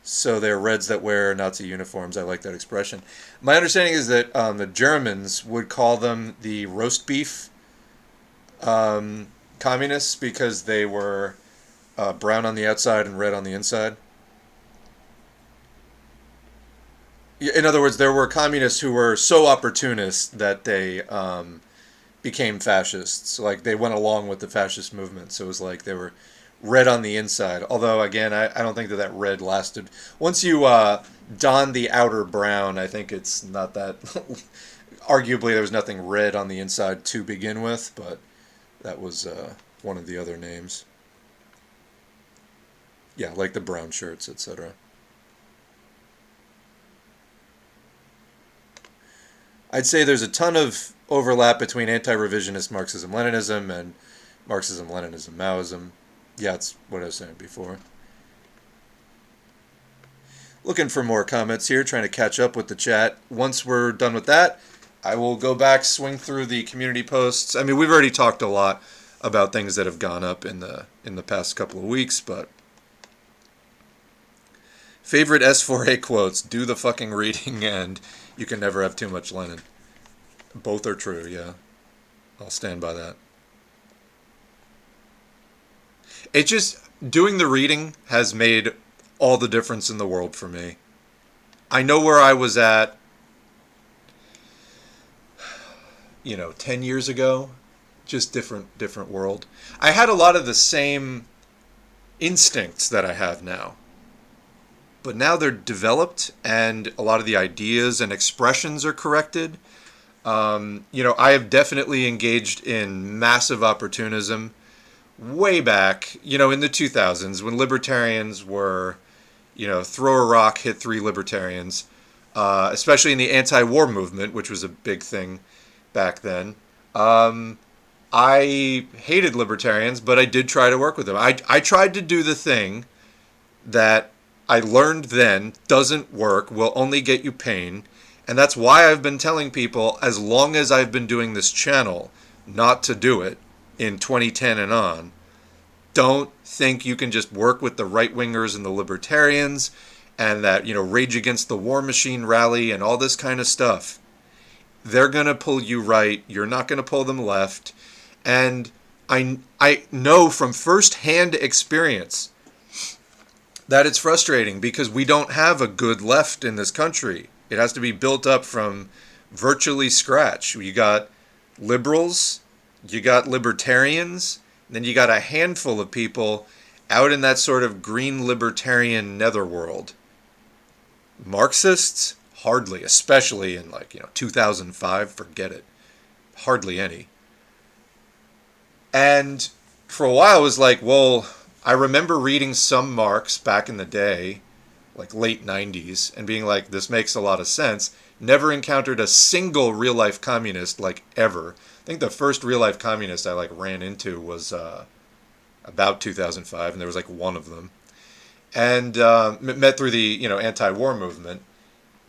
so they're Reds that wear Nazi uniforms. I like that expression. My understanding is that the Germans would call them the roast beef communists because they were brown on the outside and red on the inside. In other words, there were communists who were so opportunist that they became fascists. Like, they went along with the fascist movement. So it was like they were red on the inside. Although, again, I don't think that red lasted. Once you don the outer brown, I think it's not that... Arguably, there was nothing red on the inside to begin with, but that was one of the other names. Yeah, like the brown shirts, etc. I'd say there's a ton of overlap between anti-revisionist Marxism-Leninism and Marxism-Leninism-Maoism. Yeah, that's what I was saying before. Looking for more comments here, trying to catch up with the chat. Once we're done with that, I will go back, swing through the community posts. I mean, we've already talked a lot about things that have gone up in the past couple of weeks, but... Favorite S4A quotes: do the fucking reading and you can never have too much Lenin. Both are true, yeah. I'll stand by that. It just, doing the reading has made all the difference in the world for me. I know where I was at, 10 years ago. Just different world. I had a lot of the same instincts that I have now. But now they're developed and a lot of the ideas and expressions are corrected. I have definitely engaged in massive opportunism way back, in the 2000s when libertarians were, throw a rock, hit 3 libertarians, especially in the anti-war movement, which was a big thing back then. I hated libertarians, but I did try to work with them. I tried to do the thing that I learned then doesn't work, will only get you pain. And that's why I've been telling people, as long as I've been doing this channel, not to do it in 2010 and on. don't think you can just work with the right-wingers and the libertarians and that, Rage Against the War Machine rally and all this kind of stuff. They're going to pull you right. You're not going to pull them left. And I know from first-hand experience that it's frustrating because we don't have a good left in this country. It has to be built up from virtually scratch. You got liberals, you got libertarians, then you got a handful of people out in that sort of green libertarian netherworld. Marxists? Hardly, especially in 2005, forget it. Hardly any. And for a while it was like, well, I remember reading some Marx back in the day, late 90s, and being like, this makes a lot of sense. Never encountered a single real-life communist, ever. I think the first real-life communist I, ran into was about 2005, and there was, one of them. And met through the, anti-war movement.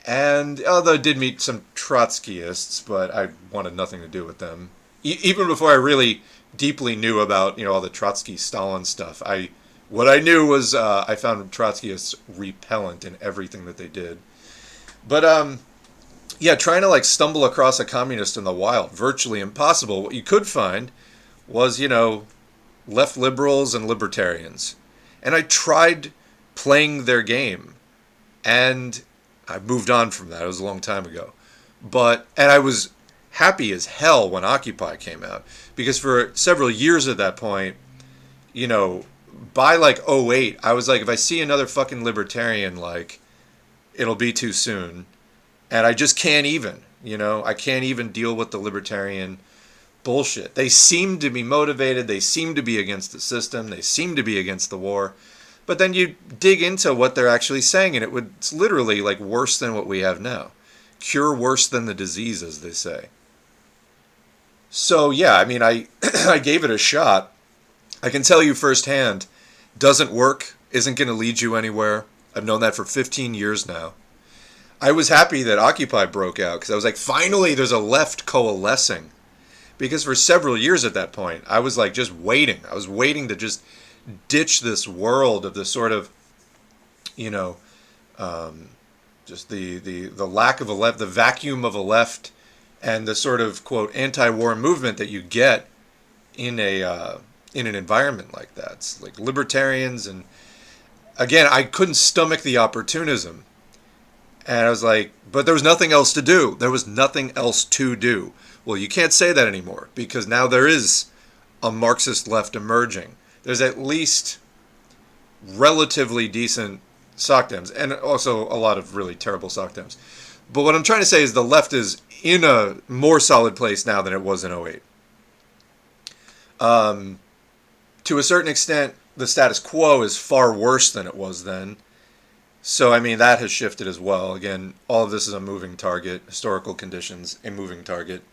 And although I did meet some Trotskyists, but I wanted nothing to do with them. Even before I really deeply knew about, all the Trotsky-Stalin stuff, what I knew was I found Trotskyists repellent in everything that they did. But, trying to, stumble across a communist in the wild, virtually impossible. What you could find was, left liberals and libertarians. And I tried playing their game. And I moved on from that. It was a long time ago. And I was happy as hell when Occupy came out. Because for several years at that point, by '08, I was like, if I see another fucking libertarian, it'll be too soon. And I just can't even, I can't even deal with the libertarian bullshit. They seem to be motivated. They seem to be against the system. They seem to be against the war. But then you dig into what they're actually saying, and it's literally worse than what we have now. Cure worse than the disease, as they say. So yeah, I I gave it a shot. I can tell you firsthand, doesn't work, isn't going to lead you anywhere. I've known that for 15 years now. I was happy that Occupy broke out, because I was like, finally there's a left coalescing. Because for several years at that point, I was just waiting. I was waiting to just ditch this world of the sort of, just the lack of a left, the vacuum of a left, and the sort of, quote, anti-war movement that you get in an environment like that. It's libertarians, and again, I couldn't stomach the opportunism. And I was like, but there was nothing else to do. There was nothing else to do. Well, you can't say that anymore, because now there is a Marxist left emerging. There's at least relatively decent SOCDEMs, and also a lot of really terrible SOCDEMs. But what I'm trying to say is the left is in a more solid place now than it was in '08. To a certain extent, the status quo is far worse than it was then. So, that has shifted as well. Again, all of this is a moving target. Historical conditions, a moving target.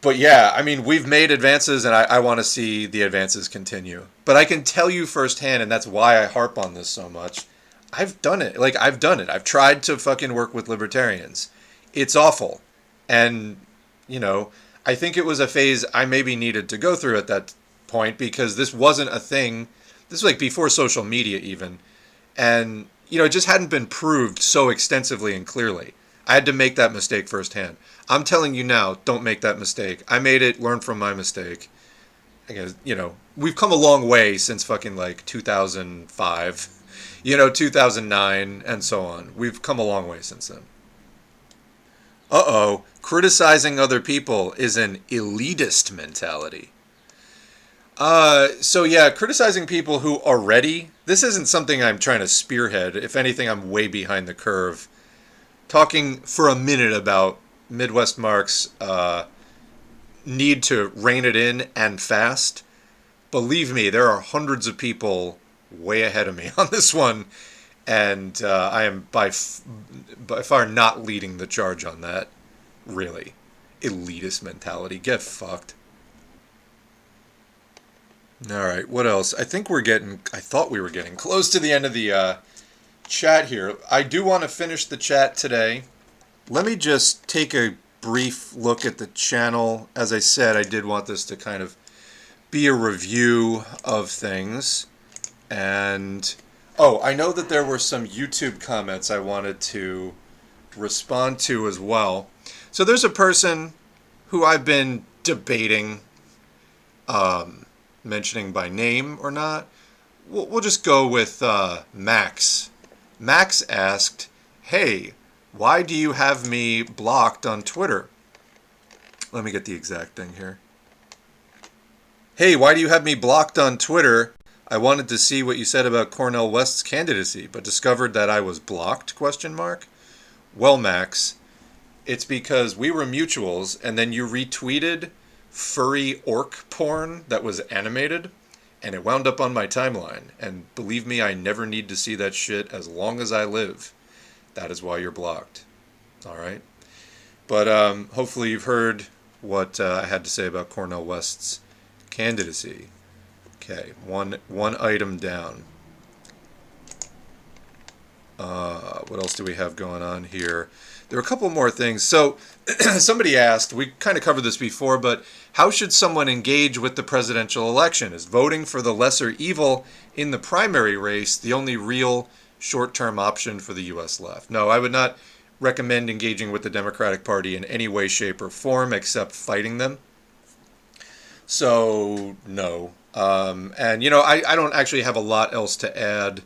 But yeah, we've made advances, and I want to see the advances continue. But I can tell you firsthand, and that's why I harp on this so much, I've done it. I've done it. I've tried to fucking work with libertarians. It's awful. And, I think it was a phase I maybe needed to go through at that point, because this wasn't a thing. This was before social media even. And, it just hadn't been proved so extensively and clearly. I had to make that mistake firsthand. I'm telling you now, don't make that mistake. I made it, learn from my mistake. I guess, we've come a long way since fucking 2005, 2009, and so on. We've come a long way since then. Criticizing other people is an elitist mentality. So yeah, criticizing people who already, this isn't something I'm trying to spearhead. If anything, I'm way behind the curve. Talking for a minute about Midwest Marx need to rein it in and fast. Believe me, there are hundreds of people way ahead of me on this one, and I am by far not leading the charge on that. Really. Elitist mentality. Get fucked. Alright, what else? I thought we were getting close to the end of the chat here. I do want to finish the chat today. Let me just take a brief look at the channel. As I said, I did want this to kind of be a review of things. And, oh, I know that there were some YouTube comments I wanted to respond to as well. So there's a person who I've been debating mentioning by name or not. We'll just go with Max. Max asked, hey, why do you have me blocked on Twitter? Let me get the exact thing here. Hey, why do you have me blocked on Twitter? I wanted to see what you said about Cornel West's candidacy, but discovered that I was blocked, ? Well, Max, it's because we were mutuals, and then you retweeted furry orc porn that was animated, and it wound up on my timeline. And believe me, I never need to see that shit as long as I live. That is why you're blocked. All right? But hopefully you've heard what I had to say about Cornel West's candidacy. Okay, one item down. What else do we have going on here? There are a couple more things. So somebody asked, we kind of covered this before, but how should someone engage with the presidential election? Is voting for the lesser evil in the primary race the only real short-term option for the U.S. left? No, I would not recommend engaging with the Democratic Party in any way, shape, or form except fighting them. So, no. And, you know, I don't actually have a lot else to add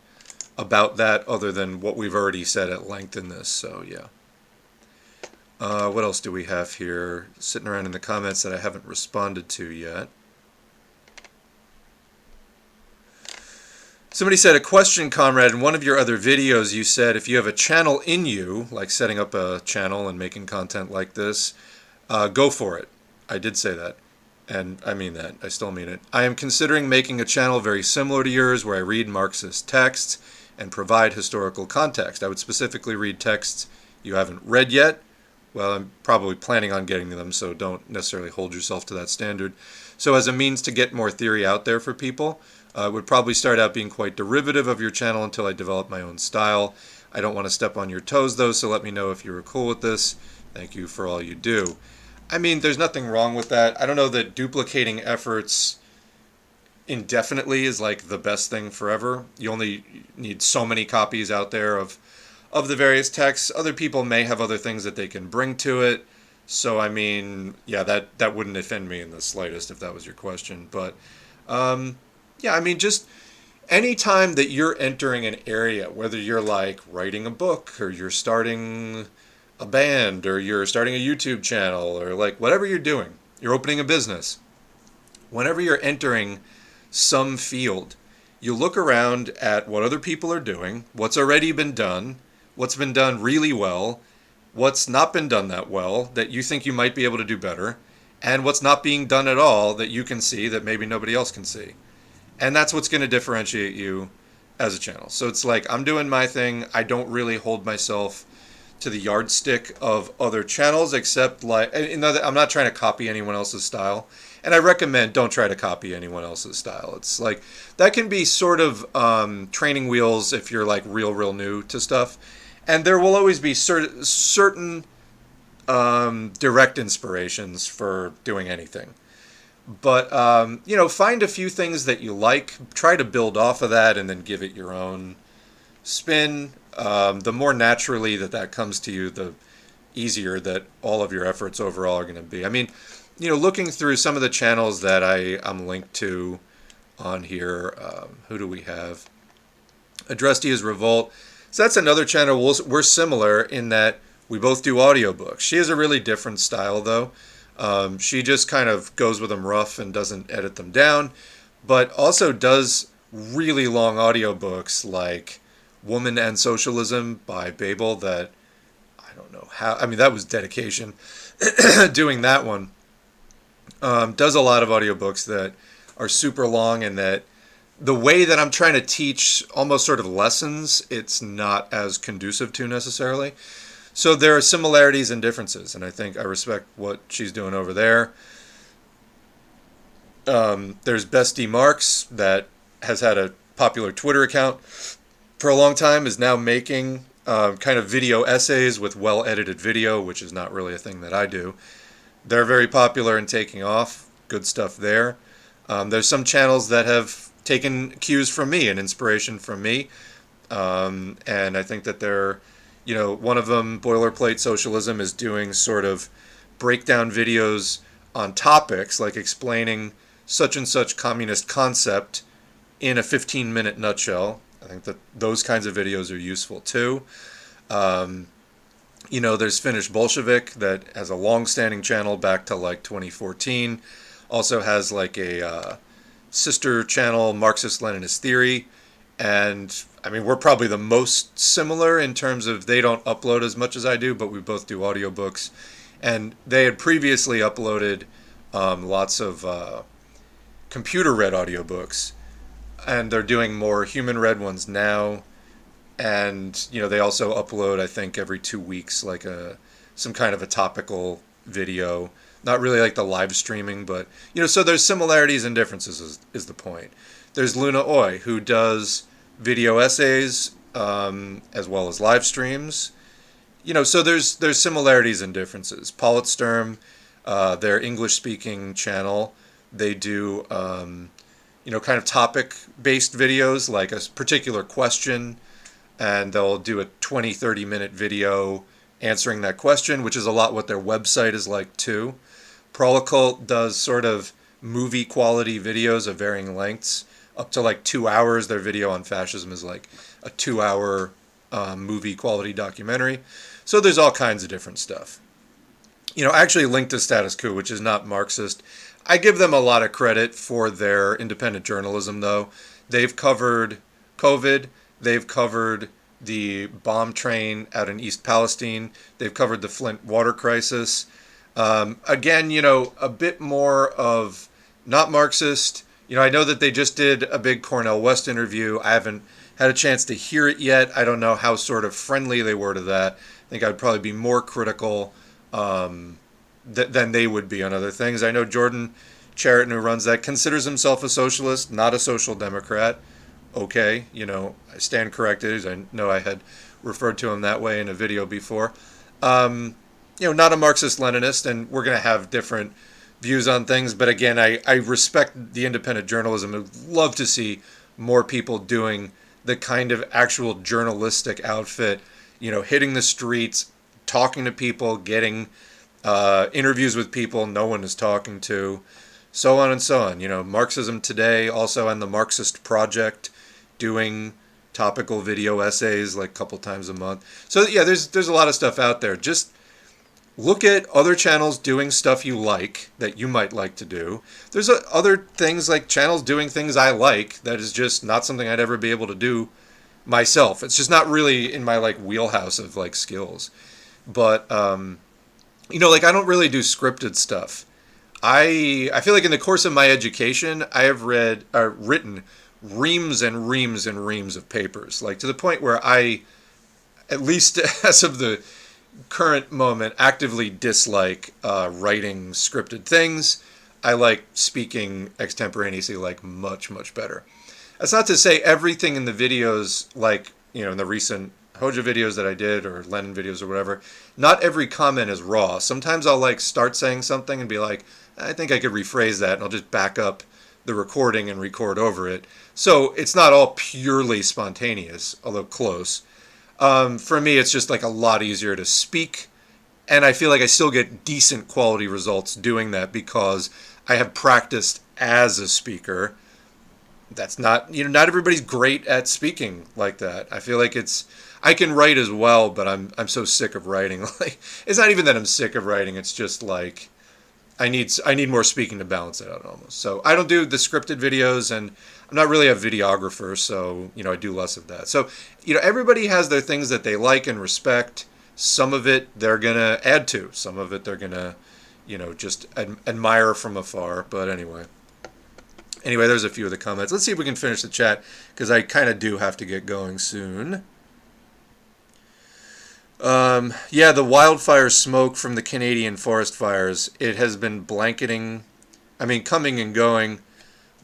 about that other than what we've already said at length in this. So, yeah. What else do we have here? Sitting around in the comments that I haven't responded to yet. Somebody said, a question, comrade. In one of your other videos, you said if you have a channel in you, like setting up a channel and making content like this, go for it. I did say that. And I mean that. I still mean it. I am considering making a channel very similar to yours where I read Marxist texts and provide historical context. I would specifically read texts you haven't read yet. Well, I'm probably planning on getting them, so don't necessarily hold yourself to that standard. So as a means to get more theory out there for people, I would probably start out being quite derivative of your channel until I develop my own style. I don't want to step on your toes, though, so let me know if you're cool with this. Thank you for all you do. I mean, there's nothing wrong with that. I don't know that duplicating efforts indefinitely is like the best thing forever. You only need so many copies out there of the various texts. Other people may have other things that they can bring to it. So, I mean, yeah, that wouldn't offend me in the slightest if that was your question. But, yeah, I mean, just any time that you're entering an area, whether you're like writing a book or you're starting a band or you're starting a YouTube channel or like whatever you're doing, you're opening a business. Whenever you're entering some field, you look around at what other people are doing, what's already been done, what's been done really well, what's not been done that well that you think you might be able to do better, and what's not being done at all that you can see that maybe nobody else can see. And that's what's going to differentiate you as a channel. So it's like, I'm doing my thing. I don't really hold myself to the yardstick of other channels, except like, I'm not trying to copy anyone else's style. And I recommend don't try to copy anyone else's style. It's like, that can be sort of training wheels if you're like real new to stuff. And there will always be certain direct inspirations for doing anything. But, you know, find a few things that you like, try to build off of that, and then give it your own spin. The more naturally that comes to you, the easier that all of your efforts overall are going to be. I mean, you know, looking through some of the channels that I'm linked to on here, who do we have? Adresti is Revolt. So that's another channel. We're similar in that we both do audiobooks. She has a really different style, though. She just kind of goes with them rough and doesn't edit them down, but also does really long audiobooks like Woman and Socialism by Babel that I don't know how. I mean, that was dedication doing that one. Does a lot of audiobooks that are super long, and that the way that I'm trying to teach almost sort of lessons, it's not as conducive to necessarily. So there are similarities and differences, and I think I respect what she's doing over there. There's Bestie Marx that has had a popular Twitter account for a long time, is now making kind of video essays with well-edited video, which is not really a thing that I do. They're very popular and taking off. Good stuff there. There's some channels that have taken cues from me and inspiration from me. And I think that they're, one of them, Boilerplate Socialism, is doing sort of breakdown videos on topics, like explaining such and such communist concept in a 15-minute nutshell. I think that those kinds of videos are useful too. There's Finnish Bolshevik that has a long-standing channel back to like 2014. Also has like a sister channel, Marxist-Leninist Theory. And I mean, we're probably the most similar in terms of they don't upload as much as I do, but we both do audiobooks. And they had previously uploaded lots of computer-read audiobooks. And they're doing more human-read ones now. And, they also upload, I think, every 2 weeks, like some kind of a topical video. Not really like the live streaming, but, so there's similarities and differences is the point. There's Luna Oy, who does video essays as well as live streams. So there's similarities and differences. Politsturm, their English-speaking channel, they do, kind of topic-based videos, like a particular question, and they'll do a 20, 30-minute video answering that question, which is a lot what their website is like, too. Prolecult does sort of movie-quality videos of varying lengths, up to like 2 hours. Their video on fascism is like a 2-hour movie-quality documentary. So there's all kinds of different stuff. Actually linked to Status Quo, which is not Marxist. I give them a lot of credit for their independent journalism, though. They've covered COVID. They've covered the bomb train out in East Palestine. They've covered the Flint water crisis. Again, a bit more of not Marxist. I know that they just did a big Cornell West interview. I haven't had a chance to hear it yet. I don't know how sort of friendly they were to that. I think I'd probably be more critical than they would be on other things. I know Jordan Chariton, who runs that, considers himself a socialist, not a social democrat. Okay, I stand corrected, as I know I had referred to him that way in a video before. Not a Marxist-Leninist, and we're going to have different views on things. But again, I respect the independent journalism. I'd love to see more people doing the kind of actual journalistic outfit, hitting the streets, talking to people, getting interviews with people no one is talking to, so on and so on. Marxism Today also, and the Marxist Project, doing topical video essays like a couple times a month. So yeah, there's a lot of stuff out there. Just look at other channels doing stuff you like, that you might like to do. There's other things like channels doing things I like that is just not something I'd ever be able to do myself. It's just not really in my like wheelhouse of like skills. But like I don't really do scripted stuff. I feel like in the course of my education, I have written reams and reams and reams of papers, like to the point where I, at least as of the current moment, actively dislike writing scripted things. I like speaking extemporaneously like much, much better. That's not to say everything in the videos, like, in the recent Hoxha videos that I did, or Lenin videos or whatever, not every comment is raw. Sometimes I'll like start saying something and be like, I think I could rephrase that, and I'll just back up the recording and record over it. So it's not all purely spontaneous, although close. For me, it's just like a lot easier to speak, and I feel like I still get decent quality results doing that because I have practiced as a speaker. That's not, not everybody's great at speaking like that. I feel like I can write as well, but I'm so sick of writing. Like, it's not even that I'm sick of writing. It's just like I need more speaking to balance it out almost. So I don't do the scripted videos, and I'm not really a videographer, so I do less of that. So everybody has their things that they like and respect. Some of it they're gonna add to. Some of it they're gonna just admire from afar. But anyway, there's a few of the comments. Let's see if we can finish the chat, because I kind of do have to get going soon. Yeah, the wildfire smoke from the Canadian forest fires, it has been blanketing, coming and going,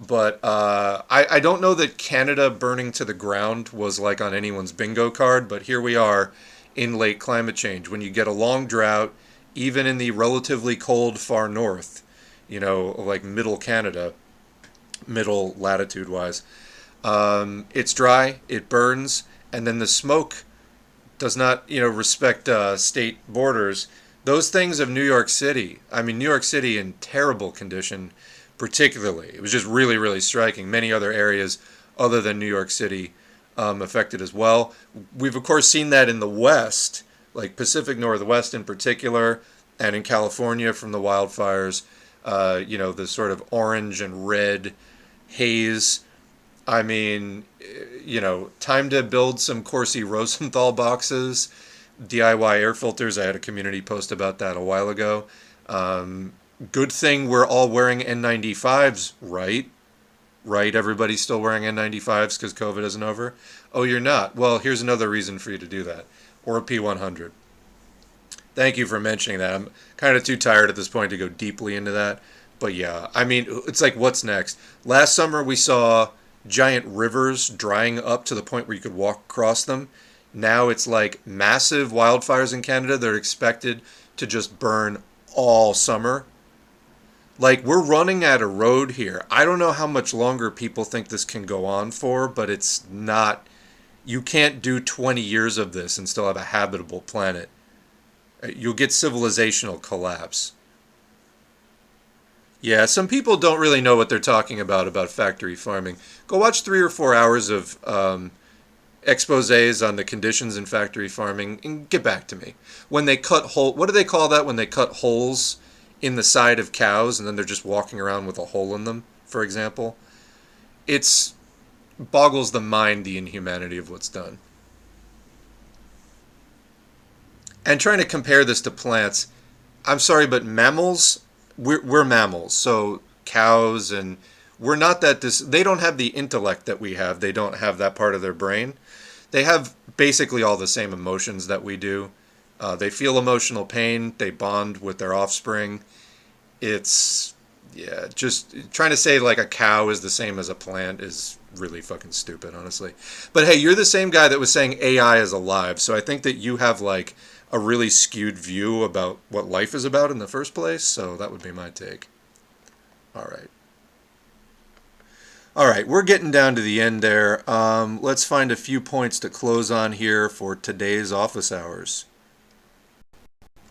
but I don't know that Canada burning to the ground was like on anyone's bingo card, but here we are in late climate change. When you get a long drought, even in the relatively cold far north, like middle Canada, middle latitude-wise. It's dry, it burns, and then the smoke does not, respect state borders. Those things of New York City, I mean, New York City in terrible condition, particularly. It was just really, really striking. Many other areas other than New York City affected as well. We've, of course, seen that in the West, like Pacific Northwest in particular, and in California from the wildfires, the sort of orange and red haze. I mean, time to build some Corsi Rosenthal boxes, DIY air filters. I had a community post about that a while ago. Good thing we're all wearing N95s, right? Right, everybody's still wearing N95s because COVID isn't over? Oh, you're not? Well, here's another reason for you to do that. Or a P100. Thank you for mentioning that. I'm kind of too tired at this point to go deeply into that. But yeah, I mean, it's like, what's next? Last summer we saw giant rivers drying up to the point where you could walk across them. Now it's like massive wildfires in Canada that are expected to just burn all summer. Like, we're running at a road here. I don't know how much longer people think this can go on for, but it's not. You can't do 20 years of this and still have a habitable planet. You'll get civilizational collapse. Yeah, some people don't really know what they're talking about factory farming. Go watch 3 or 4 hours of exposés on the conditions in factory farming and get back to me. When they cut what do they call that when they cut holes in the side of cows and then they're just walking around with a hole in them, for example? It's boggles the mind, the inhumanity of what's done. And trying to compare this to plants, I'm sorry, but mammals, we're mammals. So cows and we're not that they don't have the intellect that we have. They don't have that part of their brain. They have basically all the same emotions that we do. They feel emotional pain. They bond with their offspring. It's, yeah, just trying to say like a cow is the same as a plant is really fucking stupid, honestly. But hey, you're the same guy that was saying AI is alive. So I think that you have like a really skewed view about what life is about in the first place. So that would be my take. All right. All right, we're getting down to the end there. Let's find a few points to close on here for today's office hours.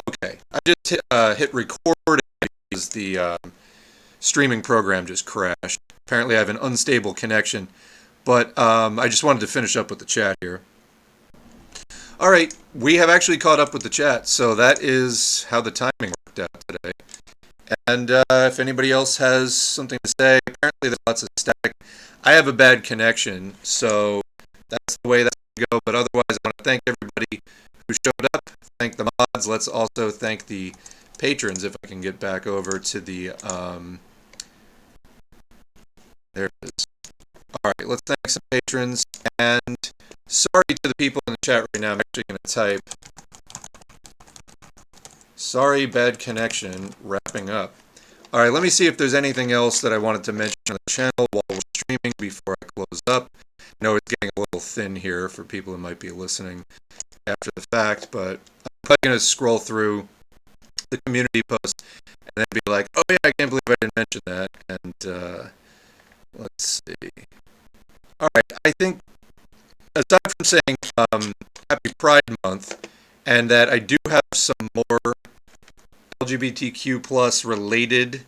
Okay, I just hit record because the streaming program just crashed. Apparently I have an unstable connection, but I just wanted to finish up with the chat here. All right, we have actually caught up with the chat, so that is how the timing worked out today. And if anybody else has something to say, apparently there's lots of static. I have a bad connection, so that's the way that's going to go. But otherwise, I want to thank everybody who showed up. Thank the mods. Let's also thank the patrons, if I can get back over to the... there it is. All right, let's thank some patrons. And sorry to the people in the chat right now. I'm actually going to type... Sorry, bad connection, wrapping up. All right, let me see if there's anything else that I wanted to mention on the channel while we're streaming before I close up. I know it's getting a little thin here for people who might be listening after the fact, but I'm probably going to scroll through the community post and then be like, oh yeah, I can't believe I didn't mention that. And let's see. All right, I think, aside from saying Happy Pride Month, and that I do have some more LGBTQ plus related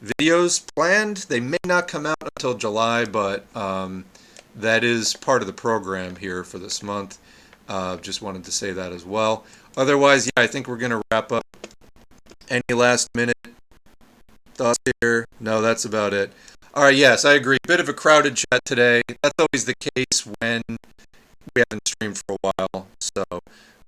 videos planned. They may not come out until July, but that is part of the program here for this month. Just wanted to say that as well. Otherwise, yeah, I think we're going to wrap up. Any last minute thoughts here? No, that's about it. All right, yes, I agree. Bit of a crowded chat today. That's always the case when we haven't streamed for a while. So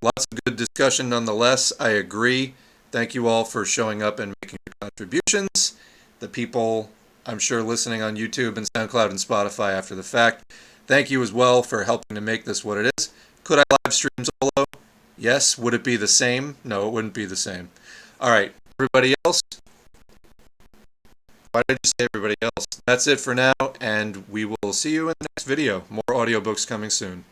lots of good discussion nonetheless. I agree. Thank you all for showing up and making your contributions. The people, I'm sure, listening on YouTube and SoundCloud and Spotify after the fact, thank you as well for helping to make this what it is. Could I live stream solo? Yes. Would it be the same? No, it wouldn't be the same. All right. Everybody else? Why did you say everybody else? That's it for now, and we will see you in the next video. More audiobooks coming soon.